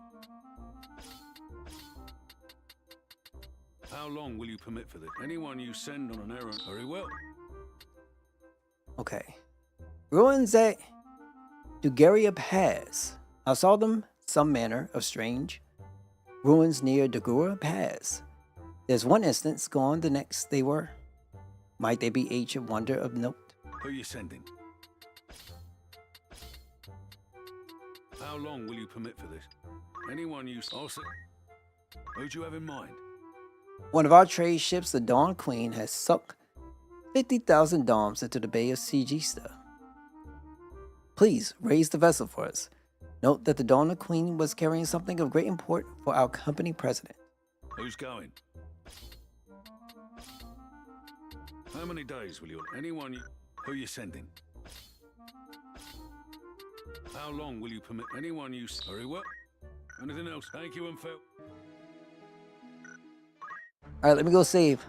How long will you permit for this? Anyone you send on an errand, very well. Okay. Ruins at Dugaria Pass. I saw them some manner of strange ruins near Dagura Pass. There's one instance gone, the next they were. Might they be ancient wonder of note? Who you sending? How long will you permit for this? Anyone you... I'll say... Who'd you have in mind? One of our trade ships, the Dawn Queen, has sunk 50,000 doms into the Bay of Sigista. Please raise the vessel for us. Note that the Dawn Queen was carrying something of great import for our company president. Who's going? How many days will you... Anyone you... Who you sending? How long will you permit... Anyone you... Very well. Anything else? Thank you and Phil. Alright, let me go save.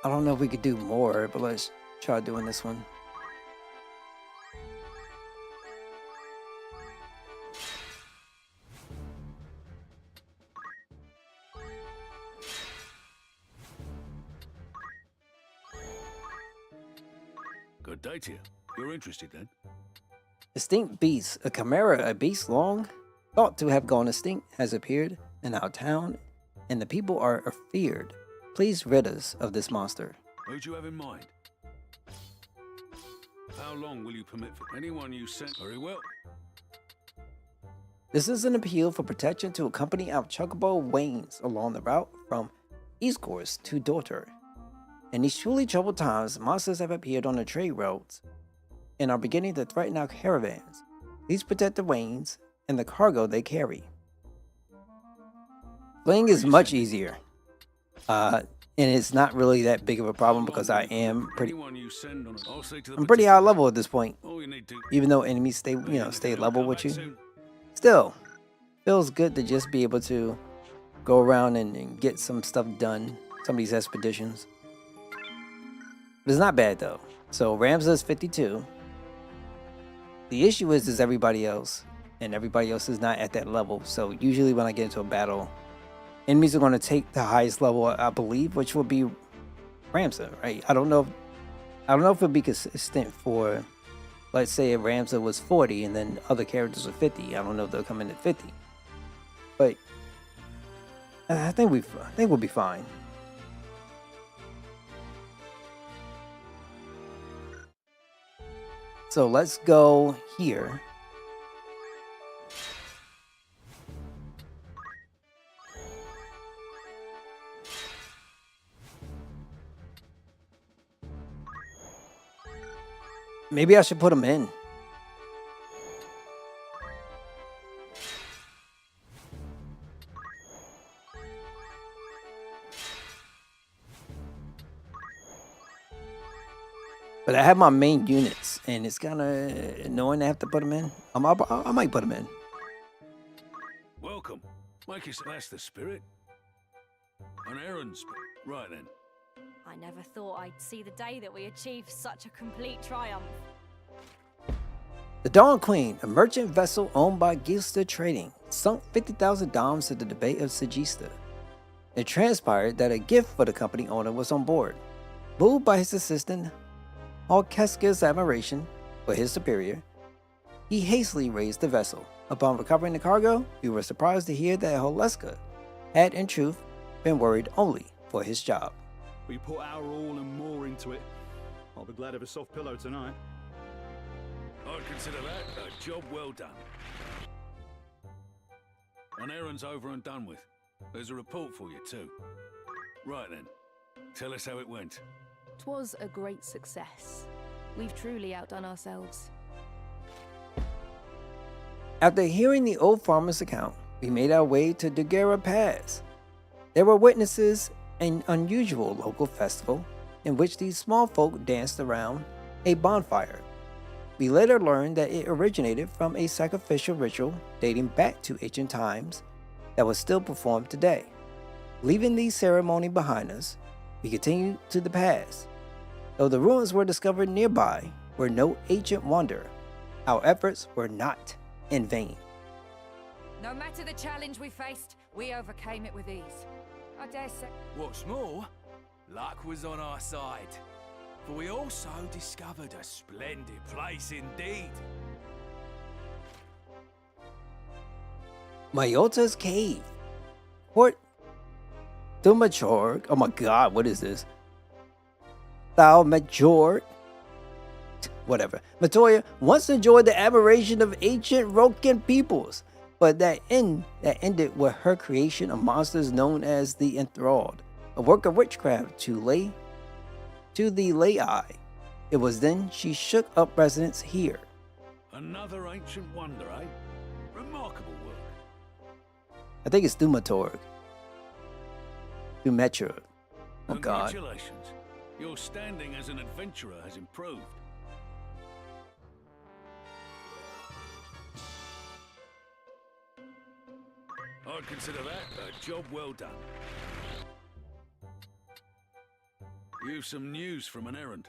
I don't know if we could do more, but let's try doing this one. Good day to you. You're interested then? Extinct beast, a chimera, a beast long thought to have gone extinct, has appeared in our town, and the people are feared. Please rid us of this monster. Who'd you have in mind? How long will you permit for anyone you sent? Very well. This is an appeal for protection to accompany our chocobo wains along the route from East Course to Daughter. In these truly troubled times, monsters have appeared on the trade roads and are beginning to threaten our caravans. Please protect the wains and the cargo they carry. Fleeing is much easier. And it's not really that big of a problem because I am pretty... I'm pretty high level at this point. Even though enemies stay level with you. Still, feels good to just be able to go around and get some stuff done. Some of these expeditions. But it's not bad though. So Ramza's 52. The issue is everybody else. And everybody else is not at that level. So usually when I get into a battle, enemies are going to take the highest level, I believe, which will be Ramza, right? I don't know if it'll be consistent for, let's say, if Ramza was 40 and then other characters are 50. I don't know if they'll come in at 50. But I think we'll be fine. So let's go here. Maybe I should put them in. But I have my main units, and it's kind of annoying to have to put them in. I might put them in. Welcome. Make it that's the spirit. An errand right then. I never thought I'd see the day that we achieved such a complete triumph. The Dawn Queen, a merchant vessel owned by Gilster Trading, sunk 50,000 doms into the Bay of Sigista. It transpired that a gift for the company owner was on board. Moved by his assistant, Alkeska's admiration for his superior, he hastily raised the vessel. Upon recovering the cargo, we were surprised to hear that Holeska had, in truth, been worried only for his job. We put our all and more into it. I'll be glad of a soft pillow tonight. I'd consider that a job well done. An errand's over and done with. There's a report for you too. Right then, tell us how it went. 'Twas a great success. We've truly outdone ourselves. After hearing the old farmer's account, we made our way to Dagura Pass. There were witnesses an unusual local festival in which these small folk danced around a bonfire. We later learned that it originated from a sacrificial ritual dating back to ancient times that was still performed today. Leaving these ceremonies behind us, we continued to the pass. Though the ruins were discovered nearby were no ancient wonder, our efforts were not in vain. No matter the challenge we faced, we overcame it with ease. I dare say. What's more, luck was on our side. For we also discovered a splendid place indeed. Mayota's Cave. Port Thaumaturg. Oh my god, what is this? Thaumaturg. Whatever. Matoya once enjoyed the admiration of ancient Rokan peoples, but that ended with her creation of monsters known as the Enthralled, a work of witchcraft to the lay eye. It was then she shook up residents here. Another ancient wonder, eh? Remarkable work. I think it's Thaumaturg. Thaumaturg. Oh god. Congratulations. Your standing as an adventurer has improved. I'd consider that a job well done. You've some news from an errand.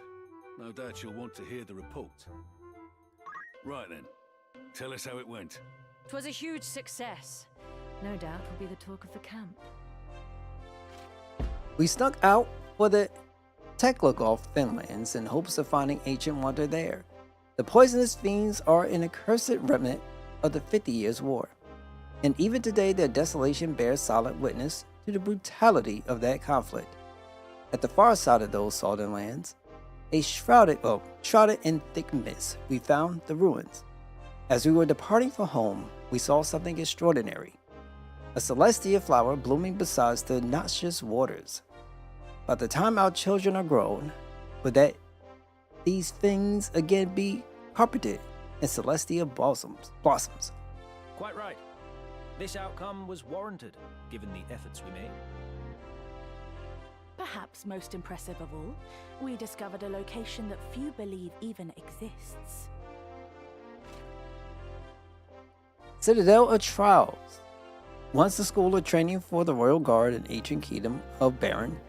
No doubt you'll want to hear the report. Right then, tell us how it went. 'Twas a huge success. No doubt will be the talk of the camp. We snuck out for the Teklagolf Finlands in hopes of finding ancient wonder there. The poisonous fiends are an accursed remnant of the 50 Years' War, and even today their desolation bears solid witness to the brutality of that conflict. At the far side of those southern lands, shrouded in thick mist, we found the ruins. As we were departing for home, we saw something extraordinary. A celestia flower blooming beside the noxious waters. By the time our children are grown, would that these things again be carpeted in celestia blossoms? Quite right. This outcome was warranted, given the efforts we made. Perhaps most impressive of all, we discovered a location that few believe even exists. Citadel of Trials. Once the school of training for the royal guard in ancient kingdom of Baron,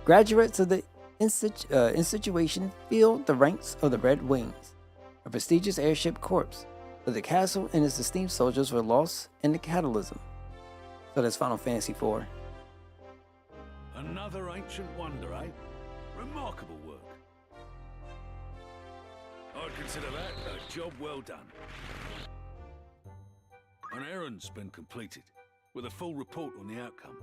graduates of the institution filled the ranks of the Red Wings, a prestigious airship corps, but the castle and its esteemed soldiers were lost in the catalysm. So that's Final Fantasy IV. Another ancient wonder, eh? Remarkable work. I'd consider that a job well done. An errand's been completed, with a full report on the outcome.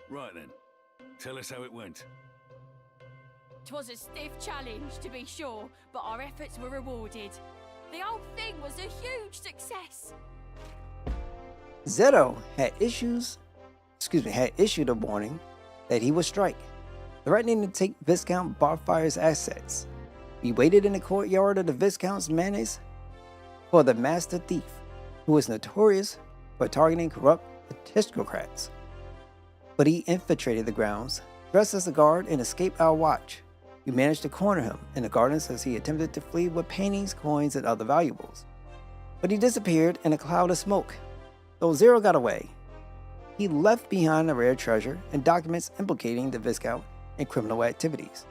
Right then, tell us how it went. 'Twas a stiff challenge, to be sure, but our efforts were rewarded. The whole thing was a huge success. Zero had issued a warning that he would strike, threatening to take Viscount Barfire's assets. We waited in the courtyard of the Viscount's manors for the master thief, who was notorious for targeting corrupt aristocrats. But he infiltrated the grounds, dressed as a guard, and escaped our watch. We managed to corner him in the gardens as he attempted to flee with paintings, coins, and other valuables. But he disappeared in a cloud of smoke. Though Zero got away, he left behind a rare treasure and documents implicating the Viscount in criminal activities.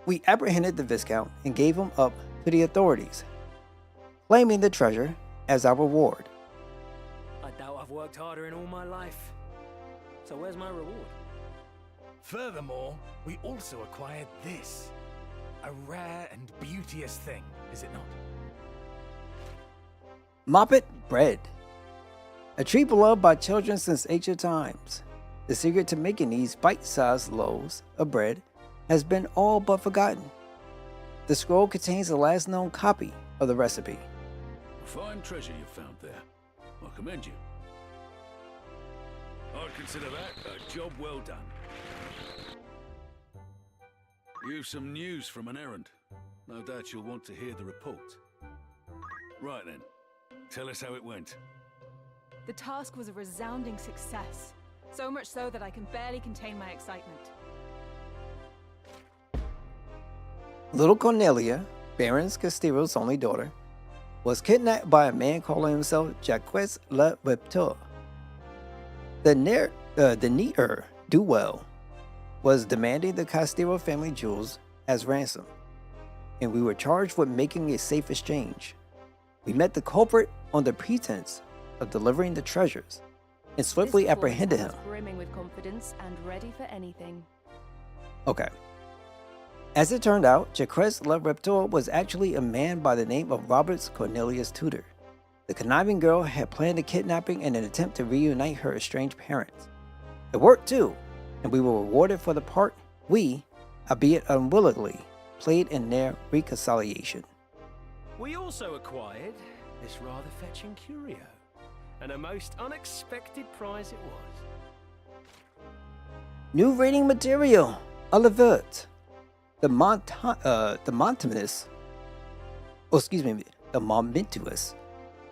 We apprehended the Viscount and gave him up to the authorities, claiming the treasure as our reward. I doubt I've worked harder in all my life. So where's my reward? Furthermore, we also acquired this. A rare and beauteous thing, is it not? Moppet bread. A treat beloved by children since ancient times. The secret to making these bite-sized loaves of bread has been all but forgotten. The scroll contains the last known copy of the recipe. A fine treasure you found there. I commend you. I'd consider that a job well done. You've some news from an errand. No doubt you'll want to hear the report. Right then, tell us how it went. The task was a resounding success, so much so that I can barely contain my excitement. Little Cornelia, Baron Castillo's only daughter, was kidnapped by a man calling himself Jacques Le Repteur. The near Duel was demanding the Castillo family jewels as ransom, and we were charged with making a safe exchange. We met the culprit on the pretense of delivering the treasures and swiftly This performance apprehended has him. us brimming with confidence and ready for anything. Okay. As it turned out, Jacques Le Reptile was actually a man by the name of Robert Cornelius Tudor. The conniving girl had planned a kidnapping in an attempt to reunite her estranged parents. It worked too, and we were rewarded for the part we, albeit unwillingly, played in their reconciliation. We also acquired this rather fetching curio, and a most unexpected prize it was. New reading material, Olivert. The Momentous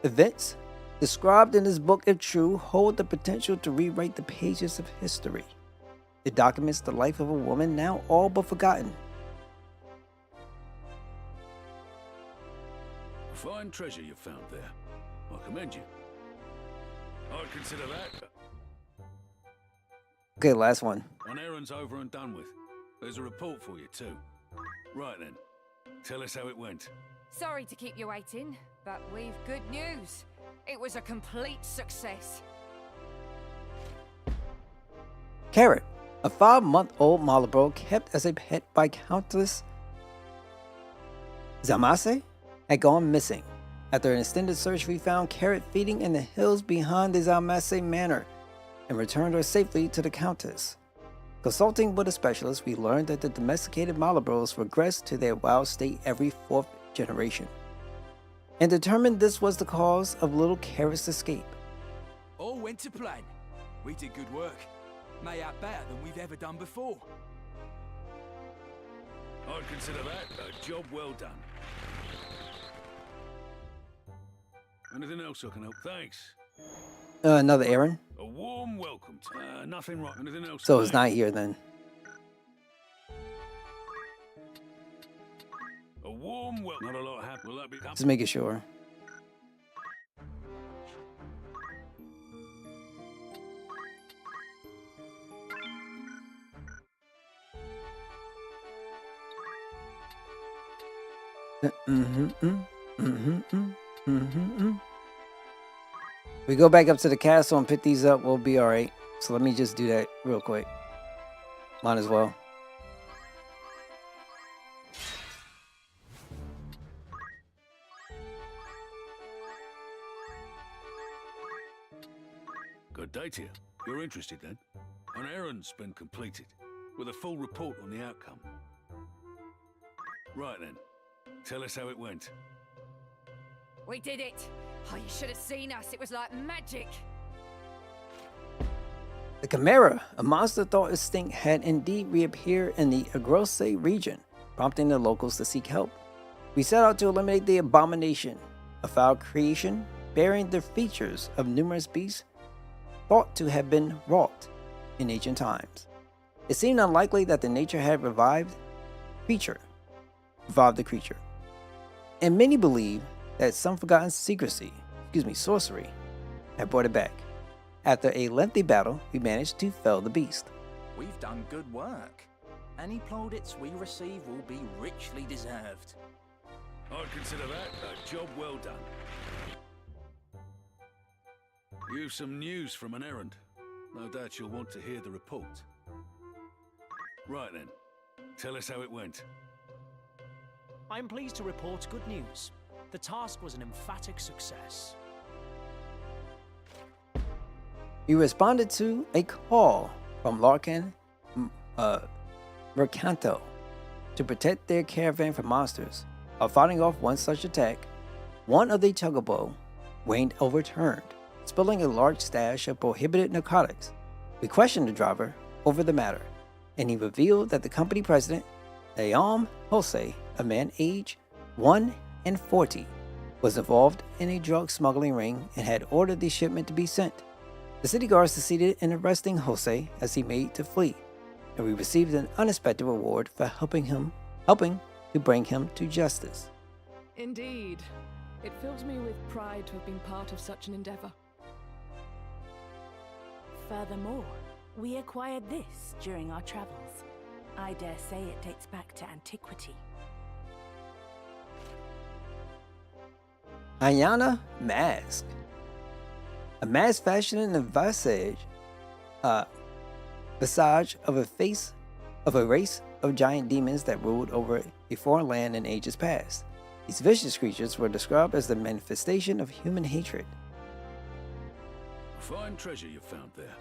events described in this book, if true, hold the potential to rewrite the pages of history. It documents the life of a woman now all but forgotten. A fine treasure you found there. I commend you. I'd consider that. Okay, last one. An errand's over and done with. There's a report for you too. Right then. Tell us how it went. Sorry to keep you waiting, but we've good news. It was a complete success. Carrot, a 5-month-old Malibro kept as a pet by Countess Zamase, had gone missing. After an extended search, we found Carrot feeding in the hills behind the Zamase manor and returned her safely to the Countess. Consulting with a specialist, we learned that the domesticated Malibros regress to their wild state every 4th generation, and determined this was the cause of little Carrot's escape. All went to plan. We did good work. Mayhap better than we've ever done before. I'd consider that a job well done. Anything else I can help? Thanks. Another errand. A warm welcome. Nothing wrong. Anything else? So it's not here then. A warm welcome. Not a lot happened. Will that be? Just making sure. We go back up to the castle and pick these up, we'll be alright. So let me just do that real quick. Might as well. Good day to you. You're interested then? An errand's been completed, with a full report on the outcome. Right then. Tell us how it went. We did it! Oh, you should have seen us. It was like magic. The Chimera, a monster thought extinct, had indeed reappeared in the Agrose region, prompting the locals to seek help. We set out to eliminate the abomination, a foul creation bearing the features of numerous beasts thought to have been wrought in ancient times. It seemed unlikely that the nature had revived the creature, and many believe that some forgotten sorcery had brought it back. After a lengthy battle, we managed to fell the beast. We've done good work. Any plaudits we receive will be richly deserved. I'd consider that a job well done. You've some news from an errand. No doubt you'll want to hear the report. Right then. Tell us how it went. I am pleased to report good news. The task was an emphatic success. We responded to a call from Larkin Mercanto to protect their caravan from monsters. While fighting off one such attack, one of the chocobo waned overturned, spilling a large stash of prohibited narcotics. We questioned the driver over the matter, and he revealed that the company president, Leon Jose, a man aged 41, was involved in a drug smuggling ring and had ordered the shipment to be sent. The city guards succeeded in arresting Jose as he made to flee, and we received an unexpected reward for helping to bring him to justice. Indeed. It fills me with pride to have been part of such an endeavor. Furthermore, we acquired this during our travels. I dare say it dates back to antiquity. Ayana mask. A mask fashioned in the visage of a race of giant demons that ruled over a foreign land in ages past. These vicious creatures were described as the manifestation of human hatred. A fine treasure you've found there.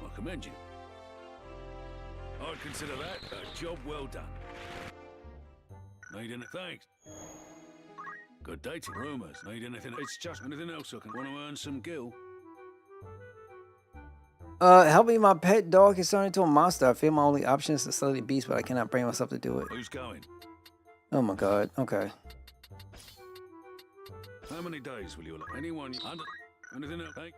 I commend you. I'd consider that a job well done. Need any thanks? Good dating. Rumors. Need anything? It's just anything else I can want to earn some gil. Help me, my pet dog is turned into a monster. I feel my only option is to slay the beast, but I cannot bring myself to do it. Who's going? Oh my god, okay. How many days will you allow? Anyone under? Anything else? Hey?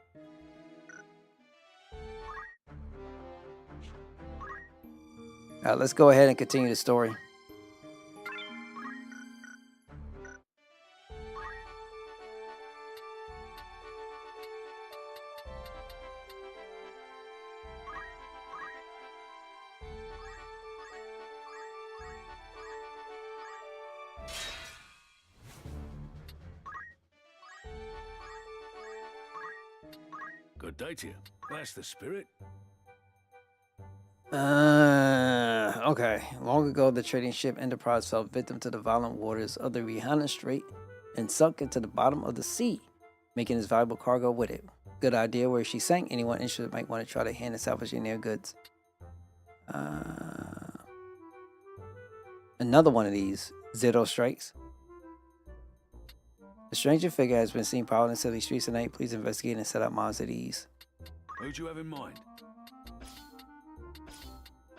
Alright, let's go ahead and continue the story. Good day to you. That's the spirit. Okay. Long ago, the trading ship Enterprise fell victim to the violent waters of the Rihanna Strait and sunk into the bottom of the sea, making its valuable cargo with it. Good idea. Where she sank, anyone interested might want to try to hand and salvage their goods. Another one of these. Zero strikes. A stranger figure has been seen prowling the city streets tonight. Please investigate and set up minds at ease. Who'd you have in mind?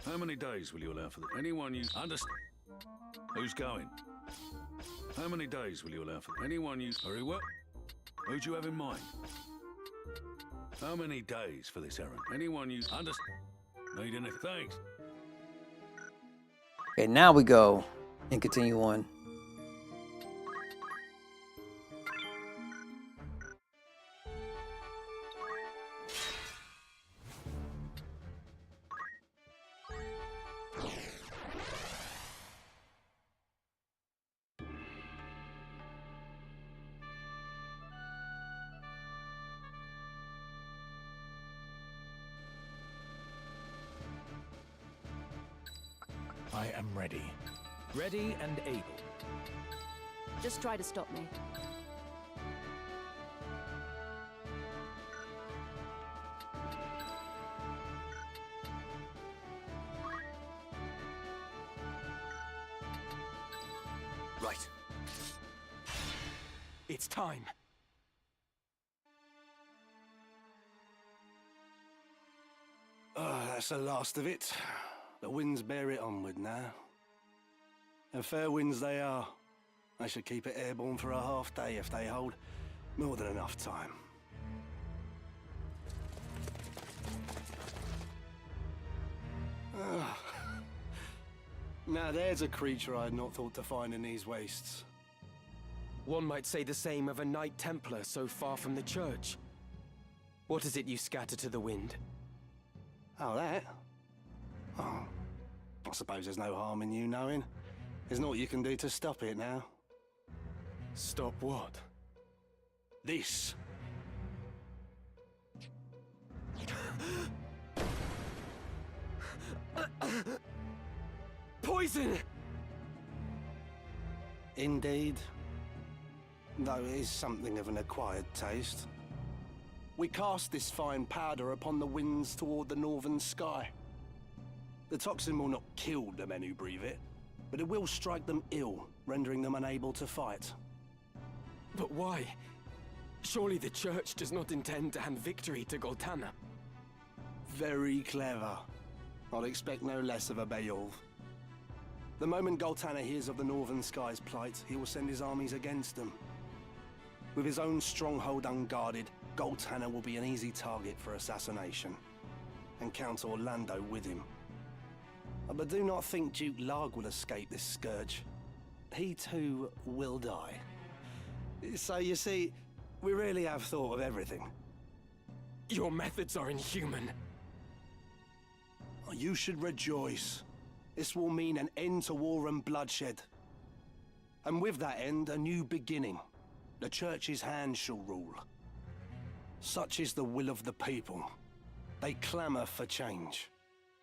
How many days will you allow for that? Anyone you understand? Who's going? How many days will you allow for that? Anyone you very well? Who'd you have in mind? How many days for this errand? Anyone you understand? Need anything? Thanks. Okay, now we go and continue on. I am ready. Ready and able. Just try to stop me. Right. It's time. That's the last of it. The winds bear it onward now. And fair winds they are. I should keep it airborne for a half day if they hold more than enough time. Now there's a creature I had not thought to find in these wastes. One might say the same of a Knight Templar so far from the church. What is it you scatter to the wind? Oh, that? Oh, I suppose there's no harm in you knowing. There's naught you can do to stop it now. Stop what? This. Poison! Indeed. Though it is something of an acquired taste. We cast this fine powder upon the winds toward the northern sky. The toxin will not kill the men who breathe it, but it will strike them ill, rendering them unable to fight. But why? Surely the church does not intend to hand victory to Goltana. Very clever. I'd expect no less of a Beowulf. The moment Goltana hears of the northern sky's plight, he will send his armies against them. With his own stronghold unguarded, Goltana will be an easy target for assassination. And Count Orlando with him. But do not think Duke Larg will escape this scourge. He too will die. So you see, we really have thought of everything. Your methods are inhuman. You should rejoice. This will mean an end to war and bloodshed. And with that end, a new beginning. The Church's hand shall rule. Such is the will of the people. They clamour for change.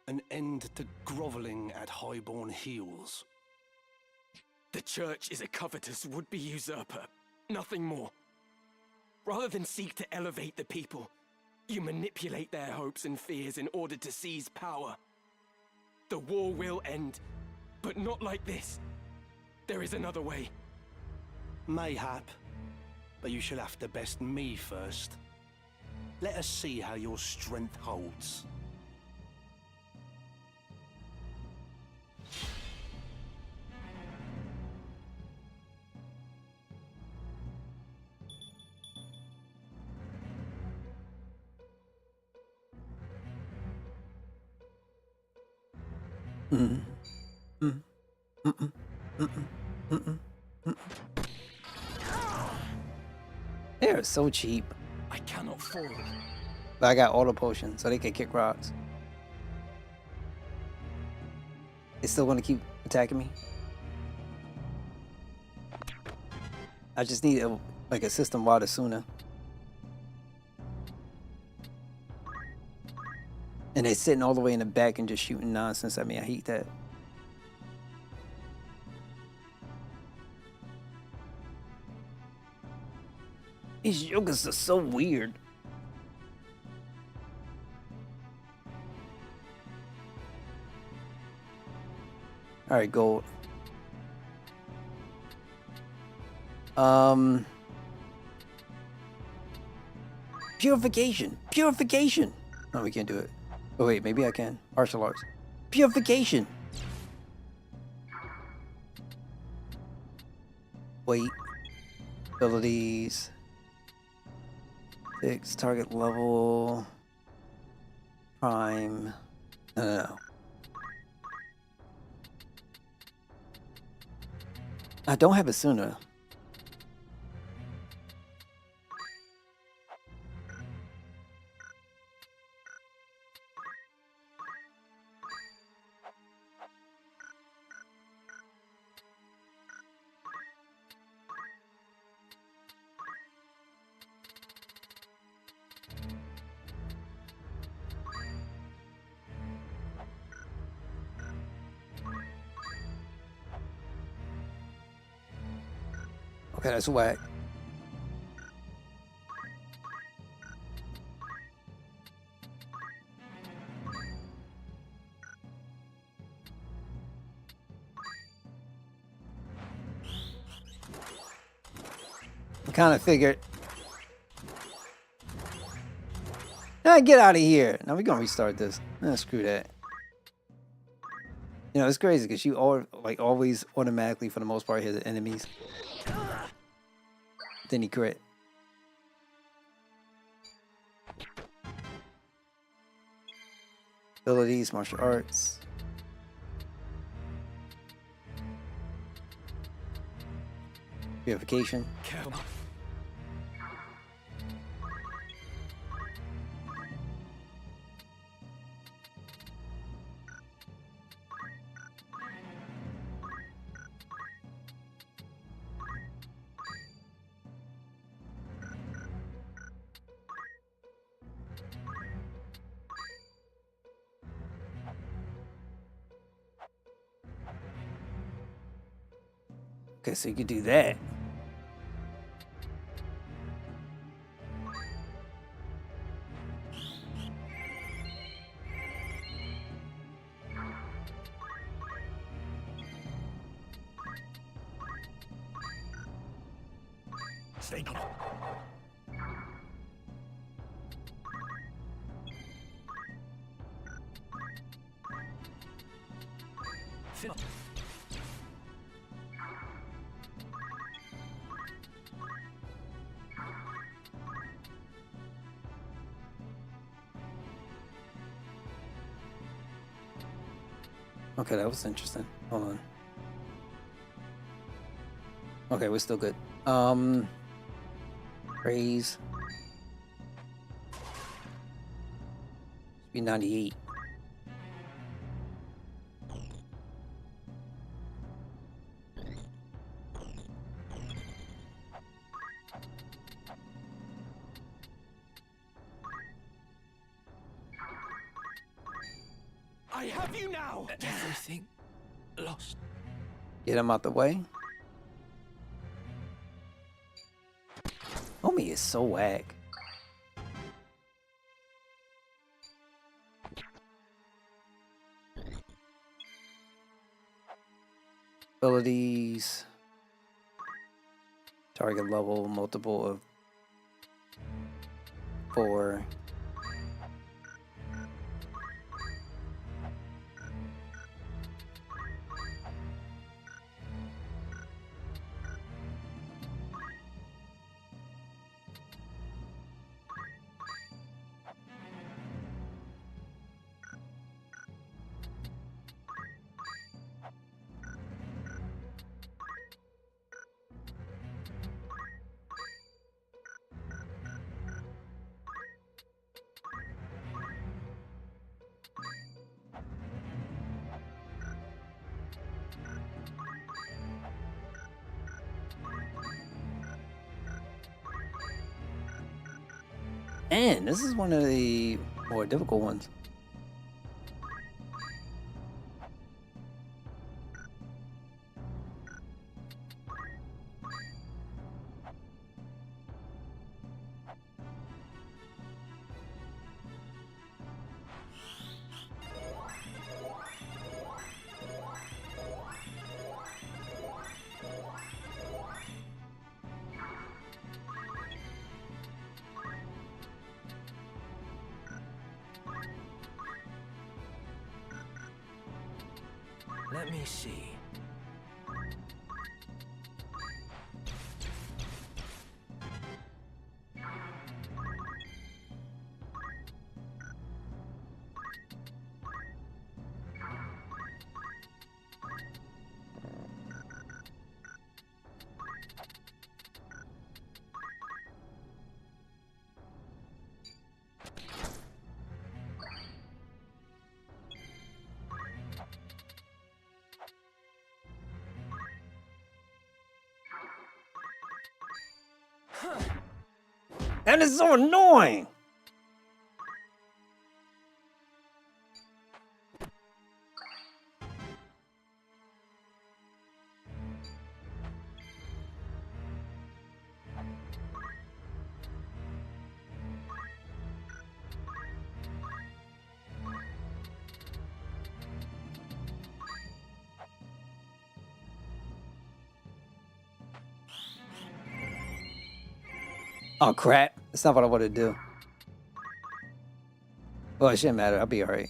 An end to grovelling at highborn heels. The Church is a covetous would-be usurper. Nothing more. Rather than seek to elevate the people, you manipulate their hopes and fears in order to seize power. The war will end, but not like this. There is another way. Mayhap, but you shall have to best me first. Let us see how your strength holds. They're so cheap. I cannot fall. But I got auto potions, so they can kick rocks. They still want to keep attacking me. I just need a system water sooner. And they're sitting all the way in the back and just shooting nonsense at me. I hate that. These yogis are so weird. Alright, gold. Purification! Purification! No, we can't do it. Oh wait, maybe I can. Martial arts. Purification! Wait. Abilities. 6. Target level. Prime. No. I don't have a sooner. Okay, that's whack. I kind of figured. Now get out of here. Now we're gonna restart this. Screw that. You know, it's crazy because you always automatically, for the most part, hit the enemies. Then he crit. Abilities, martial arts. Purification. Okay, so you could do that. Stay calm. Okay, that was interesting. Hold on. Okay, we're still good. Praise. Be 98. I have you now! Everything lost. Get him out the way. Homie is so whack. Abilities. Target level multiple of 4. And this is one of the more difficult ones. Let me see. And it's so annoying. Oh crap, that's not what I want to do. Well, it shouldn't matter, I'll be alright.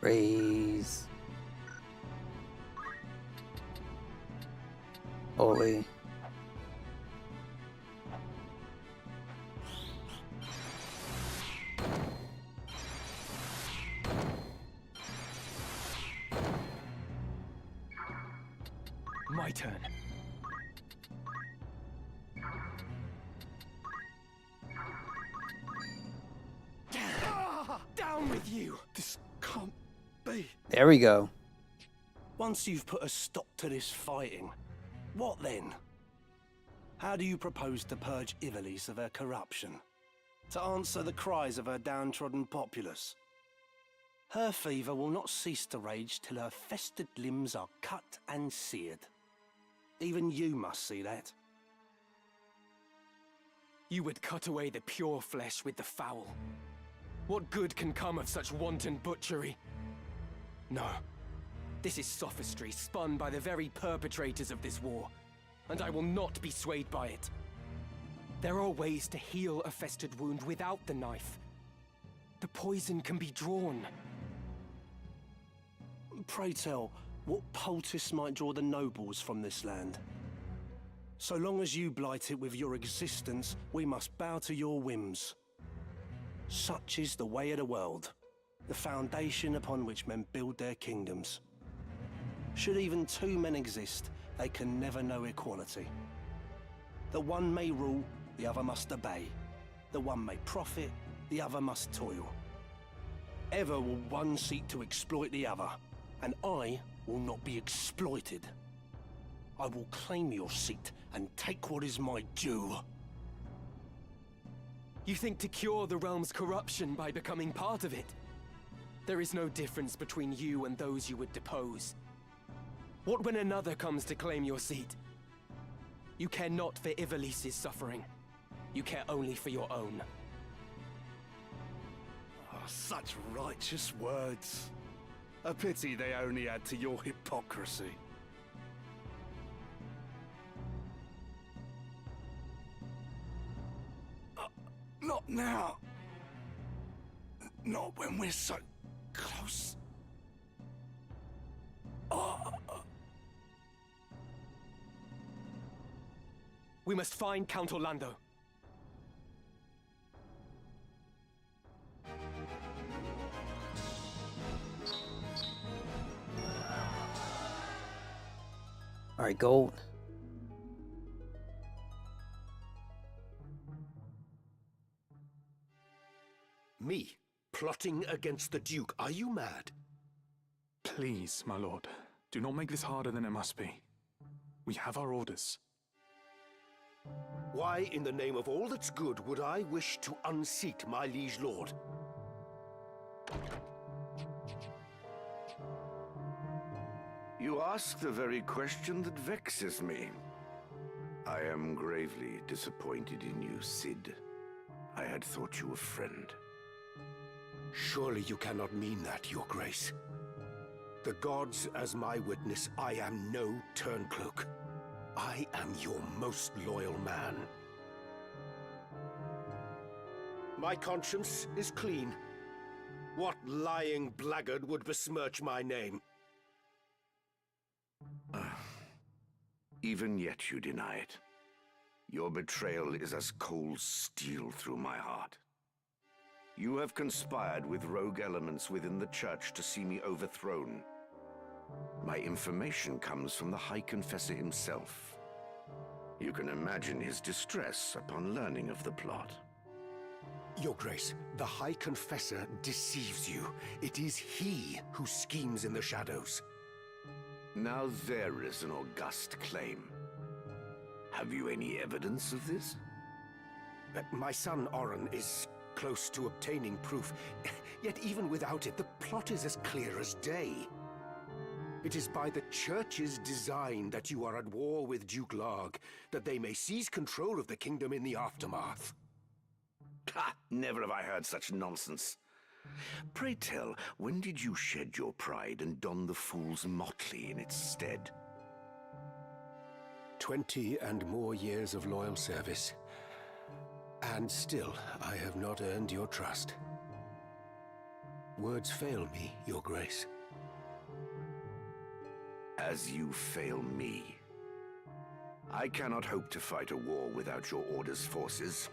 Raise. Holy. My turn. Down with you! This can't be. There we go. Once you've put a stop to this fighting, what then? How do you propose to purge Ivalice of her corruption? To answer the cries of her downtrodden populace? Her fever will not cease to rage till her festered limbs are cut and seared. Even you must see that. You would cut away the pure flesh with the foul. What good can come of such wanton butchery? No. This is sophistry spun by the very perpetrators of this war, and I will not be swayed by it. There are ways to heal a festered wound without the knife. the poison can be drawn. Pray tell, what poultice might draw the nobles from this land? So long as you blight it with your existence, we must bow to your whims. Such is the way of the world, the foundation upon which men build their kingdoms. Should even two men exist, they can never know equality. The one may rule, the other must obey. The one may profit, the other must toil. Ever will one seek to exploit the other, and I will not be exploited. I will claim your seat and take what is my due. You think to cure the realm's corruption by becoming part of it? There is no difference between you and those you would depose. What when another comes to claim your seat? You care not for Ivalice's suffering. You care only for your own. Oh, such righteous words. A pity they only add to your hypocrisy. Not now. Not when we're so close. We must find Count Orlando. All right, gold. Me? Plotting against the Duke? Are you mad? Please, my lord, do not make this harder than it must be. We have our orders. Why, in the name of all that's good, would I wish to unseat my liege lord? You ask the very question that vexes me. I am gravely disappointed in you, Cid. I had thought you a friend. Surely you cannot mean that, Your Grace. The gods as my witness, I am no turncloak. I am your most loyal man. My conscience is clean. What lying blackguard would besmirch my name? Even yet you deny it. Your betrayal is as cold steel through my heart. You have conspired with rogue elements within the church to see me overthrown. My information comes from the High Confessor himself. You can imagine his distress upon learning of the plot. Your Grace, the High Confessor deceives you. It is he who schemes in the shadows. Now there is an august claim. Have you any evidence of this? My son Oren is close to obtaining proof. Yet even without it, the plot is as clear as day. It is by the Church's design that you are at war with Duke Larg, that they may seize control of the kingdom in the aftermath. Ha! Never have I heard such nonsense. Pray tell, when did you shed your pride and don the fool's motley in its stead? 20 and more years of loyal service. And still, I have not earned your trust. Words fail me, Your Grace. As you fail me. I cannot hope to fight a war without your order's forces.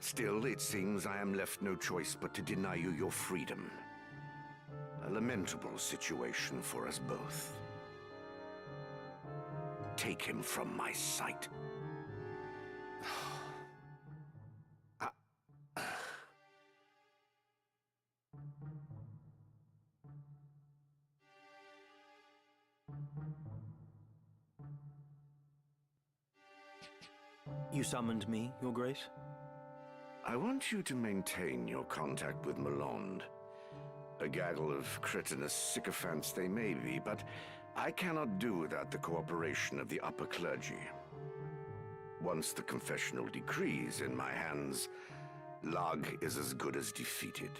Still, it seems I am left no choice but to deny you your freedom. A lamentable situation for us both. Take him from my sight. You summoned me, Your Grace? I want you to maintain your contact with Malond. A gaggle of cretinous sycophants they may be, but I cannot do without the cooperation of the upper clergy. Once the confessional decree is in my hands, Larg is as good as defeated.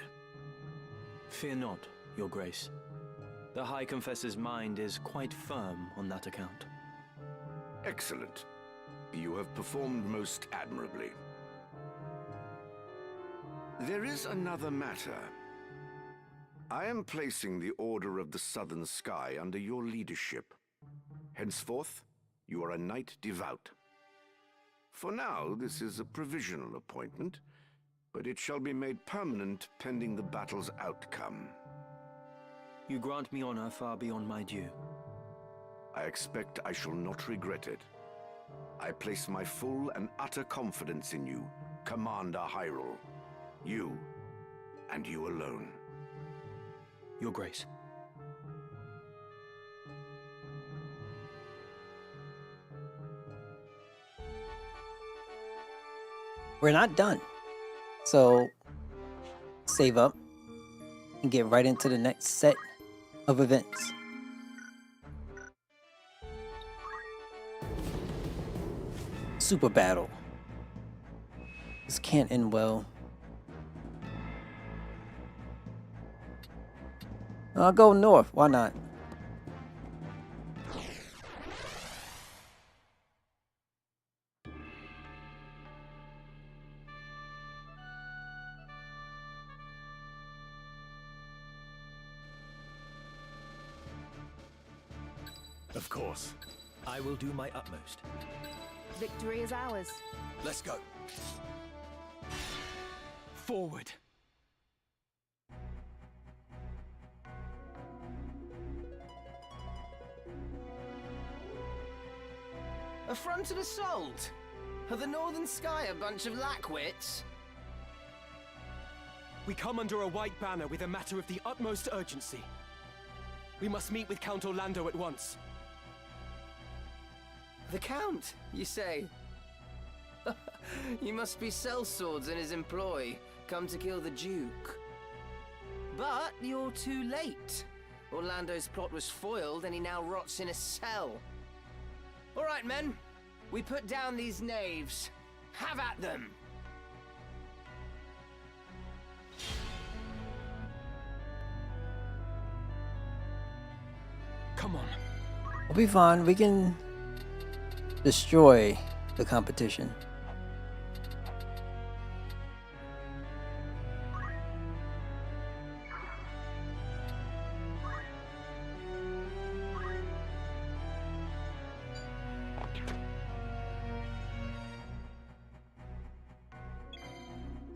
Fear not, Your Grace. The High Confessor's mind is quite firm on that account. Excellent. You have performed most admirably. There is another matter. I am placing the Order of the Southern Sky under your leadership. Henceforth, you are a Knight Devout. For now, this is a provisional appointment, but it shall be made permanent pending the battle's outcome. You grant me honor far beyond my due. I expect I shall not regret it. I place my full and utter confidence in you, Commander Hyrule. You, and you alone. Your Grace. We're not done. So, save up and get right into the next set of events. Super battle. This can't end well. I'll go north. Why not? Of course. I will do my utmost. Victory is ours. Let's go. Forward. Affronted assault? Are the Northern Sky a bunch of lackwits? We come under a white banner with a matter of the utmost urgency. We must meet with Count Orlando at once. The Count, you say? You must be sellswords in his employ, come to kill the Duke. But you're too late. Orlando's plot was foiled and he now rots in a cell. All right, men. We put down these knaves. Have at them! Come on. We'll be fine. We can destroy the competition.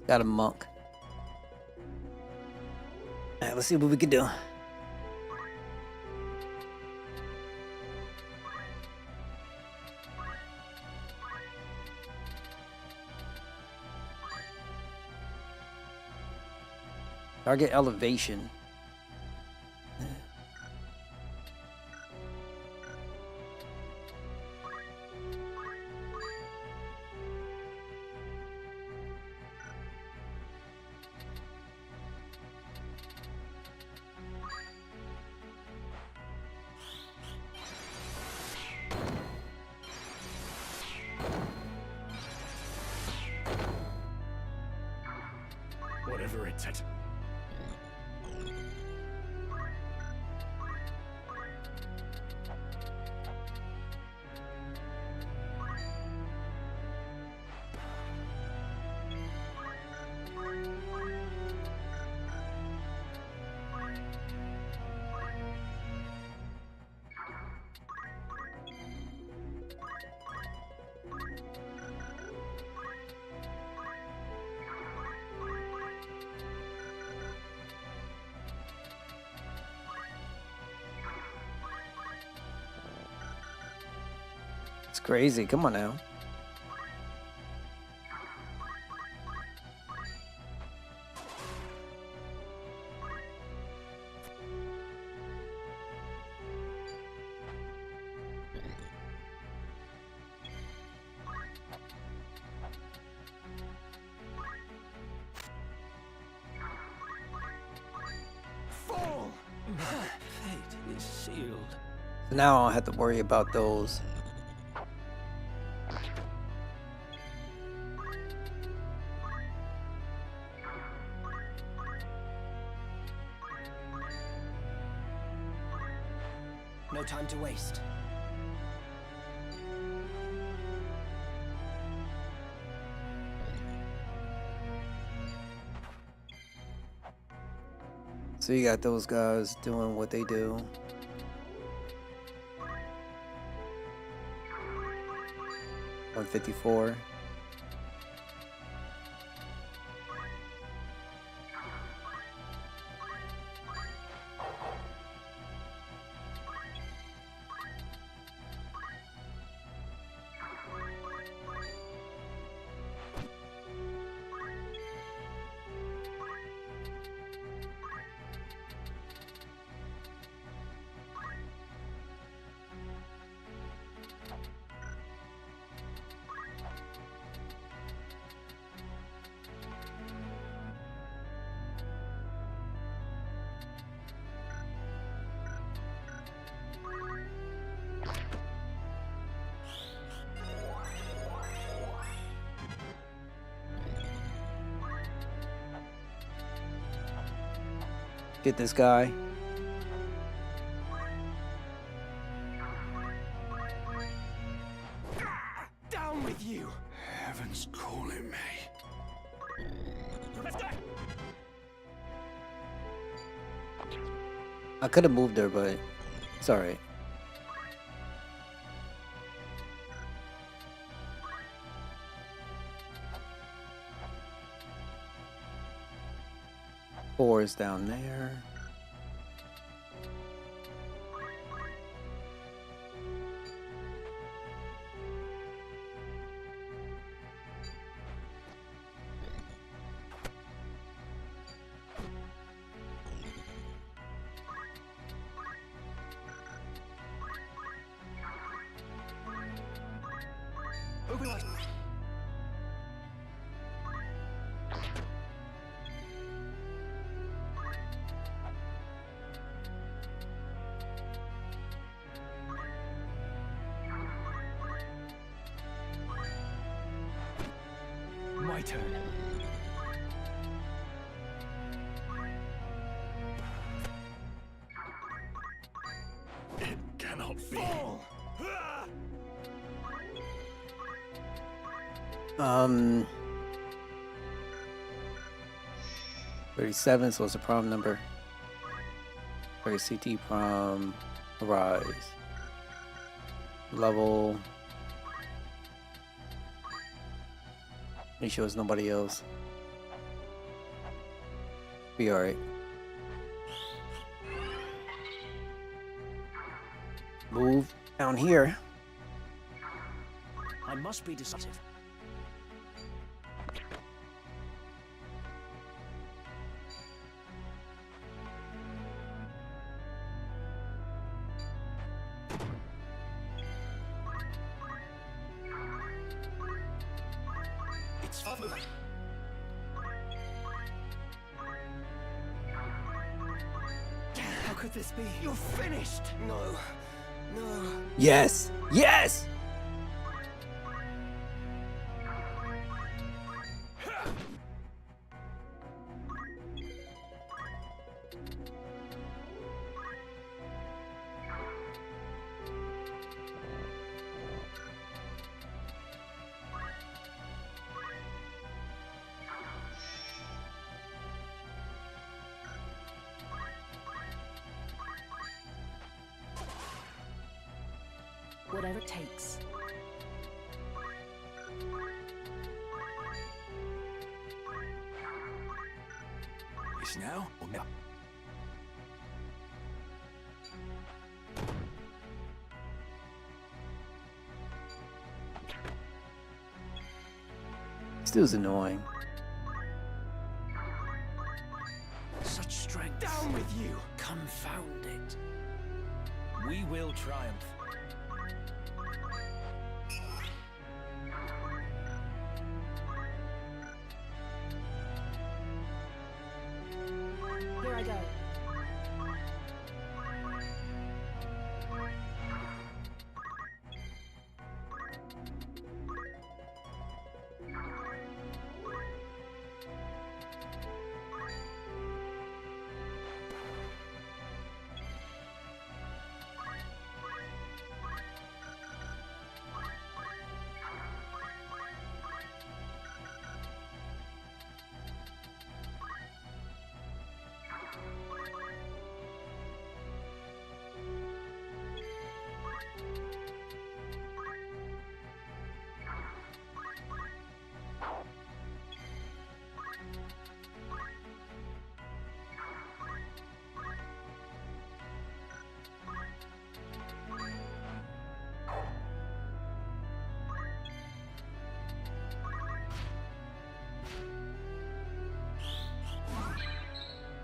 Got a monk. Alright, let's see what we can do. Target elevation. Whatever it takes. It's crazy. Come on now. Fall! Fate is sealed. So now I don't have to worry about those. No time to waste. So you got those guys doing what they do. $154. Get this guy. Down with you! Heaven's calling me. I could have moved her, but it's alright. Four is down there. My turn. It cannot be. Fall! 37, so it's a prom number. 30 CT prom rise. Level. Make sure it's nobody else. Be alright. Move down here. I must be decisive. It's father. How could this be? You're finished! No. No. Yes! Yes! Whatever it takes. It's now or never. Still's annoying. Such strength. Down with you! Confound it. We will triumph. Here I go.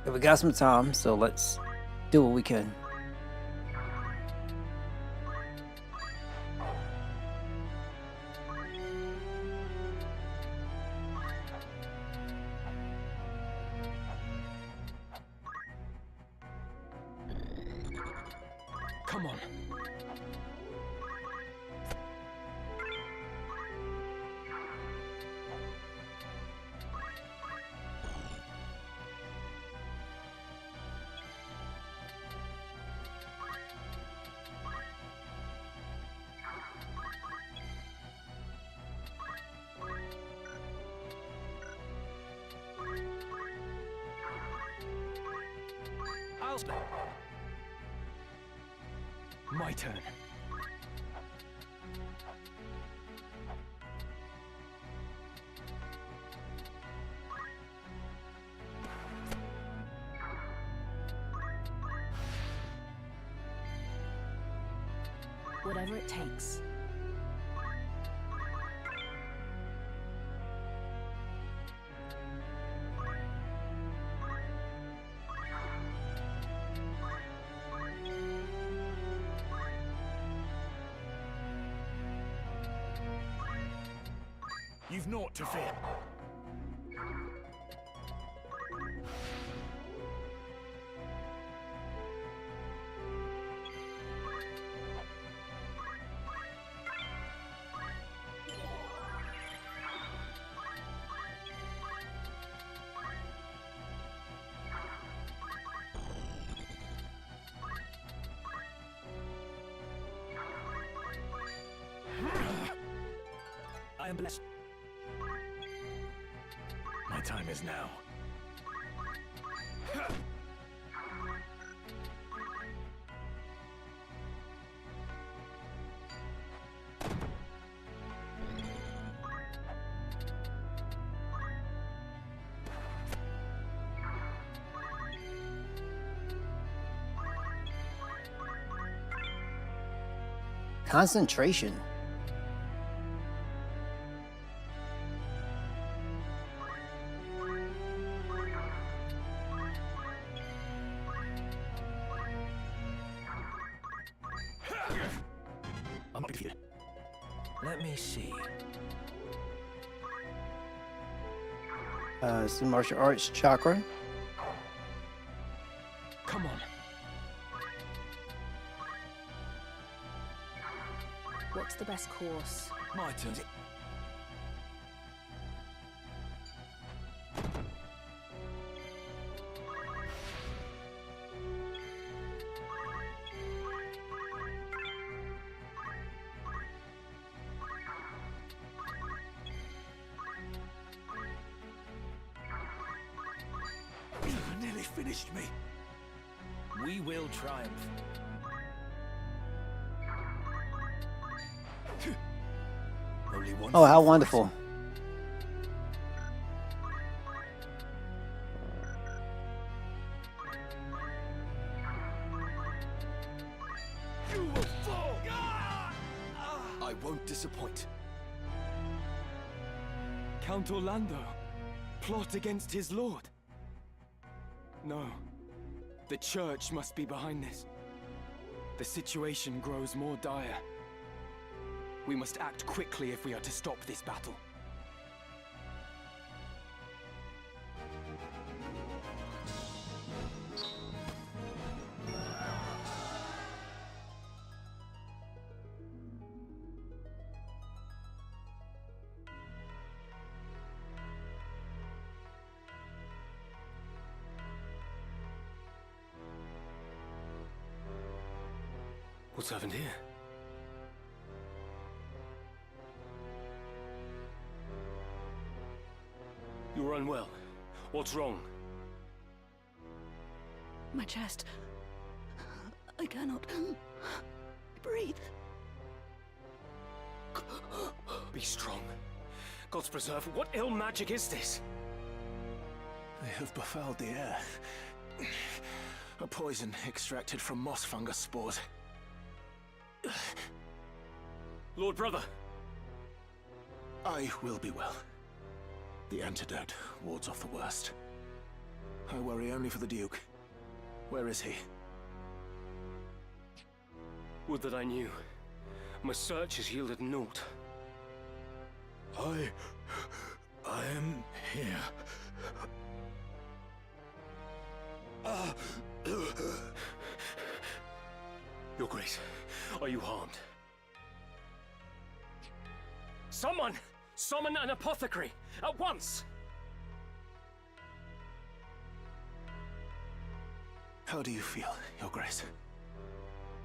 Okay, we got some time, so let's do what we can. Come on. My turn. Whatever it takes. You've naught to fear. I am blessed. My time is now. Concentration. I'm up here. Let me see. It's the martial arts chakra. Come on. What's the best course? My turn. Nearly finished me. We will triumph. Only one. Oh, how wonderful. You will fall! I won't disappoint. Count Orlando? Plot against his lord? No. The church must be behind this. The situation grows more dire. We must act quickly if we are to stop this battle. What's happened here? You're unwell. What's wrong? My chest. I cannot breathe. Be strong. God's preserve. What ill magic is this? They have befouled the air. A poison extracted from moss fungus spores. Lord Brother! I will be well. The antidote wards off the worst. I worry only for the Duke. Where is he? Would that I knew. My search has yielded naught. I am here. Your Grace, are you harmed? Someone! Summon an apothecary! At once! How do you feel, Your Grace?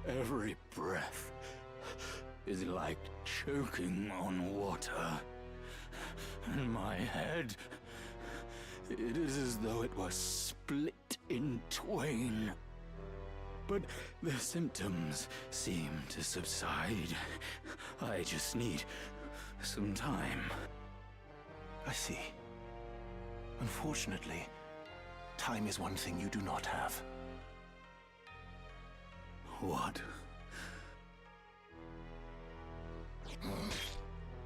Every breath is like choking on water. And my head, it is as though it was split in twain. But the symptoms seem to subside. I just need some time. I see. Unfortunately, time is one thing you do not have. What?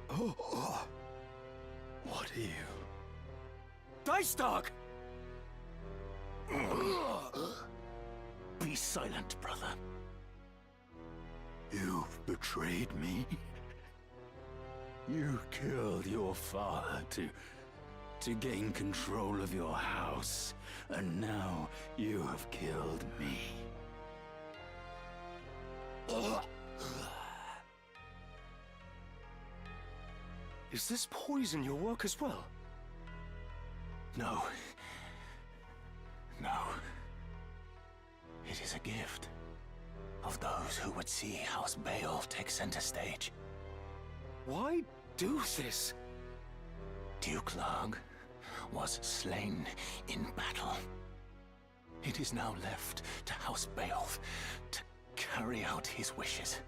Oh, what are you? Dystark! Be silent, brother. You've betrayed me. You killed your father to gain control of your house, and now you have killed me. Is this poison your work as well? No. No. It is a gift of those who would see House Bale take center stage. Why do this? Duke Larg was slain in battle. It is now left to House Beowulf to carry out his wishes.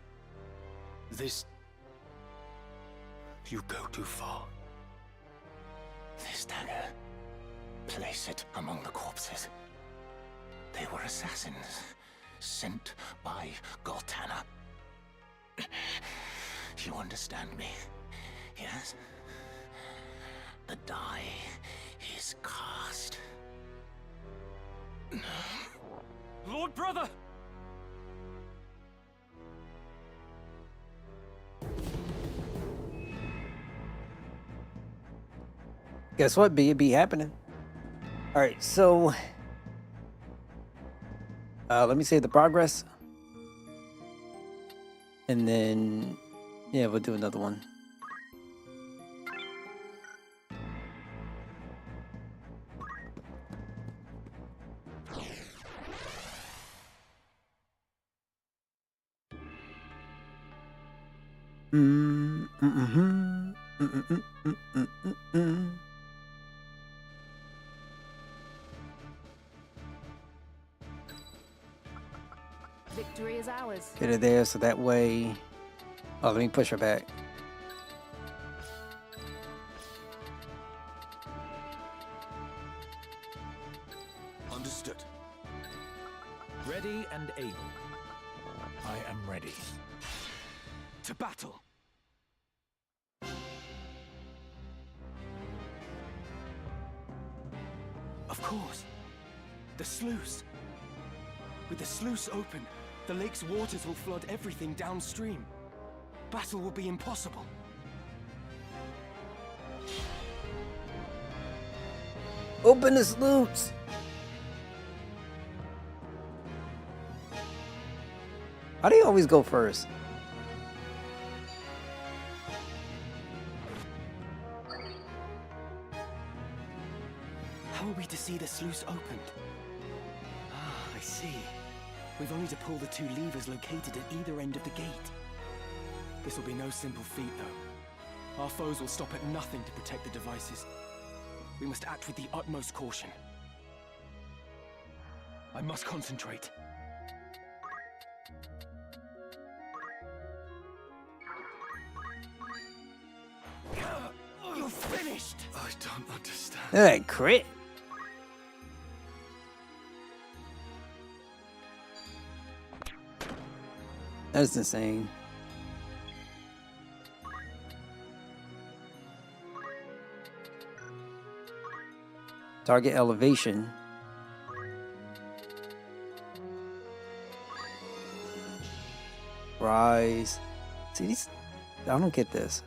This... You go too far. This dagger, place it among the corpses. They were assassins sent by Goltana. You understand me, yes? The die is cast. Lord Brother! Guess what, B? It be happening. Alright, so... let me save the progress. And then... Yeah, we'll do another one. Victory is ours. Get her there so that way... Oh, let me push her back. Understood. Ready and able. I am ready. To battle! Of course. The sluice. With the sluice open, the lake's waters will flood everything downstream. Battle will be impossible. Open the sluice! How do you always go first? How are we to see the sluice opened? Ah, I see. We've only to pull the two levers located at either end of the gate. This will be no simple feat, though. Our foes will stop at nothing to protect the devices. We must act with the utmost caution. I must concentrate. You're finished! I don't understand. That crit. That's insane. Target elevation Rise. See these? I don't get this.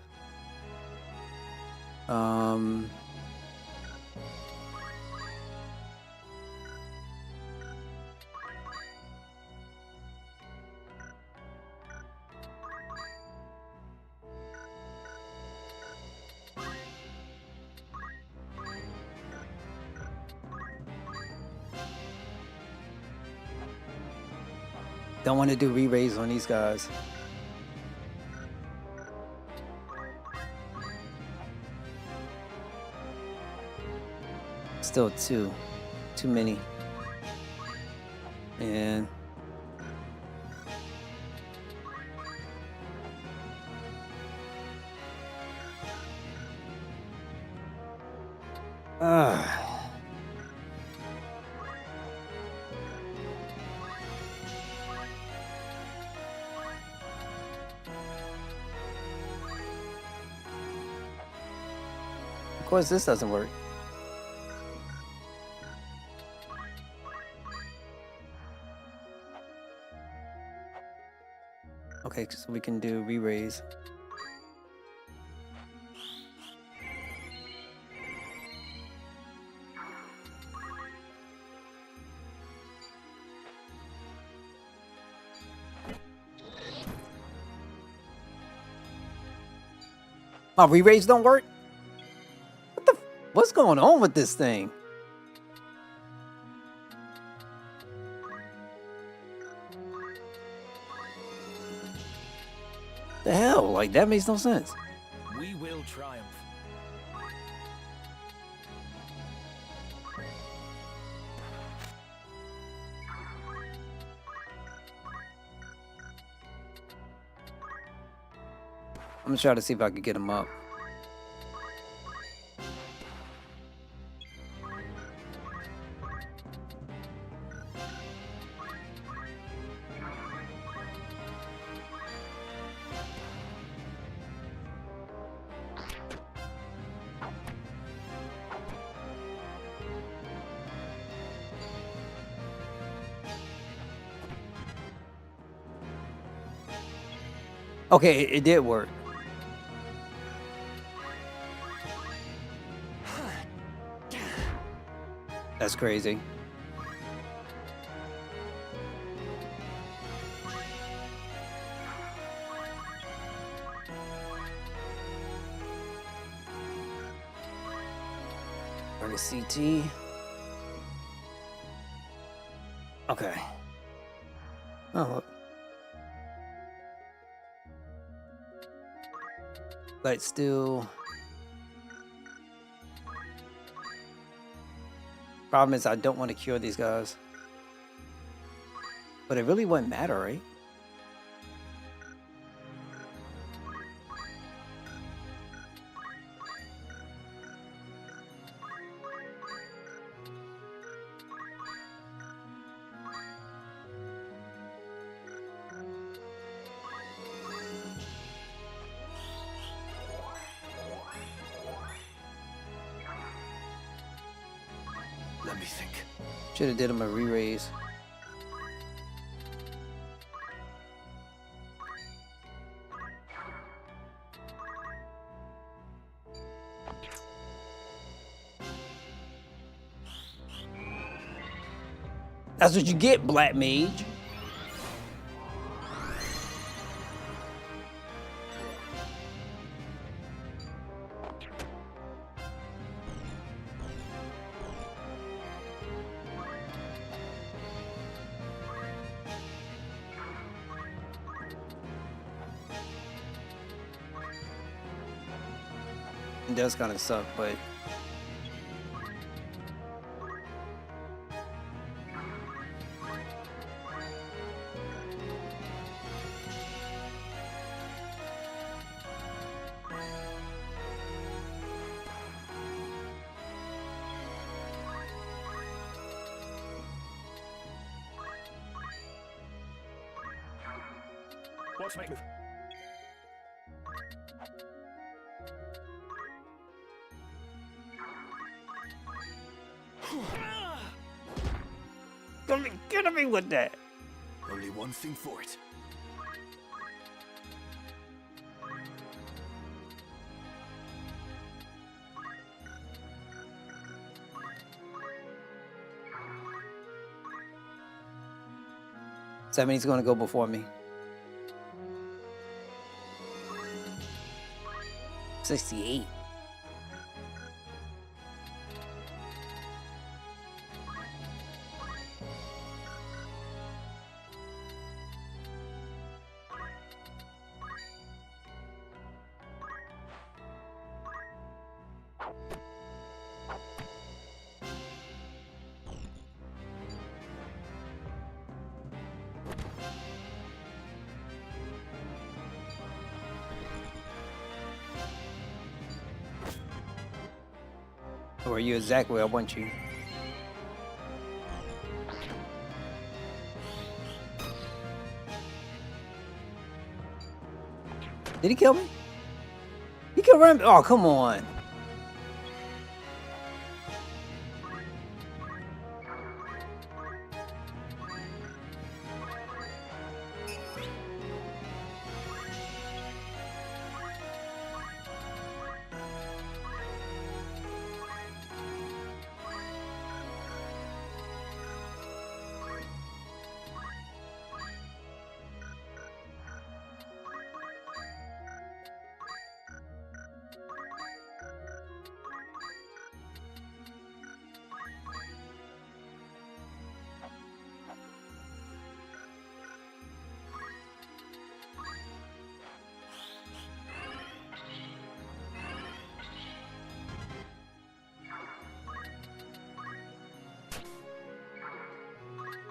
Don't want to do re-raise on these guys. Still too many. And of course this doesn't work. Okay, so we can do re-raise. My re-raise don't work? What's going on with this thing? The hell? Like, that makes no sense. We will triumph. I'm gonna try to see if I can get him up. Okay, it did work. That's crazy. Bring a CT. Okay. Oh, look. Light still. Problem is, I don't want to cure these guys. But it really wouldn't matter, right? Let me think. Should have did him a re-raise. That's what you get, Black Mage. It does kind of suck, but Watch make move. get me with that. Only one thing for it. So that means he's going to go before me. 68. Or are you exactly where I want you? Did he kill me? He killed Ram. Oh, come on.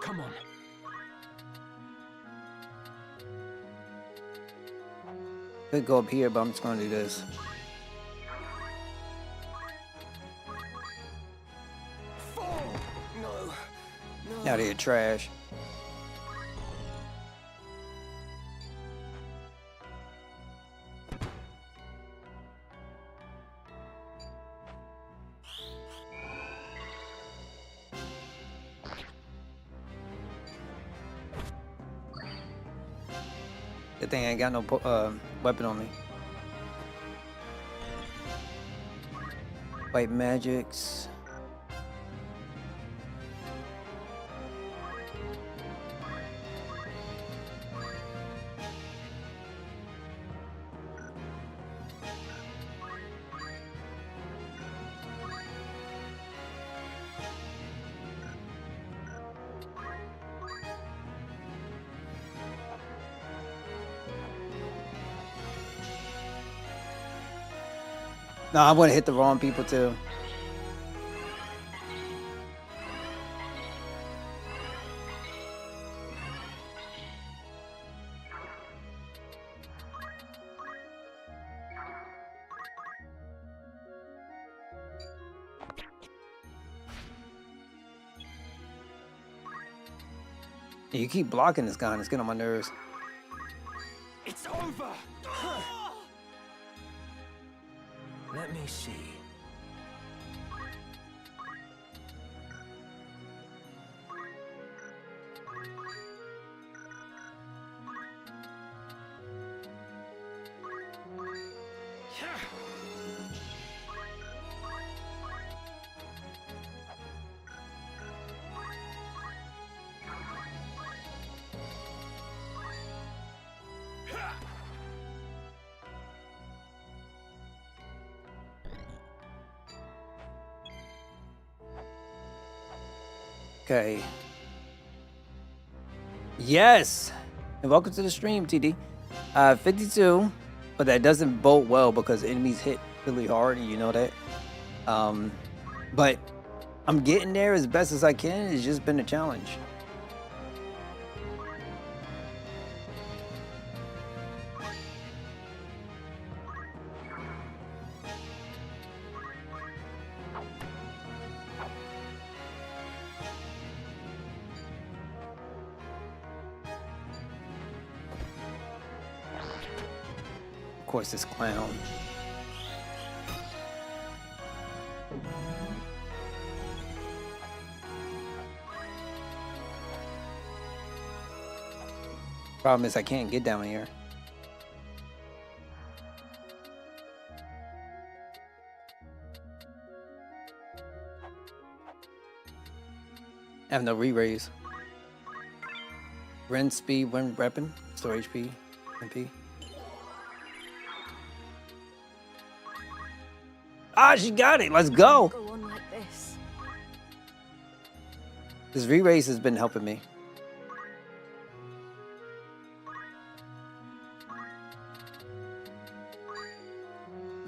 Come on. Could go up here, but I'm just gonna do this. No. Out of here, trash. Good thing I ain't got no weapon on me. White magics. No, I'm gonna hit the wrong people too. You keep blocking this guy and it's getting on my nerves. It's over! Let me see. Okay. Yes! And welcome to the stream, TD. 52, but that doesn't bode well because enemies hit really hard, and you know that. But I'm getting there as best as I can. It's just been a challenge. Of course, this clown. Problem is, I can't get down here. I have no re-raise. Rend speed when weapon. Store HP. MP. Ah, she got it. Let's go. Go on like this. This re-raise has been helping me.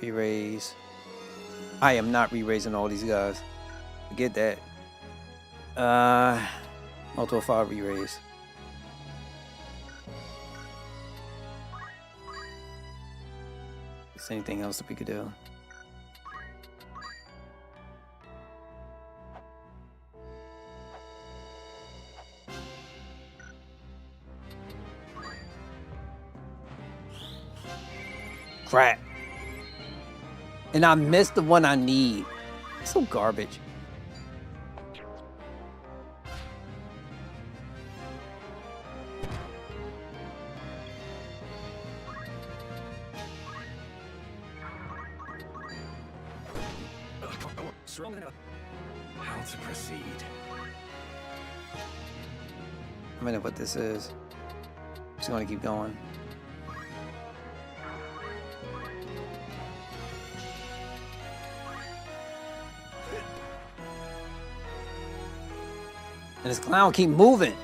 Re-raise. I am not re-raising all these guys. Forget that. Multiple 5 re-raise. Is there anything else that we could do? Crap. And I missed the one I need. It's so garbage. How to proceed? I don't know what this is. Just gonna keep going. And this clown keep moving.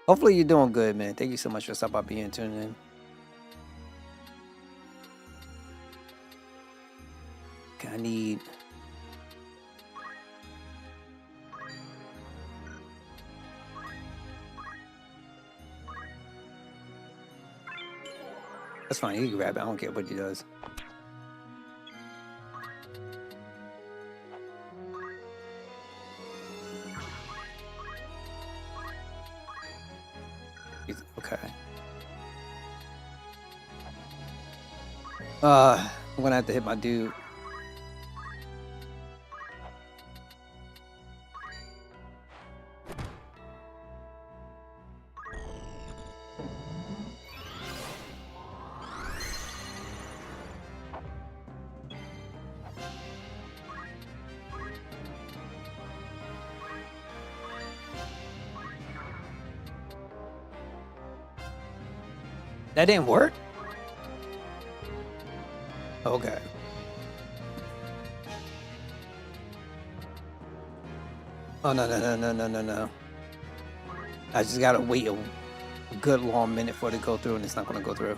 Hopefully you're doing good, man. Thank you so much for stopping by being tuning in. Okay, I need... That's fine, he can grab it. I don't care what he does. Okay. I'm gonna have to hit my dude. That didn't work? Okay. Oh, no. I just gotta wait a good long minute for it to go through, and it's not gonna go through.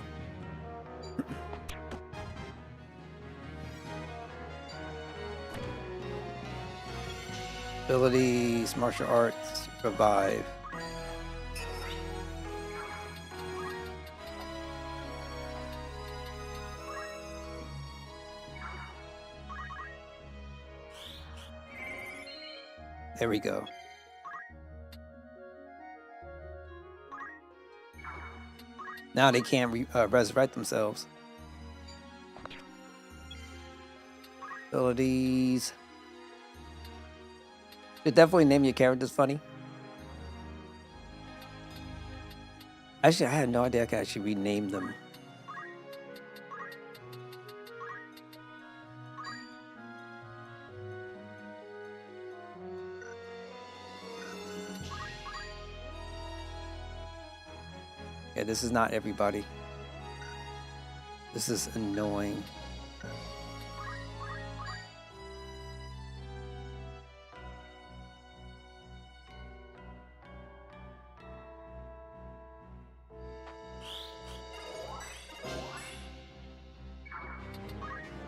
Abilities, martial arts, revive. There we go. Now they can't resurrect themselves. Abilities. Should definitely name your characters funny. Actually, I had no idea I could actually rename them. Yeah, this is not everybody. This is annoying.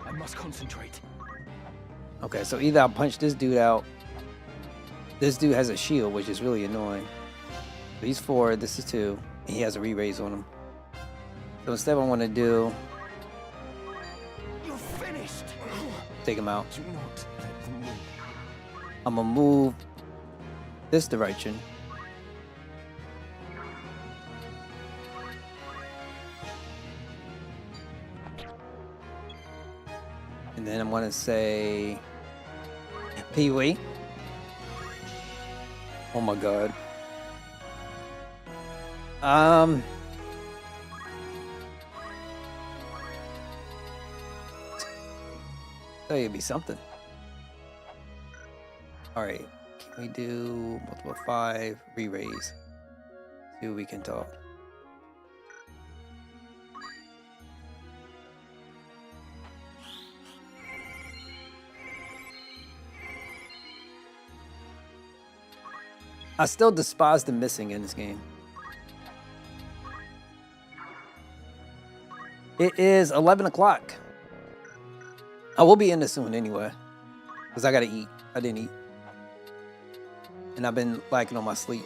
I must concentrate. Okay, so either I'll punch this dude out. This dude has a shield, which is really annoying. So he's 4, this is 2. And he has a re-raise on him. So instead what I want to do... You're finished! Take him out. Do not let them win. I'm gonna move this direction. And then I'm gonna say Pee-wee. Oh my god. So it'd be something. All right, can we do multiple 5 re-raise? See what we can talk. I still despise the missing in this game. It is 11 o'clock. I will be in this soon anyway, because I gotta eat. I didn't eat. And I've been lacking on my sleep.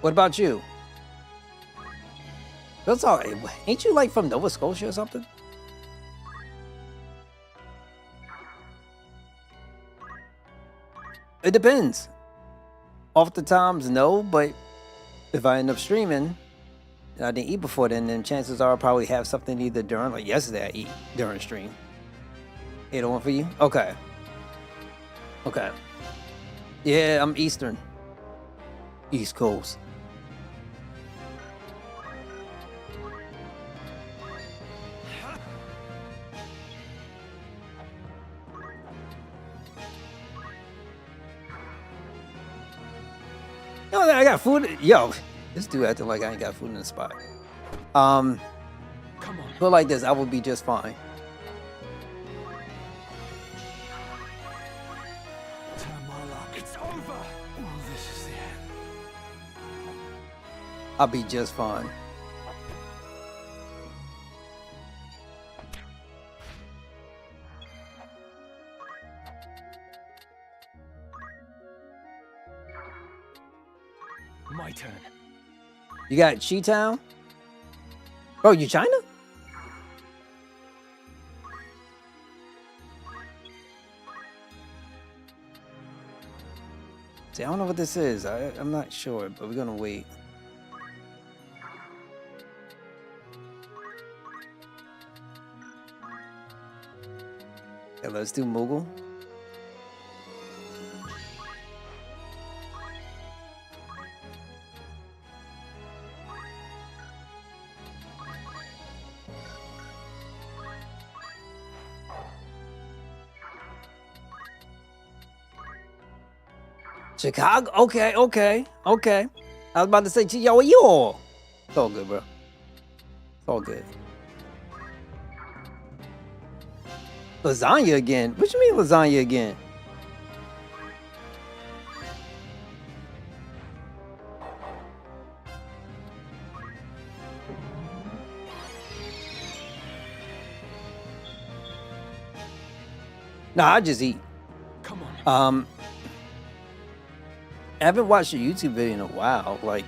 What about you? That's all right. Ain't you like from Nova Scotia or something? It depends. Off the times, no, but if I end up streaming and I didn't eat before then chances are I'll probably have something either during, like yesterday I eat during stream. 801 for you? Okay. Okay. Yeah, I'm Eastern. East Coast. No, I got food. Yo, this dude acting like I ain't got food in the spot. Come on. But like this, I will be just fine. Turn my luck. It's over. Oh, this is the end. I'll be just fine. My turn. You got Chi-Town? Bro, you China? See, I don't know what this is. I'm not sure, but we're gonna wait. Okay, let's do Mughal. Chicago? Okay. I was about to say, yo, what you all? It's all good, bro. It's all good. Lasagna again? What you mean lasagna again? Nah, I just eat. Come on. I haven't watched a YouTube video in a while. Like,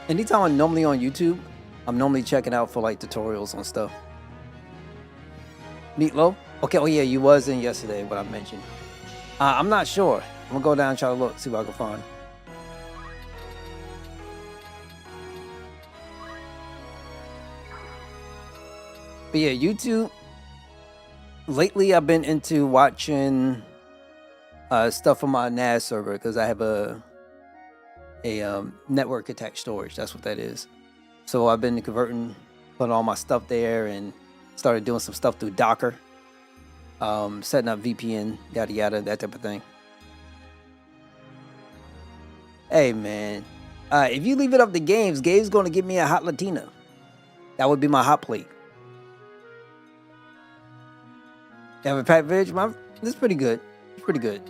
anytime I'm normally on YouTube, I'm normally checking out for like tutorials on stuff. Meatloaf? Okay, oh yeah, you was in yesterday, what I mentioned. I'm not sure. I'm gonna go down and try to look, see what I can find. But yeah, YouTube. Lately, I've been into watching stuff from my NAS server because I have a network attached storage. That's what that is. So I've been converting, putting all my stuff there, and started doing some stuff through Docker, setting up VPN, yada yada, that type of thing. Hey man, if you leave it up to Gabe's gonna give me a hot Latina. That would be my hot plate. You have a packed veg, man? This is pretty good. It's pretty good.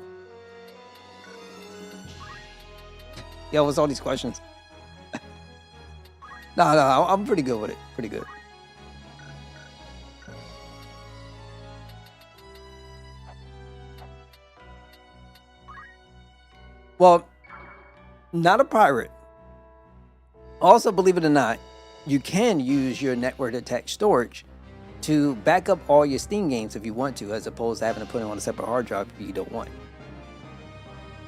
Yo, what's all these questions? No, I'm pretty good with it. Pretty good. Well, not a pirate. Also, believe it or not, you can use your network attached storage to back up all your Steam games if you want to, as opposed to having to put it on a separate hard drive if you don't want.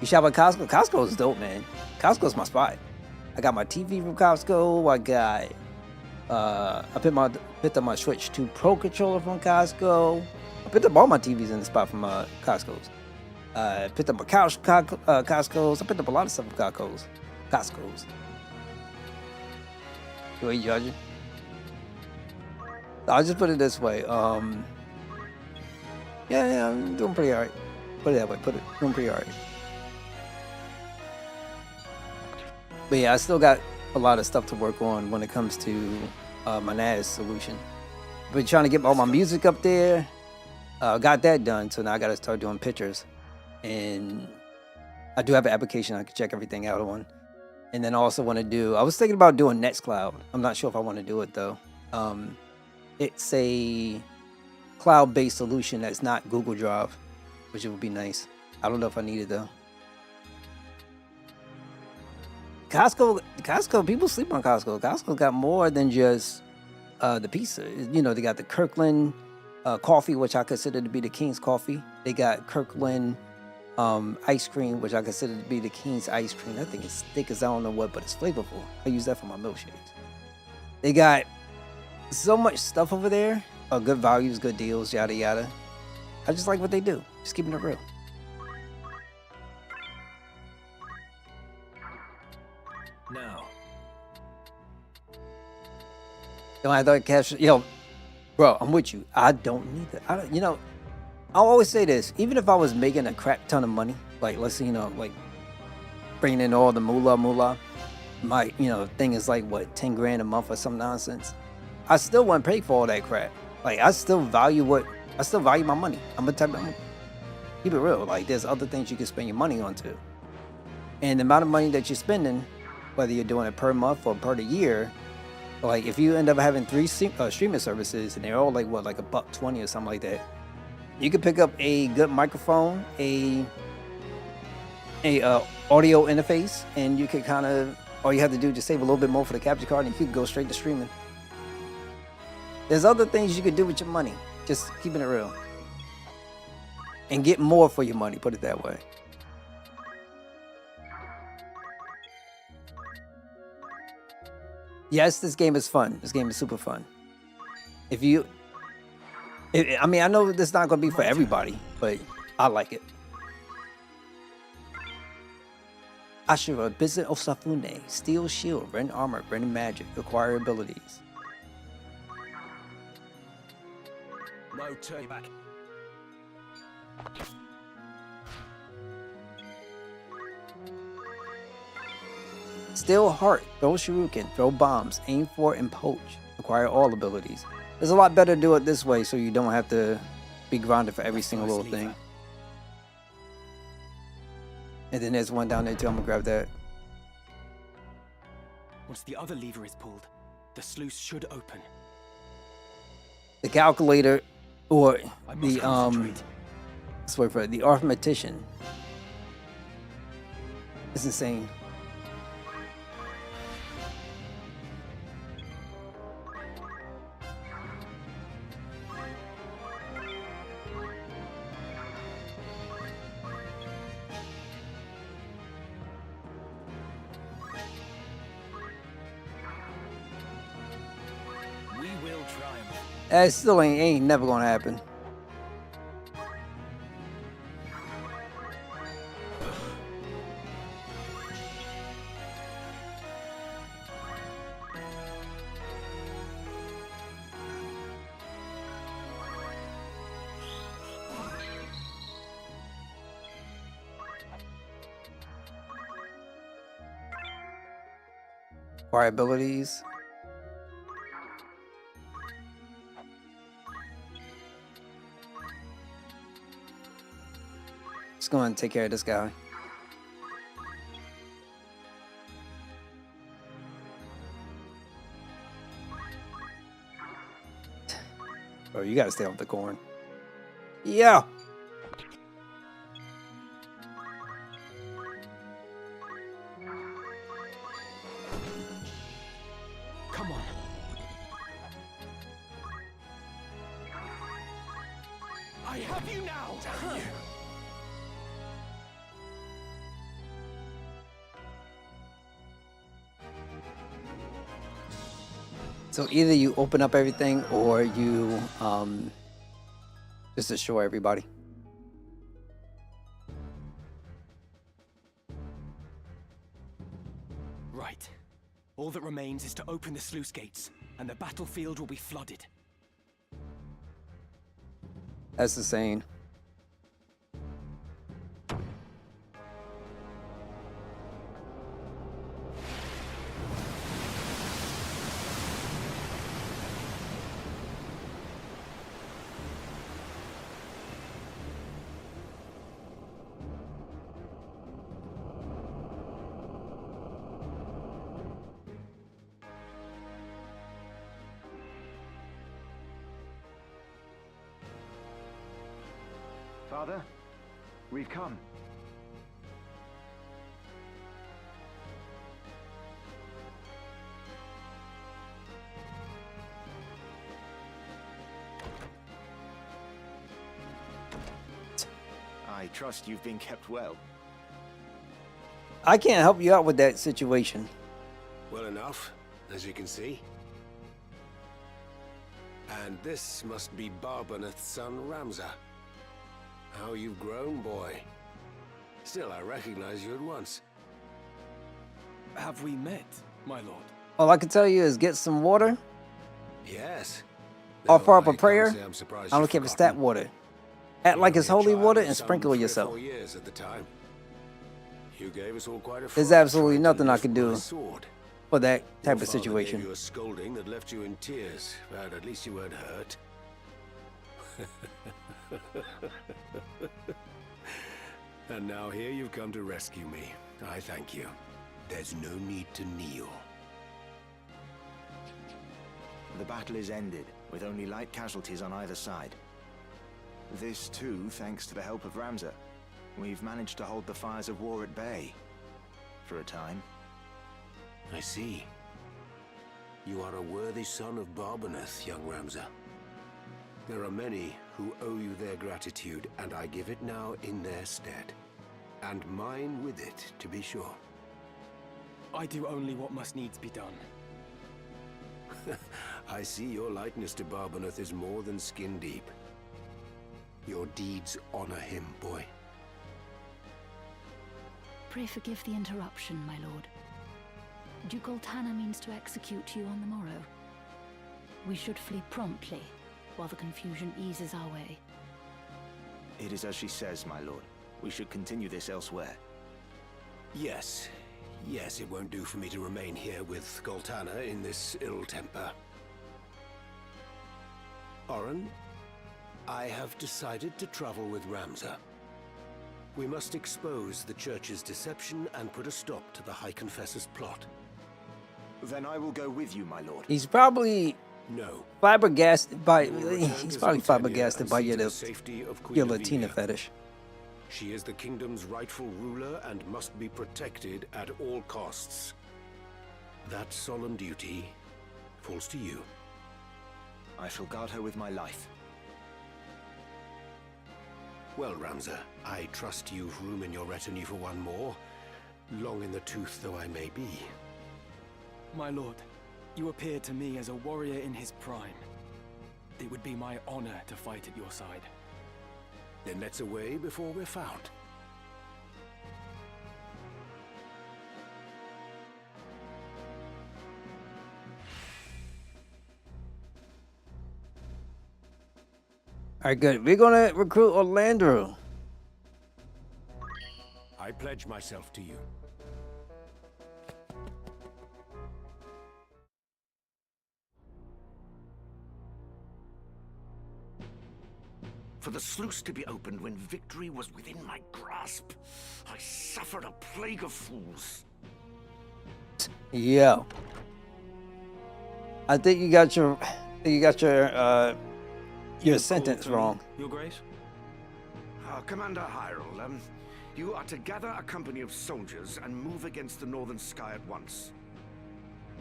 You shop at Costco? Costco is dope, man. Costco's my spot. I got my TV from Costco. I got, I picked up my Switch 2 Pro controller from Costco. I picked up all my TVs in the spot from Costco's. Picked up my couch Costco's. I picked up a lot of stuff from Costco's. You ain't judging? I'll just put it this way. Yeah, I'm doing pretty alright. Put it that way. Doing pretty alright. But yeah, I still got a lot of stuff to work on when it comes to my NAS solution. Been trying to get all my music up there. Got that done, so now I got to start doing pictures. And I do have an application I can check everything out on. And then I also want to do, I was thinking about doing Nextcloud. I'm not sure if I want to do it though. It's a cloud-based solution that's not Google Drive, which would be nice. I don't know if I need it though. Costco, people sleep on Costco. Costco got more than just the pizza. You know, they got the Kirkland coffee, which I consider to be the King's coffee. They got Kirkland ice cream, which I consider to be the King's ice cream. That thing is thick as I don't know what, but it's flavorful. I use that for my milkshakes. They got so much stuff over there. Good values, good deals, yada yada. I just like what they do. Just keeping it real. Now. Don't have to cash. Yo, bro, I'm with you. I don't need that. I always say this. Even if I was making a crap ton of money, like let's say, like bringing in all the moolah, my, thing is like what, 10 grand a month or some nonsense. I still wouldn't pay for all that crap. Like I still value my money. I'm keep it real. Like there's other things you can spend your money on too. And the amount of money that you're spending, whether you're doing it per month or per the year, like if you end up having 3 streaming services and they're all like what, like $1.20 or something like that, you could pick up a good microphone, a audio interface, and you could kind of, all you have to do is just save a little bit more for the capture card and you could go straight to streaming. There's other things you could do with your money, just keeping it real. And get more for your money, put it that way. Yes, this game is fun. This game is super fun. I mean, I know this is not going to be for everybody, but I like it. Ashura, Bizet of Safune, Steel Shield, Ren Armor, Ren Magic, acquire abilities. No, turn back. Steel Heart, throw shuriken, throw bombs, aim for and poach, acquire all abilities. It's a lot better to do it this way so you don't have to be grounded for every single little thing. And then there's one down there too, I'm gonna grab that. Once the other lever is pulled, the sluice should open. The calculator, or the let's wait for it, the arithmetician. It's insane. That still ain't never gonna happen. Acquire abilities. Just go and take care of this guy. Bro, you gotta stay off the corn. Yeah. Come on. I have you now. Damn you. So either you open up everything or you just destroy everybody. Right. All that remains is to open the sluice gates, and the battlefield will be flooded. That's the saying. Father, we've come. I trust you've been kept well. I can't help you out with that situation. Well enough, as you can see. And this must be Barbaneth's son, Ramza. How you've grown, boy. Still, I recognize you at once. Have we met, my lord? All I can tell you is get some water, Yes. offer up a I can't prayer. say I'm surprised I don't you've care if it's that forgotten. water. Act like it's You were holy a water child and son sprinkle 3 or yourself. 4 years at the time. You gave us all quite a There's fright absolutely trying to nothing I lift can my do sword. for that type Your of father situation. gave you a scolding that left you in tears, but at least you weren't hurt. And now here you've come to rescue me. I thank you. There's no need to kneel. The battle is ended, with only light casualties on either side. This too, thanks to the help of Ramza. We've managed to hold the fires of war at bay. For a time. I see. You are a worthy son of Barbaneth, young Ramza. There are many who owe you their gratitude, and I give it now in their stead. And mine with it, to be sure. I do only what must needs be done. I see your likeness to Barbaneth is more than skin deep. Your deeds honor him, boy. Pray forgive the interruption, my lord. Duke Goltana means to execute you on the morrow. We should flee promptly, while the confusion eases our way. It is as she says, my lord. We should continue this elsewhere. Yes. Yes, it won't do for me to remain here with Goltana in this ill temper. Oren, I have decided to travel with Ramza. We must expose the Church's deception and put a stop to the High Confessor's plot. Then I will go with you, my lord. He's probably No. flabbergasted by. You will return He's to probably Zoltania flabbergasted and by see your to the safety of Queen your Latina Lavinia. fetish. She is the kingdom's rightful ruler and must be protected at all costs. That solemn duty falls to you. I shall guard her with my life. Well, Ramza, I trust you've room in your retinue for one more, long in the tooth though I may be. My lord, you appear to me as a warrior in his prime. It would be my honor to fight at your side. Then let's away before we're found. All right, good. We're gonna recruit Orlando. I pledge myself to you. For the sluice to be opened when victory was within my grasp, I suffered a plague of fools. Yeah. I think you got your sentence wrong. Your Grace? Commander Hyrule, you are to gather a company of soldiers and move against the Northern Sky at once.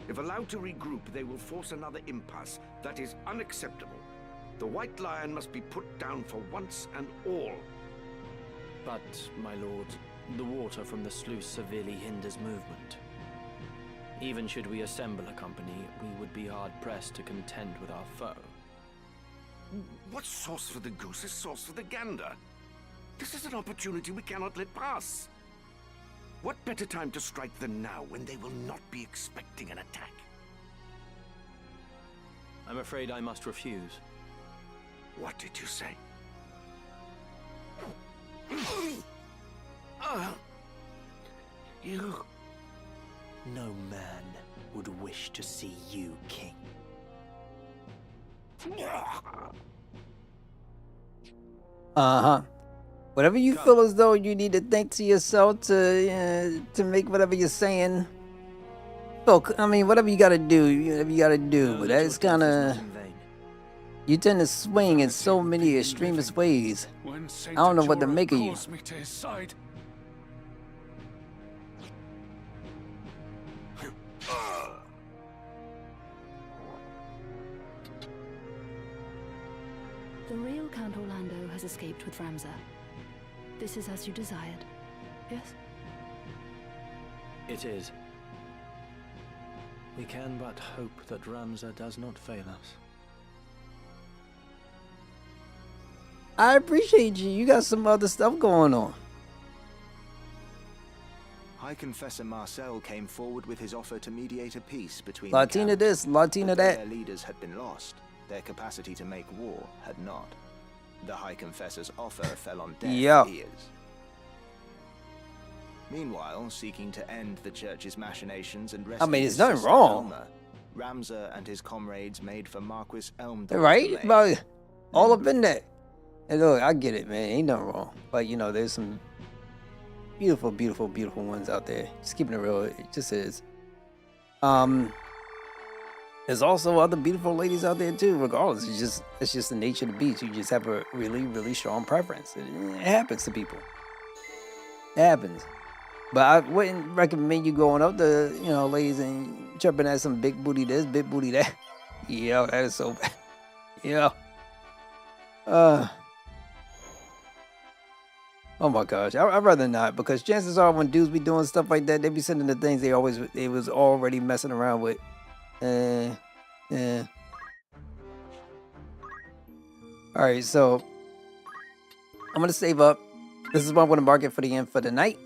If allowed to regroup, they will force another impasse. That is unacceptable. The White Lion must be put down for once and all. But, my lord, the water from the sluice severely hinders movement. Even should we assemble a company, we would be hard-pressed to contend with our foe. What's sauce for the goose is sauce for the gander. This is an opportunity we cannot let pass. What better time to strike than now, when they will not be expecting an attack? I'm afraid I must refuse. What did you say? You... No man would wish to see you king. Uh-huh. Whatever you feel as though you need to think to yourself to make whatever you're saying. Look, I mean, whatever you gotta do, whatever you gotta do. But that's kind of... You tend to swing in so many extremist ways. I don't know what to make of you. Me to his side. The real Count Orlando has escaped with Ramza. This is as you desired, yes? It is. We can but hope that Ramza does not fail us. I appreciate you. You got some other stuff going on. High Confessor Marcel came forward with his offer to mediate a peace between Latina this, Latina that. Their leaders had been lost. Their capacity to make war had not. The High Confessor's offer fell on deaf ears. Meanwhile, seeking to end the church's machinations and rescue there's his nothing sister wrong. Elma, Ramza and his comrades made for Marquis Elmdorf's Right? domain. But all up in that. And look, I get it, man. Ain't nothing wrong. But, you know, there's some beautiful, beautiful, beautiful ones out there. Just keeping it real. It just is. There's also other beautiful ladies out there, too, regardless. It's just the nature of the beast. You just have a really, really strong preference. It happens to people. It happens. But I wouldn't recommend you going up to, you know, ladies and chirping at some big booty this, big booty that. Yeah, that is so bad. Yeah. Oh my gosh, I'd rather not, because chances are when dudes be doing stuff like that, they be sending the things they was already messing around with. Alright, so I'm gonna save up. This is what I'm gonna mark it for the end for the night.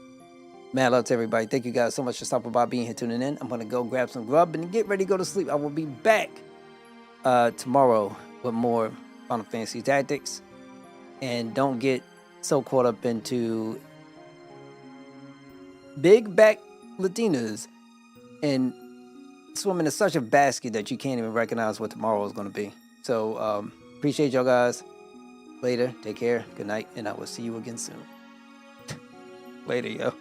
Mad love to everybody. Thank you guys so much for stopping by, being here, tuning in. I'm gonna go grab some grub and get ready to go to sleep. I will be back tomorrow with more Final Fantasy Tactics. And don't get so caught up into big back Latinas and swimming in such a basket that you can't even recognize what tomorrow is going to be. So appreciate y'all guys. Later, take care, good night, and I will see you again soon. Later, yo.